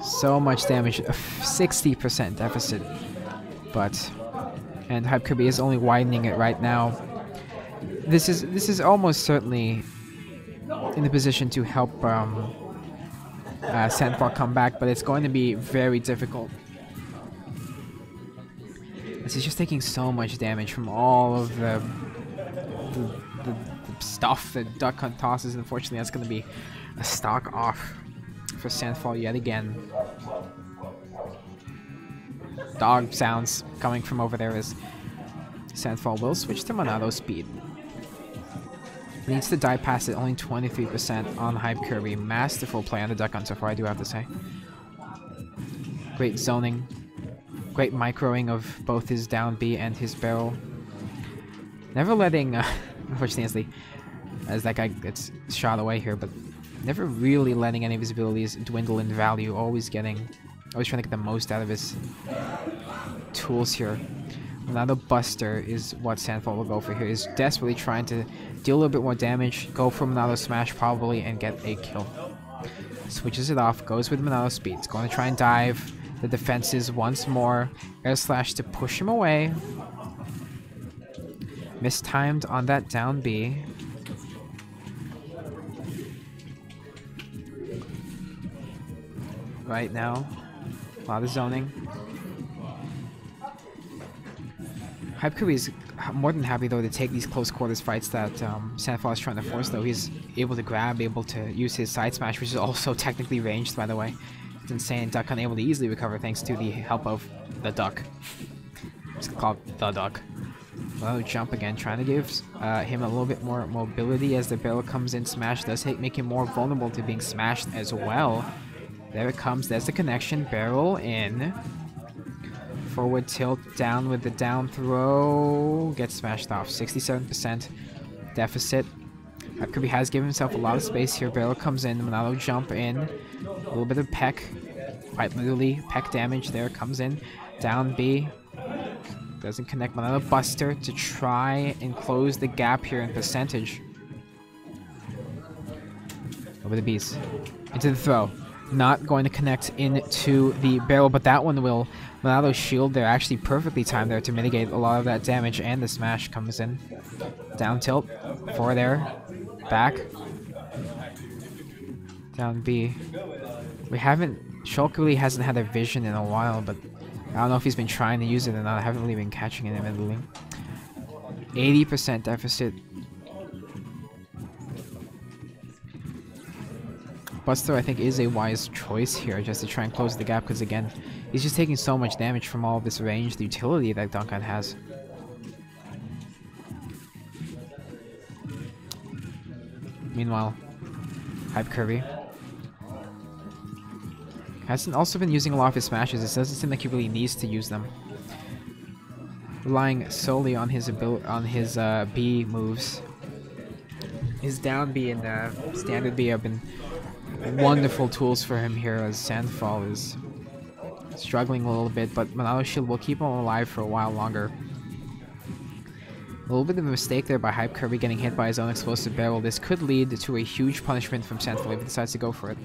So much damage, a 60% deficit, and HypeKirby is only widening it right now. This is almost certainly in the position to help Sandfall come back, but it's going to be very difficult. As he's just taking so much damage from all of the stuff that Duck Hunt tosses. Unfortunately, that's going to be a stock off for Sandfall yet again. Dog sounds coming from over there as Sandfall will switch to Monado speed. Needs to die past it, only 23% on HypeKirby. Masterful play on the Duck Hunt so far, I do have to say. Great zoning. Great microing of both his down B and his barrel. Never letting, unfortunately, as that guy gets shot away here, but never really letting any of his abilities dwindle in value. Always trying to get the most out of his tools here. Now the Buster is what Sandfall will go for here. He's desperately trying to deal a little bit more damage, go for Monado Smash probably, and get a kill. Switches it off, goes with Monado Speed. It's going to try and dive the defenses once more. Air Slash to push him away. Mistimed on that down B. Right now, a lot of zoning. HypeKirby is more than happy though to take these close quarters fights that Sandfall is trying to force though. He's able to grab, able to use his side smash, which is also technically ranged by the way. It's insane. Duck unable to easily recover thanks to the help of the Duck. It's called the Duck. Well, jump again, trying to give him a little bit more mobility as the barrel comes in. Smash does make him more vulnerable to being smashed as well. There it comes, there's the connection, barrel in. Forward tilt, down with the down throw, gets smashed off, 67% deficit. HypeKirby has given himself a lot of space here, barrel comes in, Monado jump in, a little bit of peck, quite literally, peck damage there, comes in, down B, doesn't connect, Monado Buster to try and close the gap here in percentage. Over the B's, into the throw. Not going to connect into the barrel, but that one will. Monado's shield there actually perfectly timed there to mitigate a lot of that damage, and the smash comes in. Down tilt, forward there, back. Down B. Shulk really hasn't had a vision in a while, but I don't know if he's been trying to use it or not. I haven't really been catching it admittedly. 80% deficit. Buster, I think, is a wise choice here, just to try and close the gap, because again, he's just taking so much damage from all of this ranged utility that Duck Hunt has. Meanwhile, HypeKirby hasn't also been using a lot of his smashes. It doesn't seem like he really needs to use them. Relying solely on his B moves. His down B and standard B have been wonderful tools for him here, as Sandfall is struggling a little bit, but Monado Shield will keep him alive for a while longer. A little bit of a mistake there by HypeKirby getting hit by his own explosive barrel. This could lead to a huge punishment from Sandfall if he decides to go for it.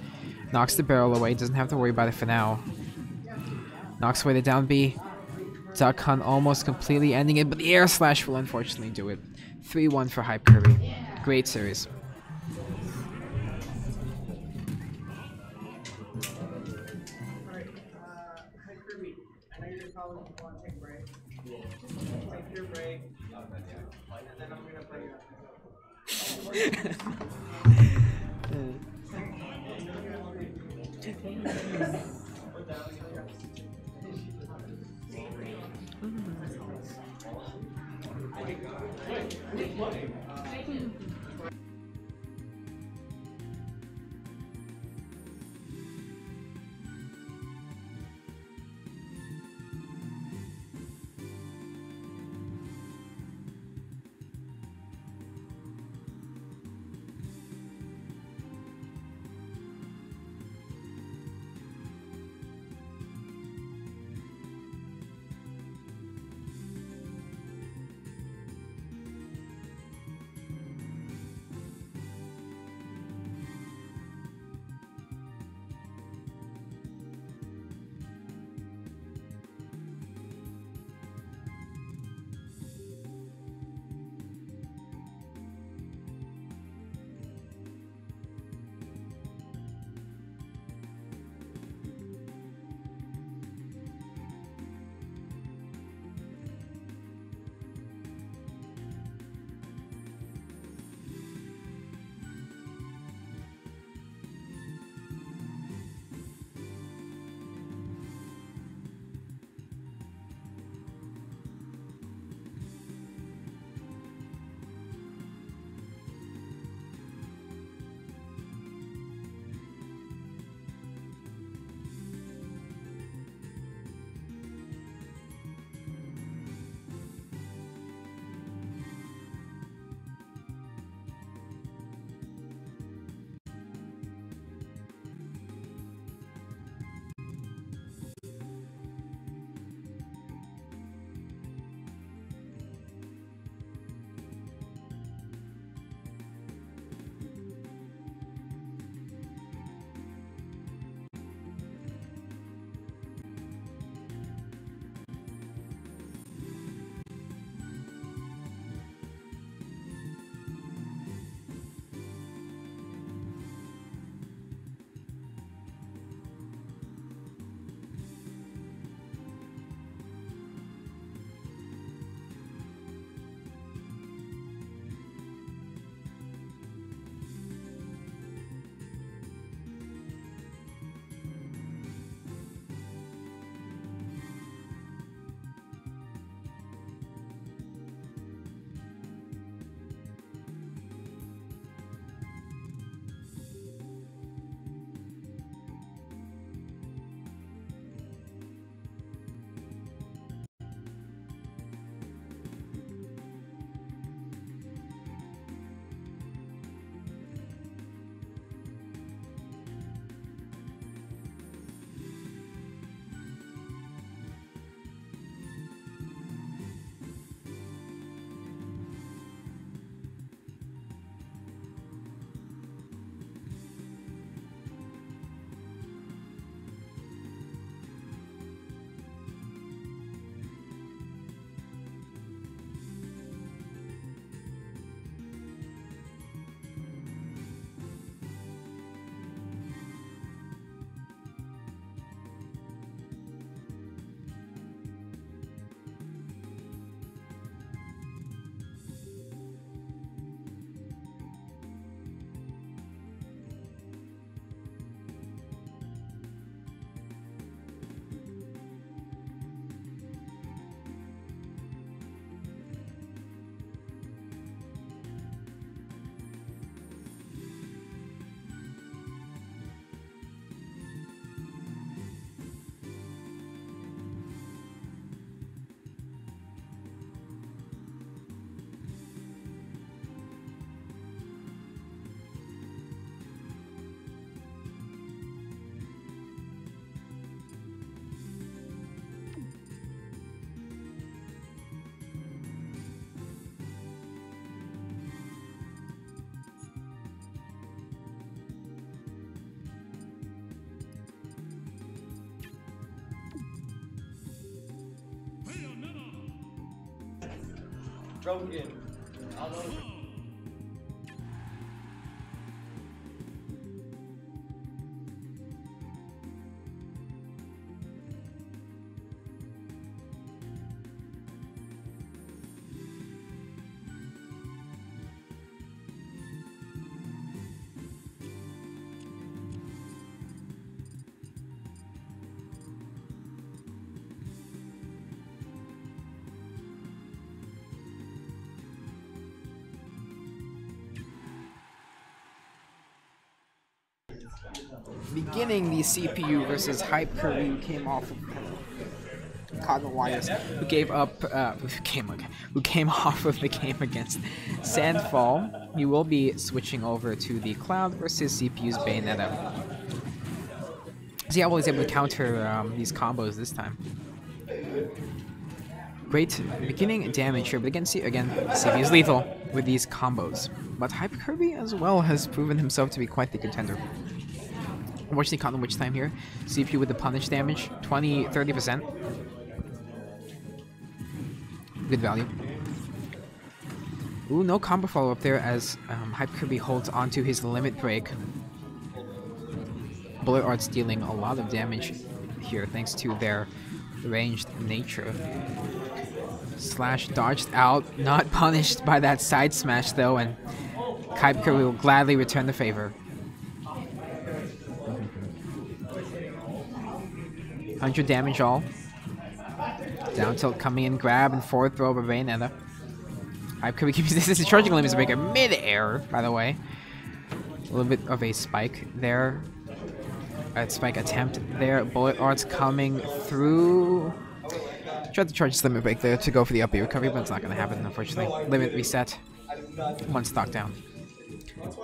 Knocks the barrel away, doesn't have to worry about it for now. Knocks away the down B. Duck Hunt almost completely ending it, but the air slash will unfortunately do it. 3-1 for HypeKirby. Great series. Drunken. beginning the CPU versus HypeKirby, who came off of Cotton Wires, who gave up, who came off of the game against Sandfall. He will be switching over to the Cloud versus CPU's Bayonetta. See how well he's able to counter these combos this time. Great beginning damage here, but again, CPU is lethal with these combos. But HypeKirby as well has proven himself to be quite the contender. Unfortunately, Cotton Witch time here. CPU with the punish damage, 30%. Good value. Ooh, no combo follow up there as HypeKirby holds onto his limit break. Bullet Arts dealing a lot of damage here thanks to their ranged nature. Slash dodged out, not punished by that side smash though, and HypeKirby will gladly return the favor. 100 damage all. Down tilt coming in, grab and forward throw by Bayonetta. HypeKirby keeps this is charging limits breaker mid-air, by the way. A little bit of a spike there. Spike attempt there. Bullet Arts coming through. Tried to charge his limit break there to go for the up B recovery, but it's not going to happen, unfortunately. Limit reset. One stock down.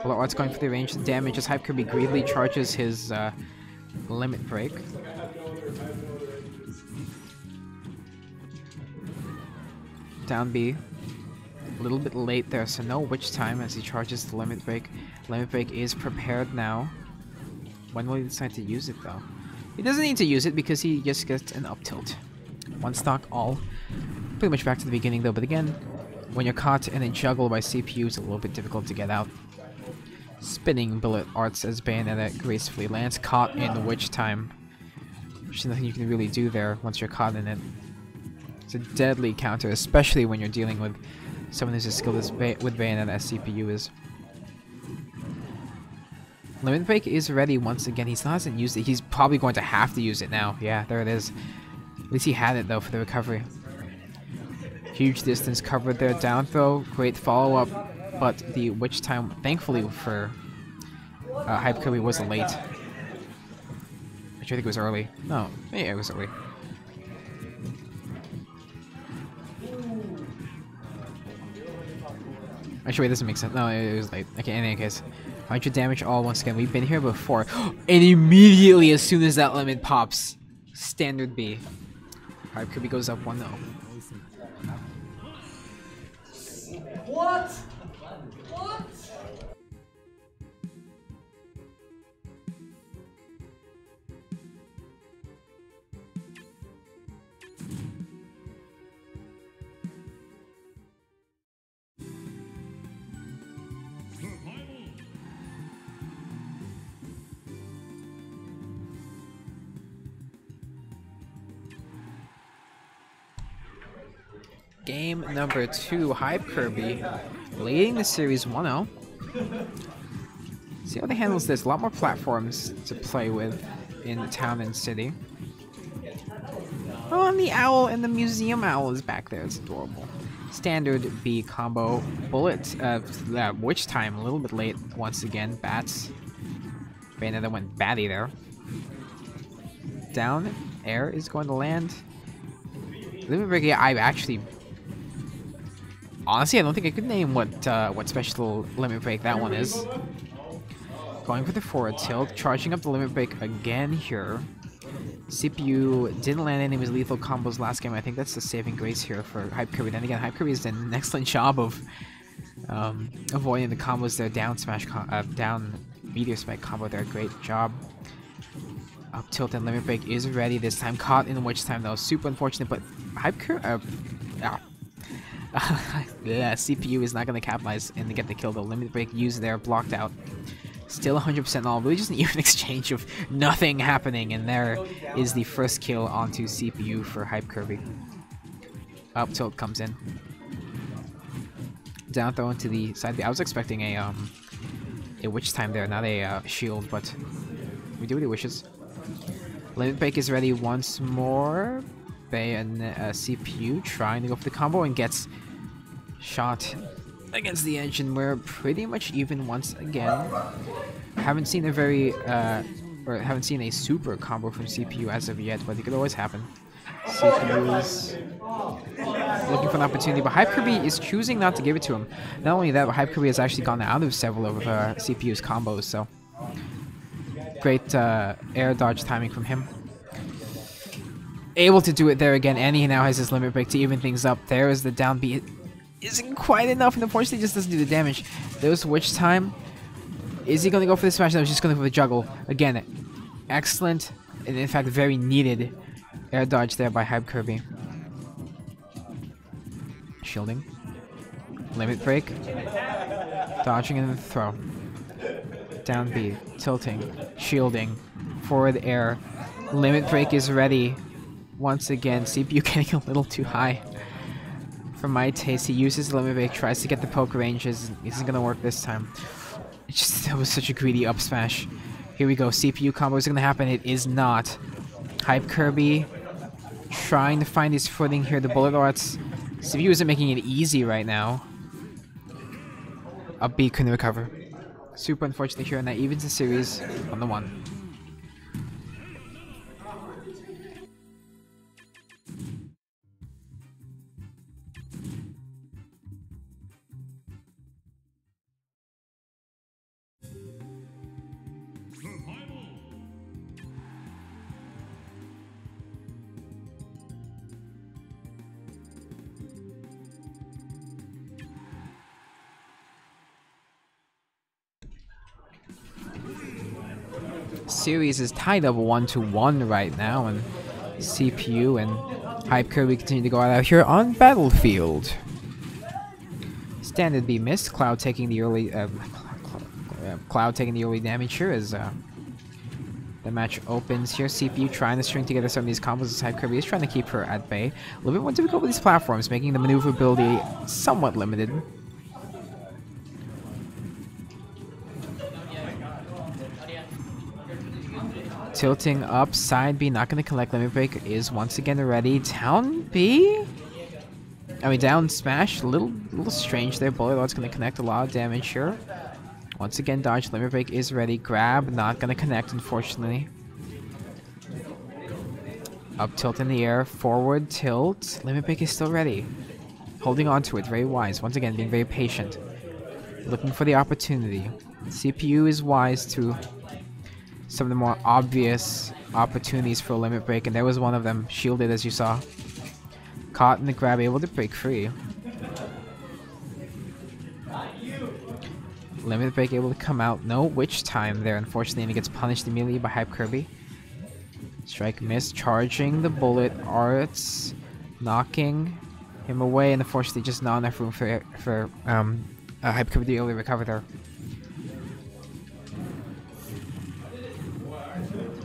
Bullet Arts going for the ranged damage as HypeKirby greedily charges his limit break. Down B. A little bit late there, so no witch time as he charges the limit break. Limit break is prepared now. When will he decide to use it though? He doesn't need to use it because he just gets an up tilt. One stock all. Pretty much back to the beginning though, but again, when you're caught in a juggle by CPU, it's a little bit difficult to get out. Spinning Bullet Arts as Bayonetta gracefully lands, caught in witch time. There's nothing you can really do there once you're caught in it. It's a deadly counter, especially when you're dealing with someone who's as skilled as with Bayonetta as CPU is. Limit break is ready once again. He still hasn't used it. He's probably going to have to use it now. Yeah, there it is. At least he had it though for the recovery. Huge distance covered there. Down throw. Great follow up. But the witch time, thankfully for HypeKirby, wasn't late. Actually, I think it was early. No, yeah, it was early. Actually, it doesn't make sense. No, it was late. Okay, in any case. 100 damage all once again. We've been here before. And immediately, as soon as that limit pops, standard B. HypeKirby goes up 1-0. What? What? Game number 2, HypeKirby leading the series 1-0. See how they handles this. A lot more platforms to play with in the town and city. Oh, and the owl and the museum owl is back there. It's adorable. Standard B combo. Bullet, witch time a little bit late once again. Bats. Bayonetta went batty there. Down air is going to land. Limit break, yeah, I actually... Honestly, I don't think I could name what special limit break that one is. Going for the forward tilt, charging up the limit break again here. CPU didn't land any of his lethal combos last game. I think that's the saving grace here for HypeKirby. Then again, HypeKirby has done an excellent job of avoiding the combos there. Down smash, down meteor spike combo there. Great job. Up tilt and limit break is ready this time. Caught in witch time though. Super unfortunate, but HypeKirby. Yeah, CPU is not going to capitalize and get the kill. The limit break used there, blocked out. Still 100% all. Really just an even exchange of nothing happening, and there is the first kill onto CPU for HypeKirby. Up tilt comes in. Down throw into the side B. I was expecting a witch time there, not a shield, but we do what he wishes. Limit break is ready once more. And CPU trying to go for the combo and gets shot against the edge, and we're pretty much even once again. Haven't seen a very or haven't seen a super combo from CPU as of yet, but it could always happen. CPU is looking for an opportunity, but HypeKirby is choosing not to give it to him. Not only that, but HypeKirby has actually gone out of several of CPU's combos, so great air dodge timing from him. Able to do it there again, and he now has his limit break to even things up. There is the down B. It isn't quite enough, and unfortunately just doesn't do the damage. There's Witch Time. Is he going to go for the smash? No, he's just going to go for the juggle. Again, excellent, and in fact very needed air dodge there by HypeKirby. Shielding. Limit break. Dodging and then throw. Down B. Tilting. Shielding. Forward air. Limit break is ready. Once again, CPU getting a little too high. For my taste, he uses the limit break, tries to get the poke ranges. Isn't going to work this time. That was such a greedy up smash. Here we go. CPU combo is going to happen. It is not. HypeKirby trying to find his footing here. The bullet arts. CPU isn't making it easy right now. Up B couldn't recover. Super unfortunate here, and that evens the series on the 1. Series is tied up 1-1 right now, and CPU and HypeKirby continue to go out here on Battlefield. Standard B missed. Cloud taking the early damage here as the match opens here. CPU trying to string together some of these combos as HypeKirby is trying to keep her at bay. A little bit more difficult with these platforms, making the maneuverability somewhat limited. Tilting up, side B, not going to collect. Limit break is once again ready. Down B? Down smash. A little strange there. Bullet Lord's going to connect a lot of damage here. Once again, dodge. Limit break is ready. Grab, not going to connect, unfortunately. Up tilt in the air. Forward tilt. Limit break is still ready. Holding on to it. Very wise. Once again, being very patient. Looking for the opportunity. CPU is wise to some of the more obvious opportunities for a limit break, and there was one of them, shielded as you saw. Caught in the grab, able to break free. Limit break able to come out. No witch time there, unfortunately, and he gets punished immediately by HypeKirby. Strike miss, charging the bullet arts, knocking him away, and unfortunately just not enough room for HypeKirby to be able to recover there.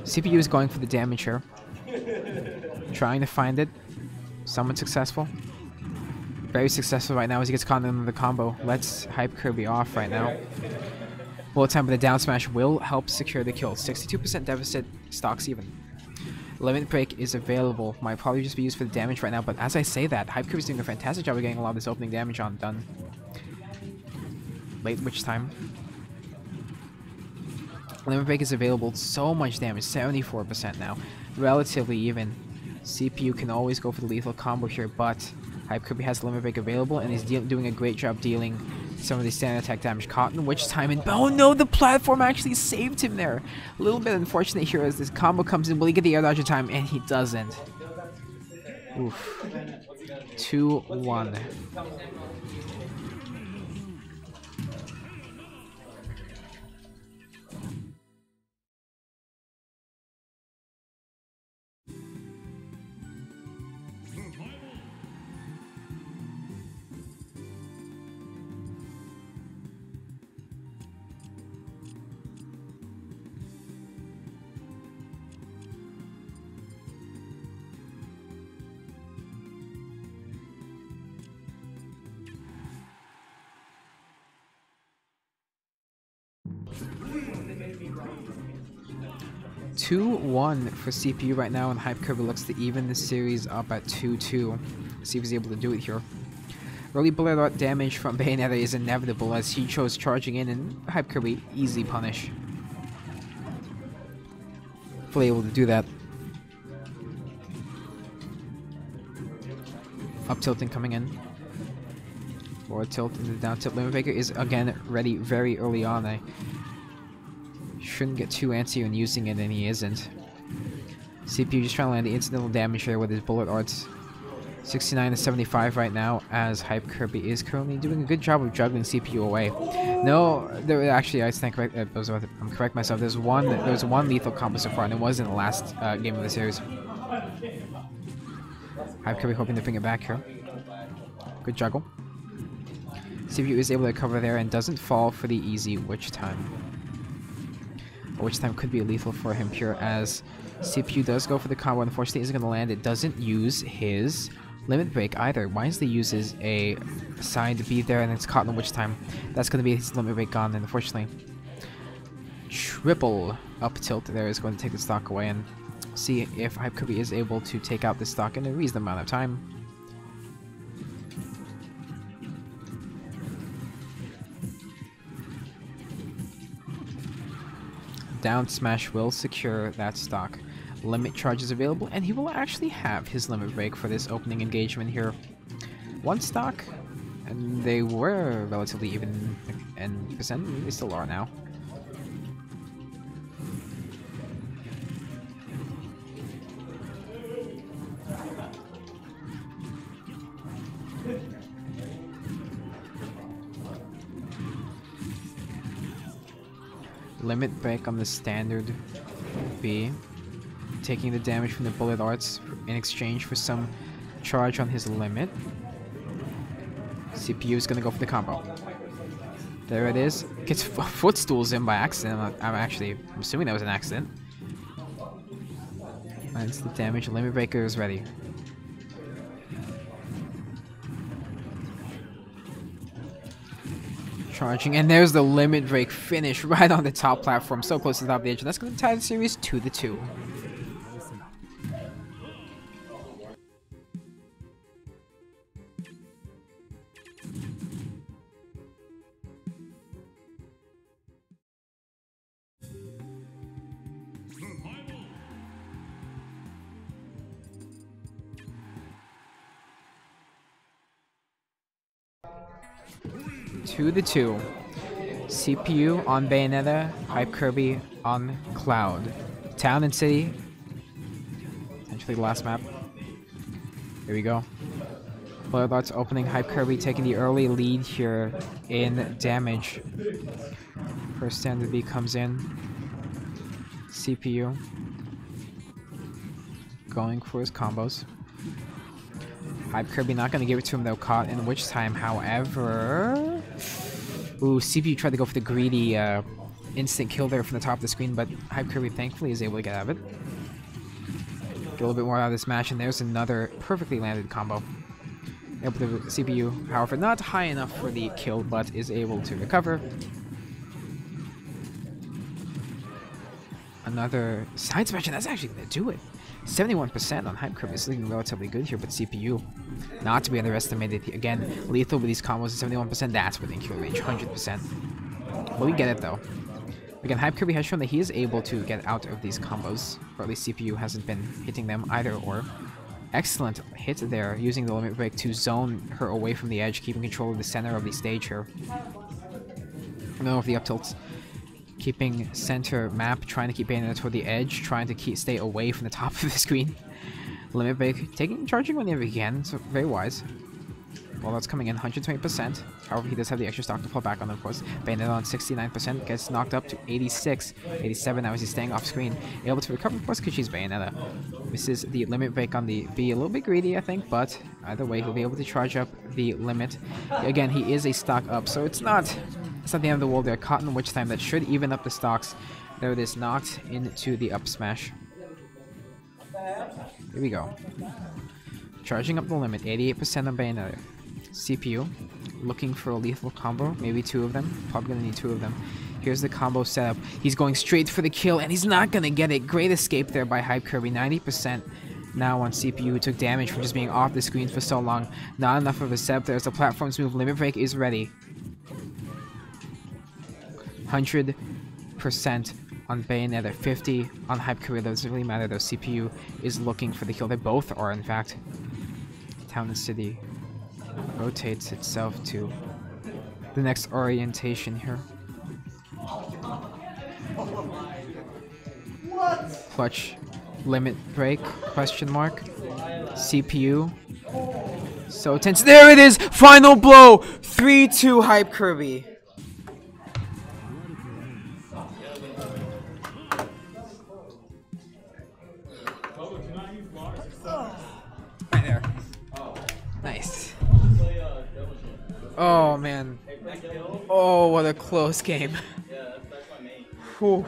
CPU is going for the damage here. Trying to find it. Somewhat successful. Very successful right now as he gets caught in the combo. Lets HypeKirby off right now. Bullet time, but the down smash will help secure the kill. 62% deficit, stocks even. Limit break is available. Might probably just be used for the damage right now, but as I say that, HypeKirby is doing a fantastic job of getting a lot of this opening damage done. Late witch time. Limit break is available. So much damage, 74% now. Relatively even. CPU can always go for the lethal combo here, but HypeKirby has limit break available and is doing a great job dealing some of the standard attack damage. Caught in witch time, and oh no, the platform actually saved him there. A little bit unfortunate here as this combo comes in. Will he get the air dodge in time? And he doesn't. Oof. 2-1. (2-1) for CPU right now, and HypeKirby looks to even the series up at 2-2. See if he's able to do it here. Early bullet art damage from Bayonetta is inevitable as he chose charging in, and HypeKirby easily punish. Thankfully able to do that. Up tilting coming in. Forward tilt and the down tilt. Limit Breaker is again ready very early on. I shouldn't get too antsy when using it, and he isn't. CPU just trying to land the incidental damage here with his bullet arts. 69 to 75 right now, as HypeKirby is currently doing a good job of juggling CPU away. No, there actually I stand correct. I'm correct myself. There was one lethal combo so far, and it was in the last game of the series. HypeKirby hoping to bring it back here. Good juggle. CPU is able to cover there and doesn't fall for the easy witch time. A witch time could be lethal for him here, as CPU does go for the combo. Unfortunately, isn't going to land. It doesn't use his limit break either. Wisely uses a side B there, and it's caught in the witch time. That's going to be his limit break gone, and unfortunately, triple up tilt there is going to take the stock away, and see if HypeKirby is able to take out this stock in a reasonable amount of time. Down smash will secure that stock. Limit charge is available, and he will actually have his limit break for this opening engagement here. One stock, and they were relatively even in percent. They still are now. Limit break on the standard B, taking the damage from the bullet arts in exchange for some charge on his limit. CPU is gonna go for the combo. There it is. Gets footstools in by accident. I'm assuming that was an accident. Lands the damage. Limit breaker is ready. Charging, and there's the limit break finish right on the top platform, so close to the top of the edge, and that's going to tie the series 2-2. To the 2. CPU on Bayonetta, HypeKirby on Cloud. Town and City. Potentially the last map. Here we go. Bullet Arts opening, HypeKirby taking the early lead here in damage. First standard B comes in. CPU going for his combos. HypeKirby not going to give it to him though, caught in witch time, however... Ooh, CPU tried to go for the greedy instant kill there from the top of the screen, but HypeKirby thankfully is able to get out of it. Get a little bit more out of this match, and there's another perfectly landed combo. Able to CPU, however, not high enough for the kill, but is able to recover. Another side smash, and that's actually going to do it. 71% on HypeKirby is looking relatively good here, but CPU not to be underestimated. Again, lethal with these combos at 71%, that's within kill range, 100%. But we get it though. Again, HypeKirby has shown that he is able to get out of these combos, or at least CPU hasn't been hitting them either or. Excellent hit there, using the limit break to zone her away from the edge, keeping control of the center of the stage here. No, of the up tilts. Keeping center map, trying to keep Bayonetta toward the edge, trying to stay away from the top of the screen. Limit break, charging whenever he can, so very wise. Well, that's coming in 120%. However, he does have the extra stock to fall back on, of course. Bayonetta on 69%, gets knocked up to 86, 87 now as he's staying off screen. Able to recover, of course, because she's Bayonetta. Misses the limit break on the B, a little bit greedy, I think, but either way, he'll be able to charge up the limit. Again, he is a stock up, so it's not the end of the world there. Caught in witch time, that should even up the stocks. There it is, knocked into the up smash. Here we go. Charging up the limit, 88% on Bayonetta. CPU looking for a lethal combo, maybe two of them. Probably gonna need two of them. Here's the combo setup. He's going straight for the kill, and he's not gonna get it. Great escape there by HypeKirby. 90% now on CPU, who took damage from just being off the screen for so long. Not enough of a setup there as the platform's move. Limit break is ready. 100% on Bayonet at 50. On HypeKirby, that doesn't really matter though. CPU is looking for the kill. They both are, in fact. Town and City rotates itself to the next orientation here. Clutch limit break, question mark. CPU. So tense. There it is! Final blow! 3-2 HypeKirby. Right there. Nice. Oh man. Oh, what a close game. Whew.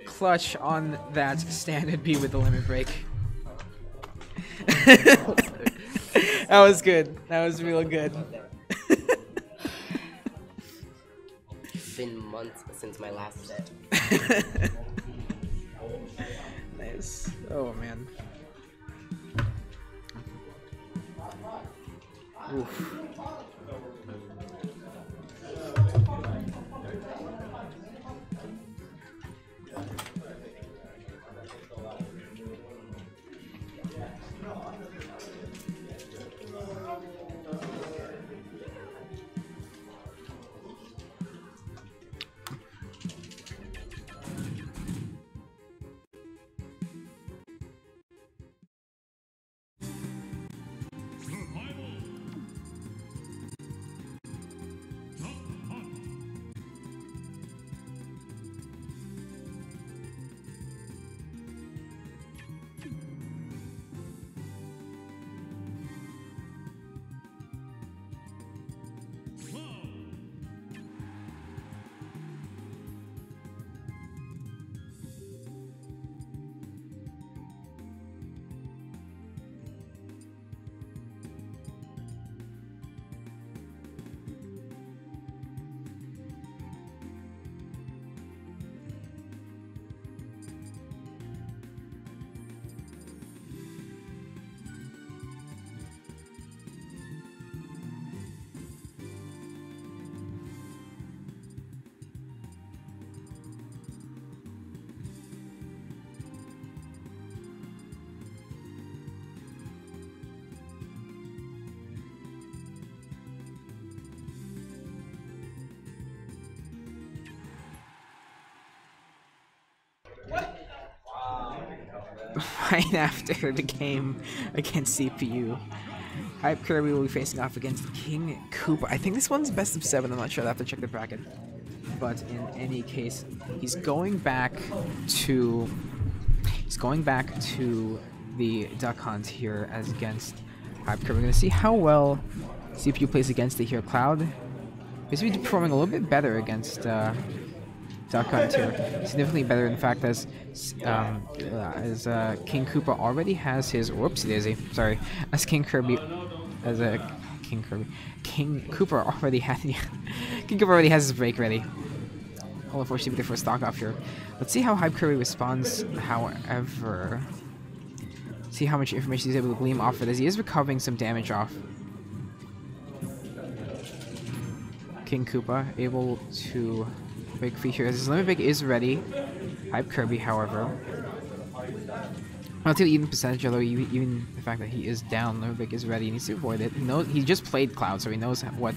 Clutch on that standard B with the limit break. That was good. That was real good. It's been months since my last set. Nice. Oh man. Oof. Right after the game against CPU, HypeKirby will be facing off against KingKoopa. I think this one's best of 7. I'm not sure. I have to check the bracket. But in any case, he's going back to the Duck Hunt here as against HypeKirby. We're gonna see how well CPU plays against it here. Cloud basically performing a little bit better against Duck Hunt here. Significantly better, in fact, as KingKoopa already has his whoopsie daisy. Sorry, as KingKoopa already had KingKoopa already has his break ready. I'll unfortunately be the first stock off here. Let's see how HypeKirby responds. However, see how much information he's able to glean off it as he is recovering some damage off. KingKoopa able to break free here as his limit break is ready. HypeKirby, however, relatively even percentage, although even the fact that he is down, limit break is ready. He needs to avoid it. He knows he just played Cloud, so he knows what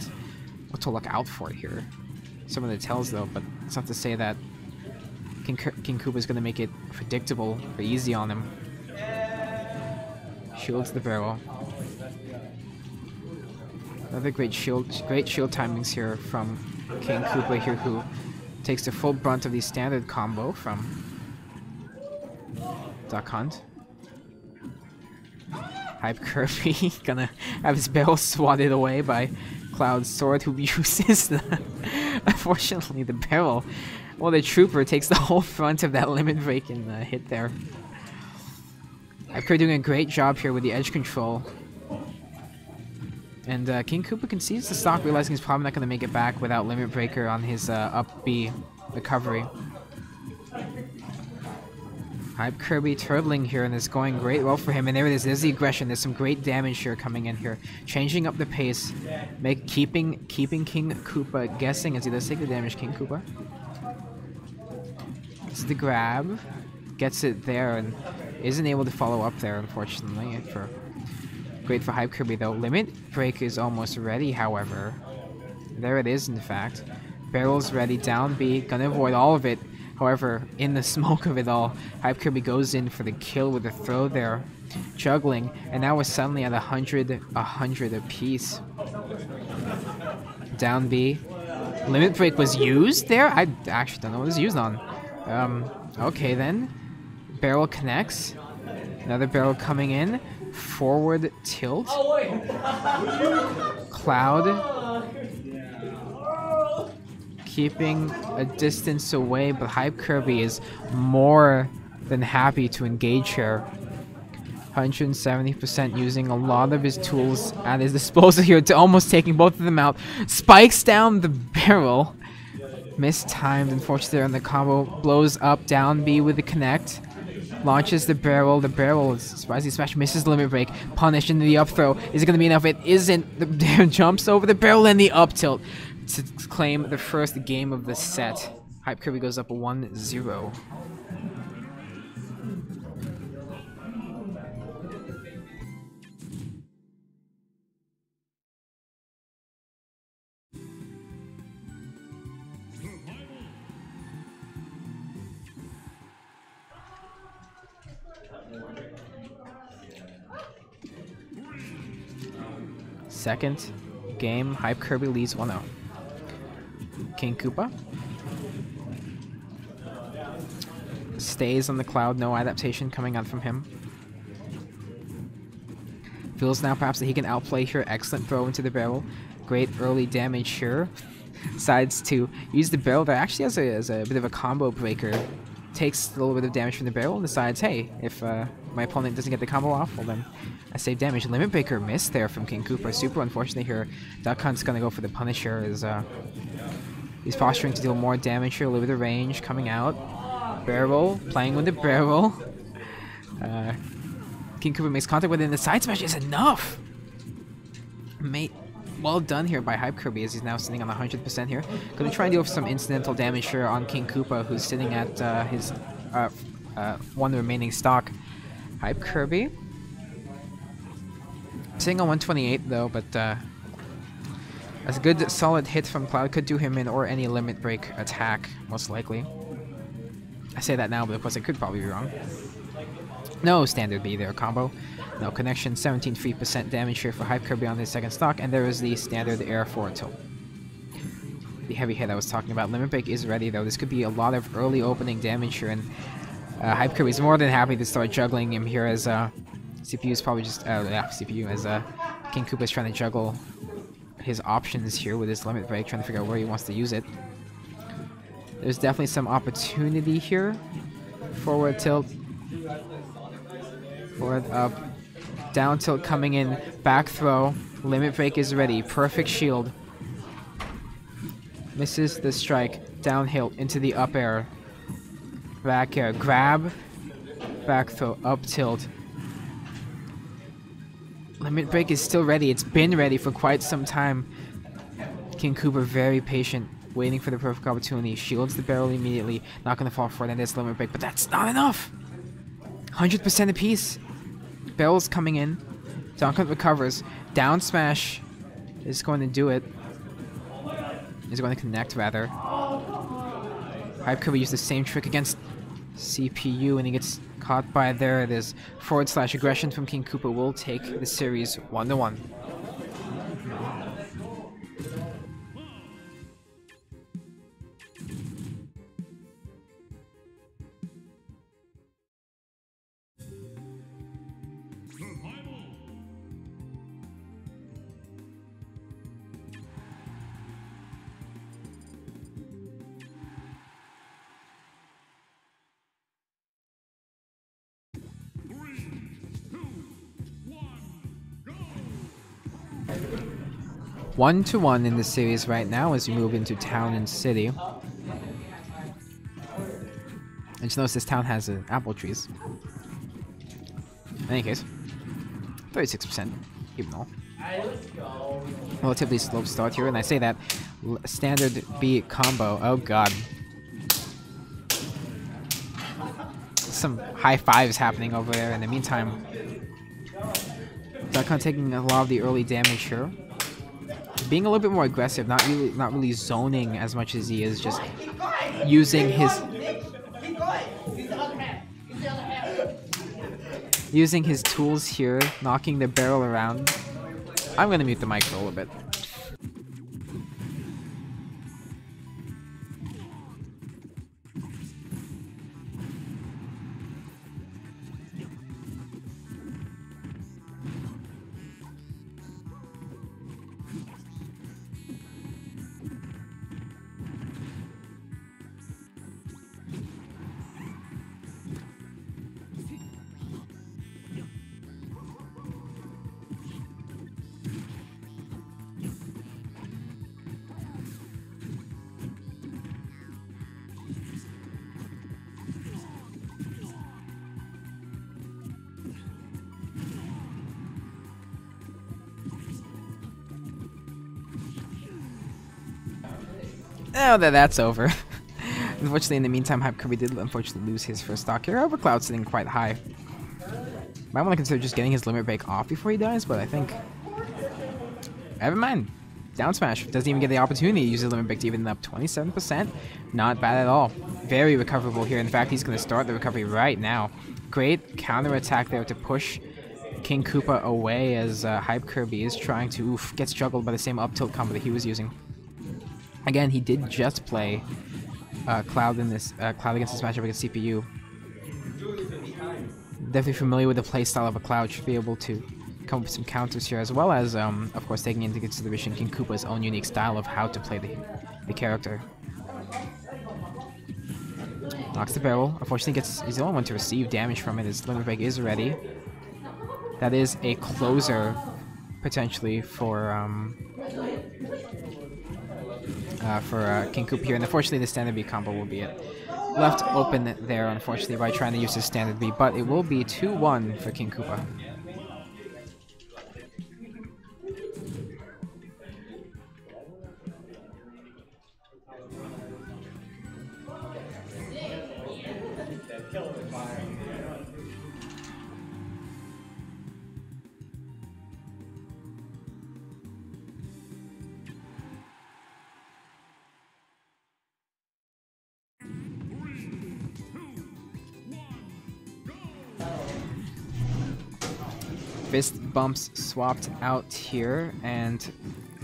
to look out for here. Some of the tells though, but it's not to say that KingKoopa is going to make it predictable or easy on him. Shield to the barrel. Another great shield timings here from KingKoopa here, who takes the full brunt of the standard combo from Duck Hunt. HypeKirby gonna have his barrel swatted away by Cloud's sword, who uses the unfortunately the barrel. Well, the trooper takes the whole front of that limit break and hit there. HypeKirby doing a great job here with the edge control. And KingKoopa concedes the stock, realizing he's probably not going to make it back without Limit Breaker on his up B recovery. HypeKirby turtling here, and it's going great well for him. And there it is. There's the aggression. There's some great damage here coming in here, changing up the pace, keeping KingKoopa guessing as he does take the damage. KingKoopa It's the grab. Gets it there and isn't able to follow up there, unfortunately. Great for HypeKirby though. Limit Break is almost ready, however. There it is, in fact. Barrel's ready, down B, gonna avoid all of it. However, in the smoke of it all, HypeKirby goes in for the kill with a throw there. Juggling, and now we're suddenly at 100 apiece. Down B. Limit Break was used there? I actually don't know what it was used on. Okay then. Barrel connects. Another barrel coming in. Forward tilt. Cloud. Keeping a distance away, but HypeKirby is more than happy to engage here. 170% using a lot of his tools at his disposal here to almost taking both of them out. Spikes down the barrel. Mistimed, unfortunately, on the combo. Blows up, down B with the connect. Launches the barrel. The barrel is surprisingly smash. Misses the limit break. Punish into the up throw. Is it going to be enough? It isn't. The barrel jumps over the barrel and the up tilt to claim the first game of the set. HypeKirby goes up 1-0. Second game, HypeKirby leads 1-0. KingKoopa stays on the cloud, no adaptation coming out from him. Feels now perhaps that he can outplay here. Excellent throw into the barrel. Great early damage here. Decides to use the barrel that actually as a bit of a combo breaker. Takes a little bit of damage from the barrel and decides, hey, if my opponent doesn't get the combo off, well then I save damage. Limit breaker missed there from KingKoopa. Super unfortunate here. DuckHunt's gonna go for the Punisher as he's posturing to deal more damage here. A little bit of range coming out. Barrel, playing with the barrel. KingKoopa makes contact with it, and the side smash is enough! Well done here by HypeKirby as he's now sitting on 100% here. Gonna try and deal some incidental damage here on KingKoopa, who's sitting at his one remaining stock. HypeKirby sitting on 128 though, but a good solid hit from Cloud could do him in, or any limit break attack, most likely. I say that now, but of course I could probably be wrong. No standard B there combo. No connection, 17% damage here for HypeKirby on his second stock, and there is the standard air forward tilt. The heavy hit I was talking about. Limit break is ready though. This could be a lot of early opening damage here, and HypeKirby is more than happy to start juggling him here as CPU is probably just CPU as KingKoopa is trying to juggle his options here with his limit break, trying to figure out where he wants to use it. There's definitely some opportunity here. Forward tilt. Forward up. Down tilt coming in. Back throw. Limit break is ready. Perfect shield. Misses the strike. Down hilt into the up air. Back air. Grab. Back throw. Up tilt. Limit break is still ready. It's been ready for quite some time. KingKoopa very patient, waiting for the perfect opportunity. Shields the barrel immediately. Not going to fall for it, and there's limit break, but that's not enough! 100% apiece. Barrel's coming in. DaChimpion recovers. Down smash is going to do it. Is going to connect, rather. HypeKirby used the same trick against CPU, and he gets caught by there. There's forward slash aggression from KingKoopa. Will take the series 1-1. One to one in the series right now as we move into town and city. And just notice this town has apple trees. In any case, 36%, even all. Relatively slow start here, and I say that standard B combo. Oh god. some high fives happening over there in the meantime. DaChimpion taking a lot of the early damage here. Being a little bit more aggressive, not really zoning as much as he is, just using his tools here, knocking the barrel around. I'm gonna mute the mic for a little bit. Now that that's over. Unfortunately, in the meantime, HypeKirby did unfortunately lose his first stock here. However, Cloud's sitting quite high. Might want to consider just getting his limit break off before he dies, but I think... Never mind. Down smash. Doesn't even get the opportunity to use his limit break to even up 27%. Not bad at all. Very recoverable here. In fact, he's going to start the recovery right now. Great counter attack there to push KingKoopa away as HypeKirby is trying to get struggled by the same up tilt combo that he was using. Again, he did just play Cloud in this Cloud against this matchup against CPU. Definitely familiar with the playstyle of a Cloud. Should be able to come up with some counters here, as well as, of course, taking into consideration KingKoopa's own unique style of how to play the character. Knocks the barrel. Unfortunately, he's the only one to receive damage from it. His limit break is ready. That is a closer, potentially, for KingKoopa here, and unfortunately the standard B combo will be it. Left open there, unfortunately, by trying to use his standard B, but it will be 2-1 for KingKoopa. Fist bumps swapped out here, and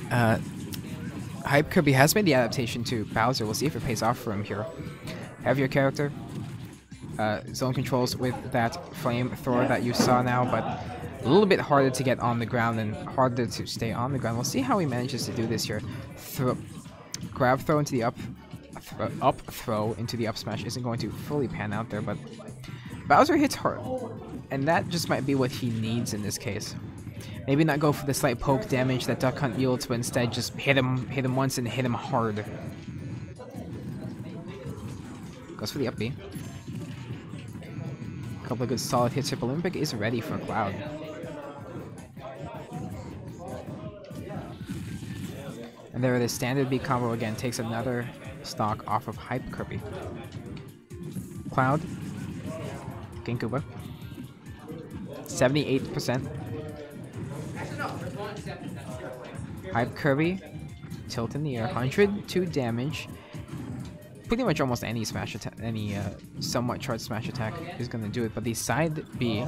HypeKirby has made the adaptation to Bowser. We'll see if it pays off for him here. Heavier character, zone controls with that flamethrower that you saw now, but a little bit harder to get on the ground and harder to stay on the ground. We'll see how he manages to do this here. Grab throw into the up throw into the up smash isn't going to fully pan out there, but Bowser hits hard, and that just might be what he needs in this case. Maybe not go for the slight poke damage that DaChimpion yields, but instead just hit him once and hit him hard. Goes for the up B. Couple of good solid hits here. Olympic is ready for Cloud. And there it is. Standard B combo again takes another stock off of HypeKirby. Cloud. KingKoopa. 78%. HypeKirby. Tilt in the air. 102 damage. Pretty much almost any smash attack, any somewhat charged smash attack is going to do it. But the side B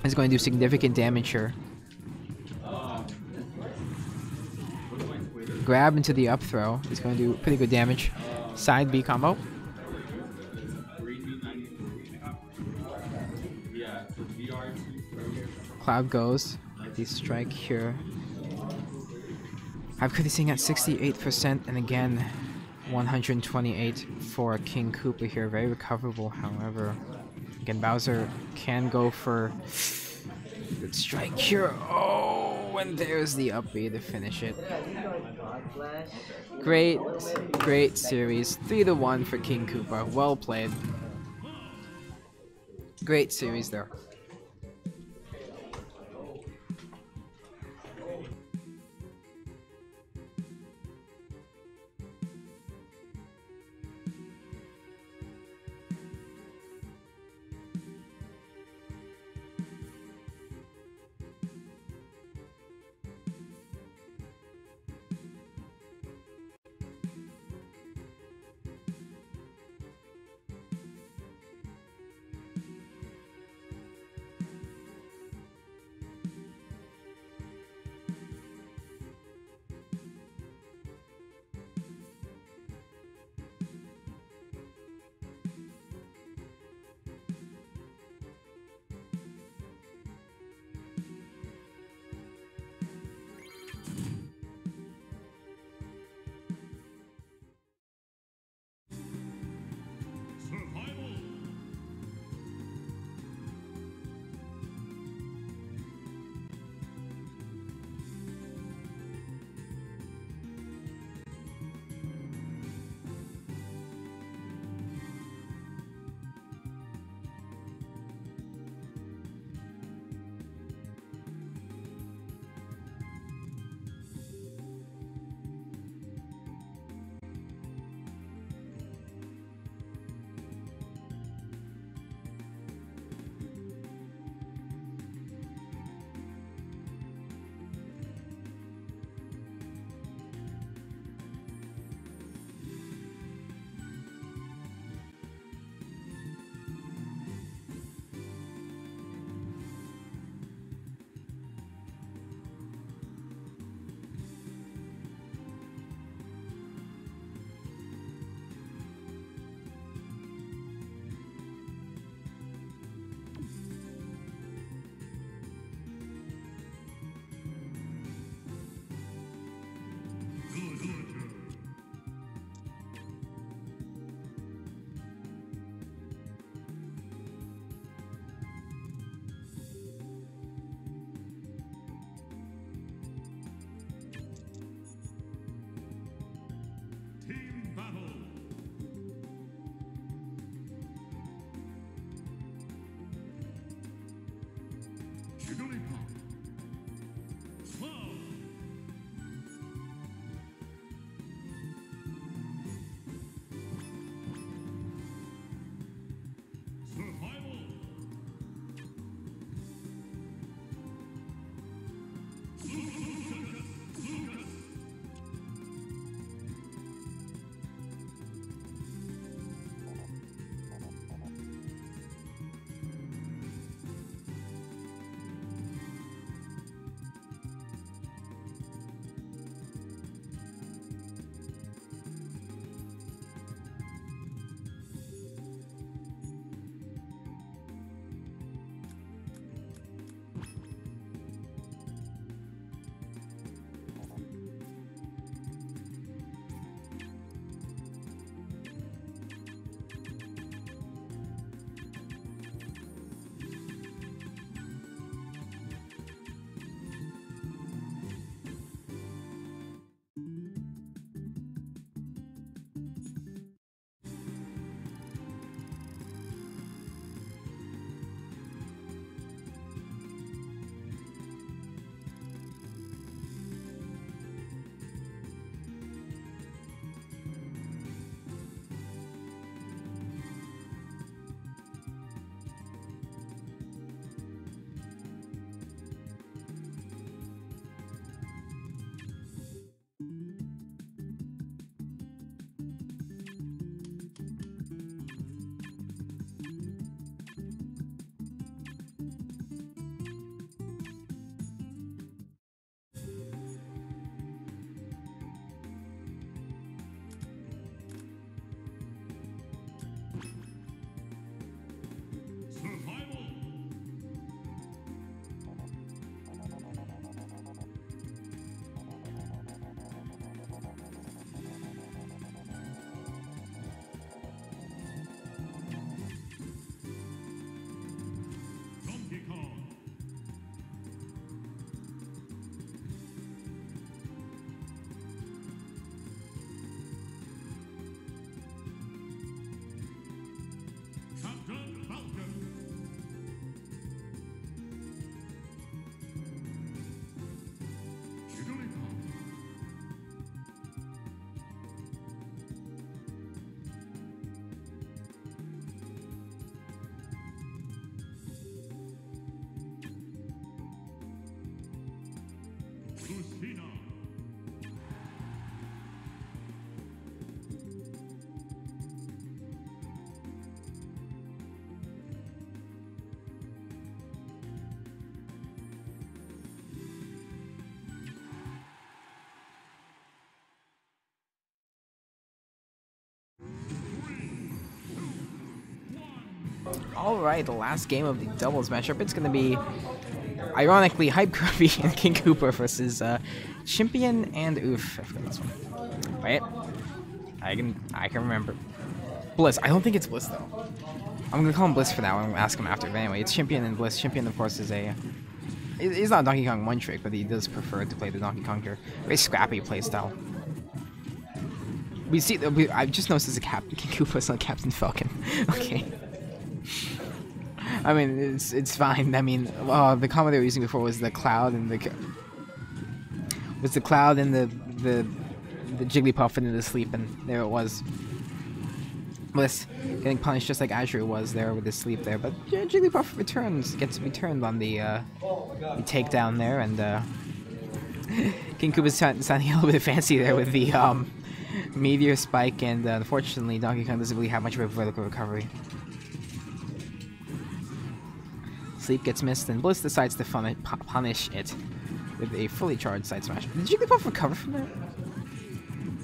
is going to do significant damage here. Grab into the up throw is going to do pretty good damage. Side B combo. Cloud goes. The strike here. HypeKirby sitting at 68%, and again 128 for KingKoopa here. Very recoverable, however. Again, Bowser can go for good strike here. Oh, and there's the up B to finish it. Great series. 3-1 for KingKoopa. Well played. Great series there. Alright, the last game of the doubles matchup. It's going to be, ironically, HypeKirby and KingKoopa versus Chimpion and Oof. I forgot this one. Wait. I can remember. Bliss. I don't think it's Bliss, though. I'm going to call him Bliss for now. I'm going to ask him after. But anyway, it's Chimpion and Bliss. Chimpion, of course, is a... He's not a Donkey Kong one-trick, but he does prefer to play the Donkey Kong here. Very scrappy playstyle. We see... I've just noticed as a Captain KingKoopa is not Captain Falcon. Okay. I mean, it's fine. I mean, the combo they were using before was the Cloud and the... Was the Cloud and the Jigglypuff into the sleep, and there it was. Bliss getting punished just like Azure was there with his sleep there, but Jigglypuff gets returned on the takedown there, and KingKoopa's sounding a little bit fancy there with the Meteor Spike, and unfortunately Donkey Kong doesn't really have much of a vertical recovery. Sleep gets missed, and Bliss decides to punish it with a fully charged side smash. Did Jigglypuff recover from that?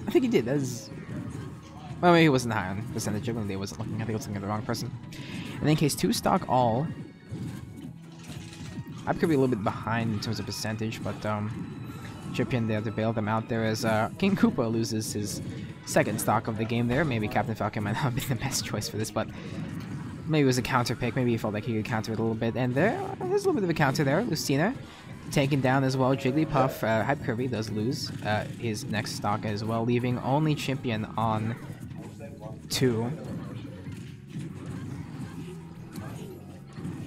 I think he did. That was... Well, maybe he wasn't high on percentage. I wasn't looking. I think I was looking at the wrong person. And in case 2 stock all, I could be a little bit behind in terms of percentage, but Chimpion there to bail them out there as KingKoopa loses his 2nd stock of the game there. Maybe Captain Falcon might not have been the best choice for this, but maybe it was a counter pick. Maybe he felt like he could counter it a little bit. And there's a little bit of a counter there. Lucina taken down as well. Jigglypuff, HypeKirby does lose his next stock as well, leaving only Chimpion on 2.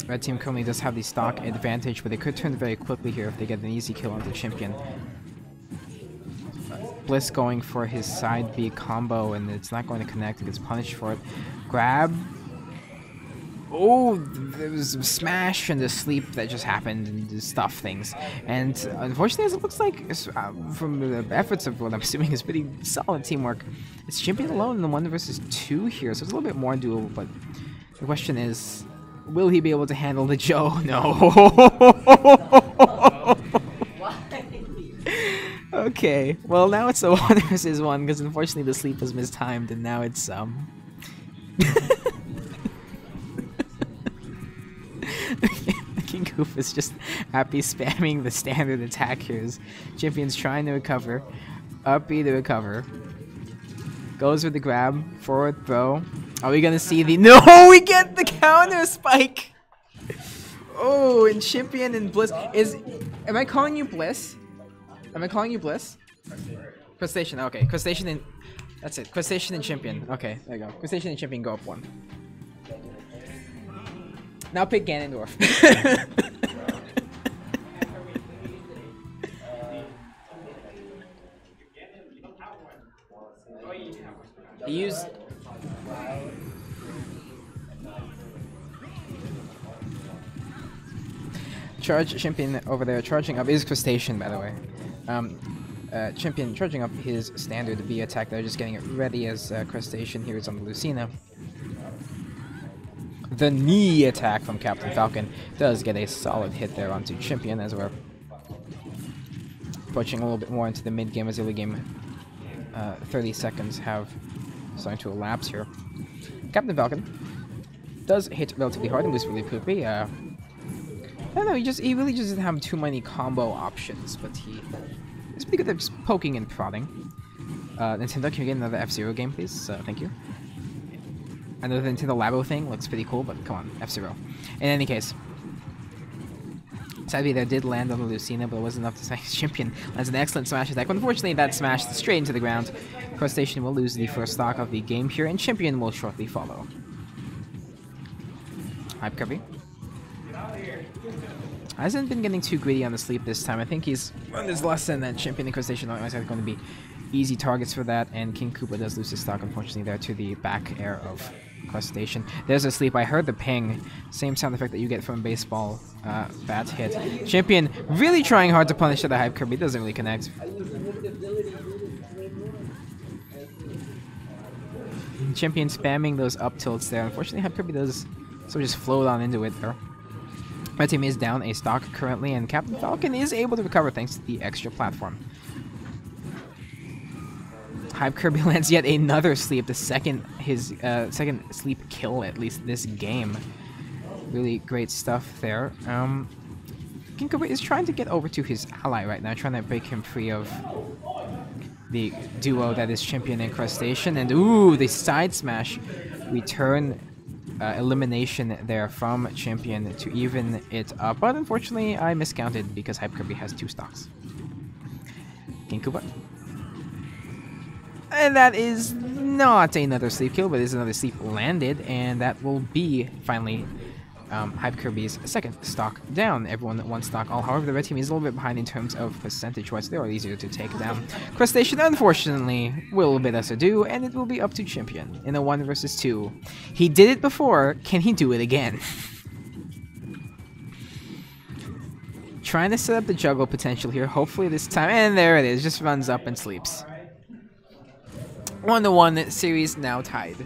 Red team currently does have the stock advantage, but they could turn very quickly here if they get an easy kill onto Chimpion. Bliss going for his side B combo, and it's not going to connect. He gets punished for it. Grab. Oh, there was a smash and a sleep that just happened and stuff things. And unfortunately, as it looks like, from the efforts of what I'm assuming is pretty solid teamwork, it's Chimpion alone in the 1 versus 2 here, so it's a little bit more doable, but the question is, will he be able to handle the Joe? No. Okay, well now it's a 1 versus 1, because unfortunately the sleep was mistimed, and now it's, KingKoopa is just happy spamming the standard attack here. Chimpion's trying to recover. Up B to recover. Goes with the grab. Forward throw. Are we gonna see the... No! We get the counter spike! Oh, and Chimpion and Bliss is... Am I calling you Bliss? Am I calling you Bliss? Cruztation, okay. Cruztation and... That's it. Cruztation and Chimpion. Okay, there you go. Cruztation and Chimpion go up 1. Now pick Ganondorf. Use... Charge Chimpion over there, charging up is Cruztation, by the way. Chimpion charging up his standard V attack there, just getting it ready as Cruztation here is on the Lucina. The knee attack from Captain Falcon does get a solid hit there onto Chimpion as we're approaching a little bit more into the mid-game as the early game 30 seconds have starting to elapse here. Captain Falcon does hit relatively hard and was really poopy. I don't know, he really just didn't have too many combo options, but he's pretty good at just poking and prodding. Nintendo, can we get another F-Zero game, please? Thank you. I know the Nintendo Labo thing looks pretty cool, but come on, F-Zero. In any case, sadly there did land on the Lucina, but it wasn't enough to say Chimpion lands an excellent smash attack. But unfortunately, that smashed straight into the ground. Cruztation will lose the first stock of the game here, and Chimpion will shortly follow. HypeKirby hasn't been getting too greedy on the sleep this time. I think he's learned his lesson that Chimpion and Cruztation are going to be easy targets for that, and KingKoopa does lose his stock, unfortunately, there to the back air of Cruztation. There's a sleep. I heard the ping. Same sound effect that you get from a baseball bat hit. Chimpion really trying hard to punish the HypeKirby. Doesn't really connect. Chimpion spamming those up tilts there. Unfortunately, HypeKirby does sort of just float on into it there. My team is down a stock currently, and Captain Falcon is able to recover thanks to the extra platform. HypeKirby lands yet another sleep, his second sleep kill at least this game. Really great stuff there. KingKoopa is trying to get over to his ally right now, trying to break him free of the duo that is Champion and Cruztation. And ooh, the side smash return elimination there from Champion to even it up. But unfortunately, I miscounted because HypeKirby has 2 stocks. KingKoopa. And that is not another sleep kill, but is another sleep landed, and that will be finally HypeKirby's second stock down. Everyone 1 stock all. However, the red team is a little bit behind in terms of percentage-wise. They are easier to take down. Cruztation, unfortunately, will bid us adieu, and it will be up to Champion in a 1 versus 2. He did it before. Can he do it again? Trying to set up the juggle potential here. Hopefully this time, and there it is. Just runs up and sleeps. 1-1 series now tied.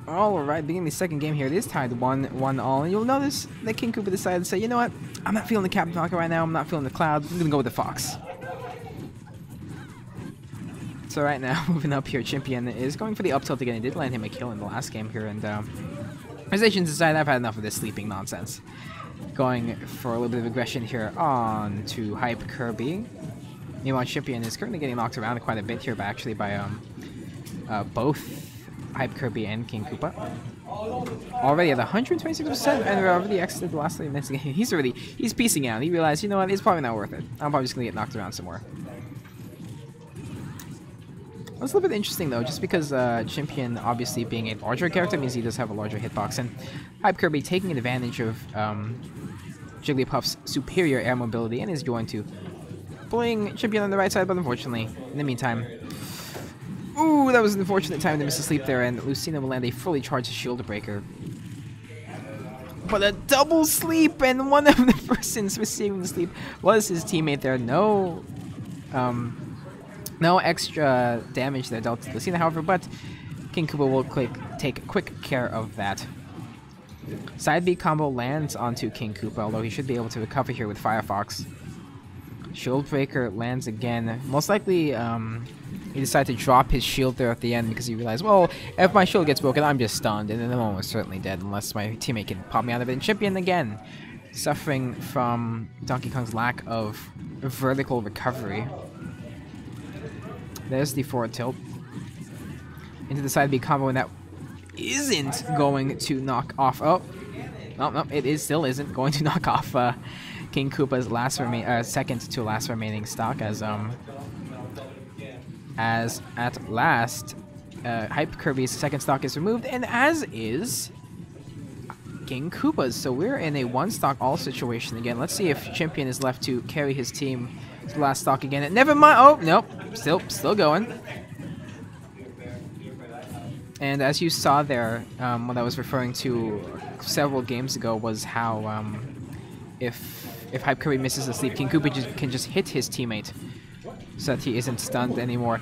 Alright, beginning the second game here. It is tied 1-1 and you'll notice that KingKoopa decided to say, you know what, I'm not feeling the Captain Falcon right now, I'm not feeling the Cloud, I'm gonna go with the Fox. So right now, moving up here, Champion is going for the up tilt again. He did land him a kill in the last game here, and Cruzation decided I've had enough of this sleeping nonsense. Going for a little bit of aggression here on to HypeKirby. Meanwhile, Champion is currently getting knocked around quite a bit here, by both HypeKirby and KingKoopa. Already at 126%, and we're already exited the last 3 minutes of the game. He's piecing out. He realized, you know what, it's probably not worth it. I'm probably just gonna get knocked around some more. That's a little bit interesting though, just because Champion obviously being a larger character means he does have a larger hitbox, and HypeKirby taking advantage of Jigglypuff's superior air mobility and is going to bling Champion on the right side, but unfortunately, in the meantime, ooh, that was an unfortunate time to miss a sleep there, and Lucina will land a fully charged shield breaker. But a double sleep, and one of the persons receiving the sleep was his teammate there. No extra damage there dealt to Lucina, however, but KingKoopa will take quick care of that. Side B combo lands onto KingKoopa, although he should be able to recover here with Firefox. Shield breaker lands again. Most likely, he decided to drop his shield there at the end because he realized, well, if my shield gets broken, I'm just stunned, and then I'm almost certainly dead unless my teammate can pop me out of it. And Champion again, suffering from Donkey Kong's lack of vertical recovery. There's the forward tilt into the side B combo, and that isn't going to knock off. Oh, no, it still isn't going to knock off KingKoopa's second to last remaining stock, as at last HypeKirby's second stock is removed, and as is KingKoopa's. So we're in a 1 stock all situation again. Let's see if Champion is left to carry his team to the last stock again. And never mind. Oh nope, still going. And as you saw there, what I was referring to several games ago was how if HypeKirby misses a sleep, KingKoopa can just hit his teammate so that he isn't stunned anymore.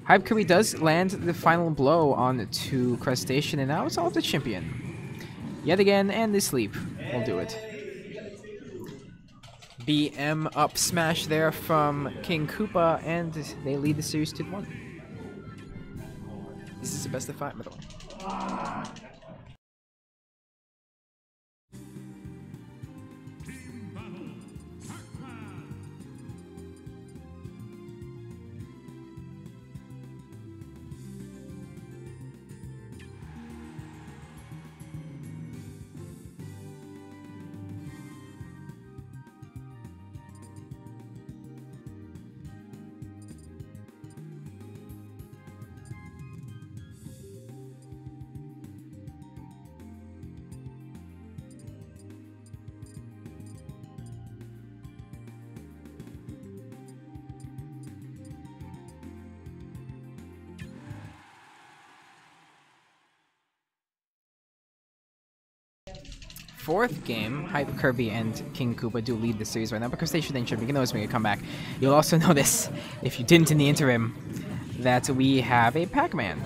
HypeKirby does land the final blow on to Cruztation, and now it's all up to Champion. Yet again, and the sleep will do it. BM up smash there from KingKoopa, and they lead the series 2-1. This is the best of 5, by the way. fourth game, HypeKirby and KingKoopa do lead the series right now, but Cruztation and Champion can always make a comeback. You'll also notice, if you didn't in the interim, that we have a Pac-Man.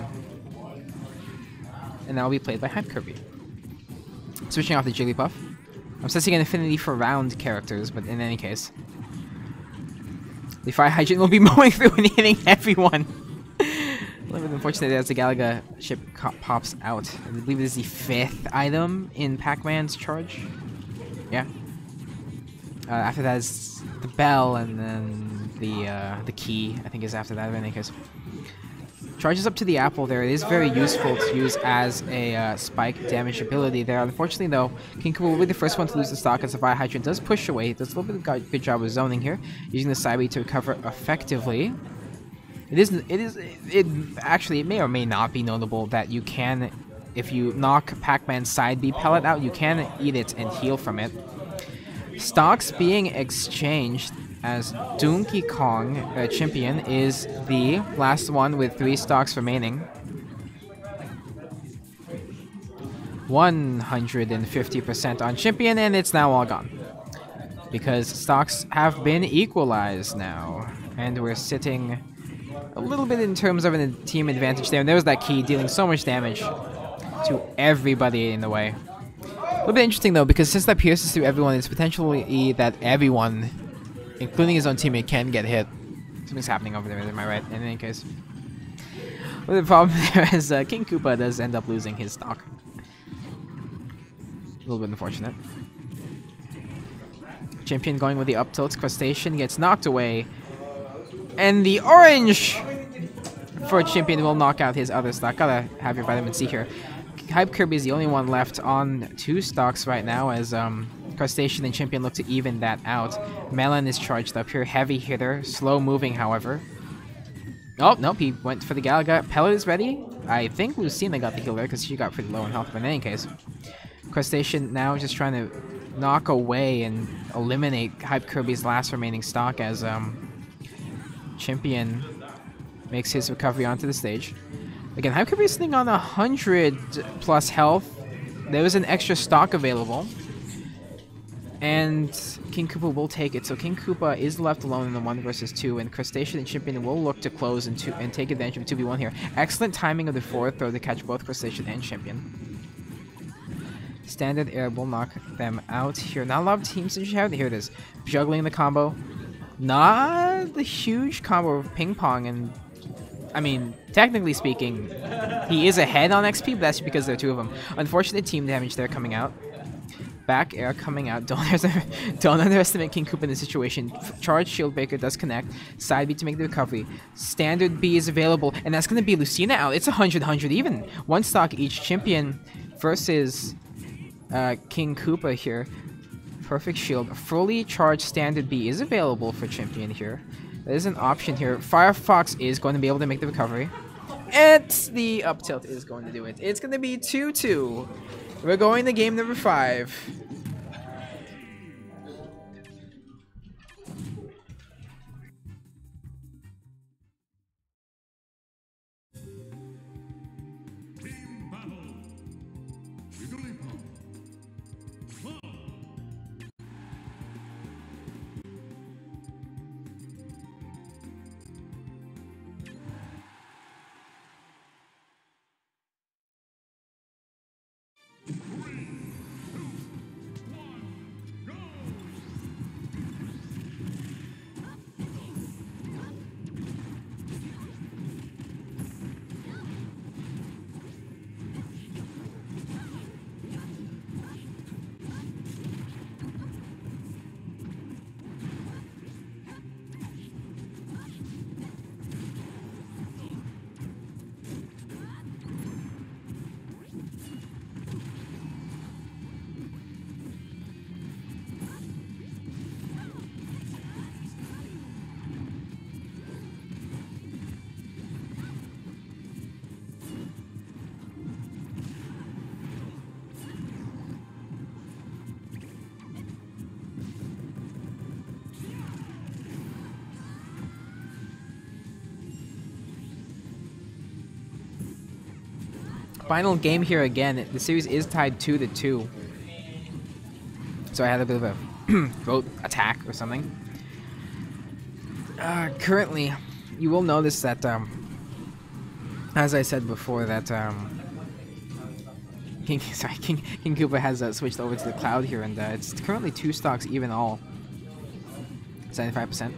And that will be played by HypeKirby. Switching off the Jigglypuff. I'm setting an affinity for round characters, but in any case. The Fire Hydrant will be mowing through and hitting everyone. A little bit unfortunate as the Galaga ship pops out. I believe it is the 5th item in Pac-Man's charge. Yeah. After that is the bell, and then the key, I think, is after that in any case. Charges up to the apple there. It is very useful to use as a spike damage ability there. Unfortunately, though, KingKoopa will be the first one to lose the stock as the Fire Hydrant does push away. It does a little bit of good job of zoning here, using the side B to recover effectively. It actually, it may or may not be notable that you can, if you knock Pac-Man's side B pellet out, you can eat it and heal from it. Stocks being exchanged as Donkey Kong Champion is the last one with 3 stocks remaining. 150% on Champion, and it's now all gone. Because stocks have been equalized now. And we're sitting a little bit in terms of a team advantage there. And there was that key dealing so much damage to everybody in the way. A little bit interesting though, because since that pierces through everyone, it's potentially that everyone, including his own teammate, can get hit. Something's happening over there, am I right? In any case. Well, the problem there is KingKoopa does end up losing his stock. A little bit unfortunate. Champion going with the up tilt. Cruztation gets knocked away. And the orange for Champion will knock out his other stock. Gotta have your vitamin C here. HypeKirby is the only one left on 2 stocks right now as Cruztation and Champion look to even that out. Melon is charged up here. Heavy hitter. Slow moving, however. Oh, nope. He went for the Galaga. Pellet is ready. I think Lucina got the heal there because she got pretty low in health. But in any case, Cruztation now just trying to knock away and eliminate HypeKirby's last remaining stock as Champion makes his recovery onto the stage. Again, HypeKirby is sitting on 100+ health. There was an extra stock available. And KingKoopa will take it. So KingKoopa is left alone in the 1 versus 2, and Cruztation and Champion will look to close and take advantage of a 2v1 here. Excellent timing of the forward throw to catch both Cruztation and Champion. Standard air will knock them out here. Not a lot of teams in here. Here it is. Juggling the combo. Not the huge combo of ping pong, and I mean, technically speaking, he is ahead on XP, but that's because there are 2 of them. Unfortunate team damage there coming out. Back air coming out. Don't underestimate KingKoopa in this situation. Charge Shield Breaker does connect. Side B to make the recovery. Standard B is available, and that's going to be Lucina out. It's 100-100 even. 1 stock each. Champion versus KingKoopa here. Perfect shield. Fully charged Standard B is available for Champion here. That is an option here. Firefox is going to be able to make the recovery. And the up tilt is going to do it. It's going to be 2-2. We're going to game number 5. Final game here again. The series is tied 2-2. So I had a bit of a vote attack or something. Currently, you will notice that, as I said before, that KingKoopa has switched over to the cloud here, and it's currently 2 stocks even all. 75%,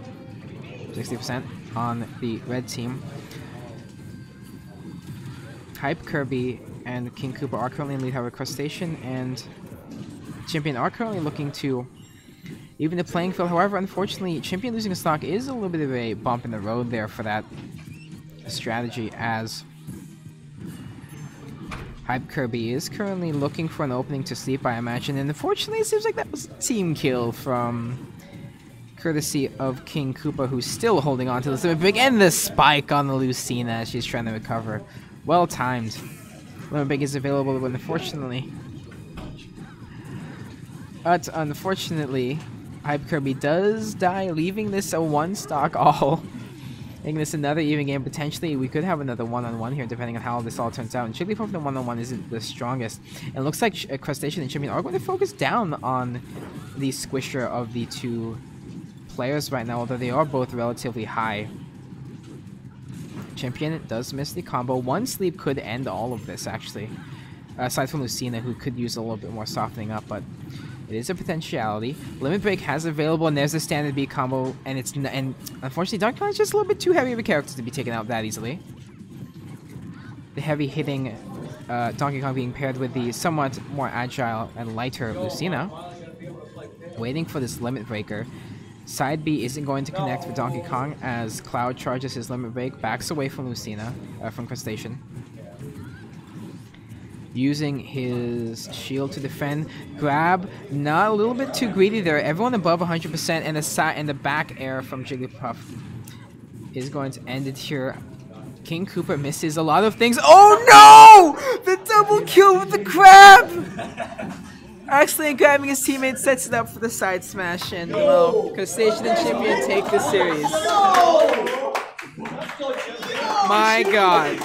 60% on the red team. HypeKirby and KingKoopa are currently in lead, however Cruztation and DaChimpion are currently looking to even the playing field. However, unfortunately, Champion losing a stock is a little bit of a bump in the road there for that strategy, as HypeKirby is currently looking for an opening to sleep, I imagine, and unfortunately it seems like that was a team kill from courtesy of KingKoopa, who's still holding on to the limit break, and the spike on the Lucina as she's trying to recover. Well timed. Limit break is available, but unfortunately, HypeKirby does die, leaving this a 1-stock all. Making this another even game. Potentially, we could have another one-on-one here, depending on how this all turns out. And Jigglypuff from the one-on-one isn't the strongest. And it looks like Cruztation and Champion are going to focus down on the squisher of the 2 players right now, although they are both relatively high. Champion does miss the combo. 1 sleep could end all of this, actually. Aside from Lucina, who could use a little bit more softening up, but it is a potentiality. Limit break has available, and there's a standard B combo, and unfortunately, Donkey Kong is just a little bit too heavy of a character to be taken out that easily. The heavy hitting Donkey Kong being paired with the somewhat more agile and lighter Lucina. Waiting for this limit breaker. Side B isn't going to connect for Donkey Kong as Cloud charges his limit break, backs away from Lucina, from Cruztation. Using his shield to defend. Grab, not a little bit too greedy there. Everyone above 100%, and the back air from Jigglypuff is going to end it here. KingKoopa misses a lot of things. Oh no! The double kill with the grab! Accidentally grabbing his teammate, sets it up for the side smash, and well, Cruztation and Champion take the series. My god.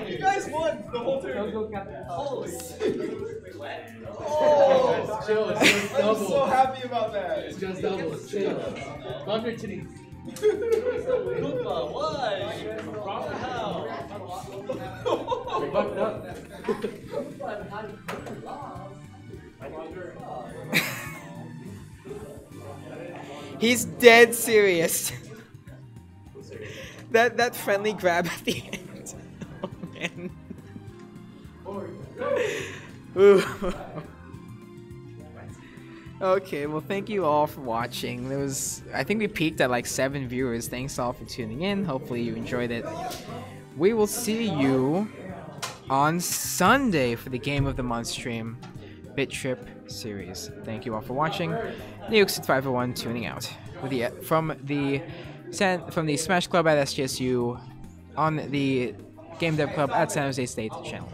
You guys won the whole tournament. I'm so happy about that. It's just double. Congratulations. Koopa, why? He's dead serious. That friendly grab at the end. Oh man. Ooh. Okay, well thank you all for watching. I think we peaked at like 7 viewers. Thanks all for tuning in. Hopefully you enjoyed it. We will see you on Sunday for the Game of the Month stream, Bit Trip series. Thank you all for watching. Nukes at 501 tuning out from the Smash Club at SJSU on the Game Dev Club at San Jose State channel.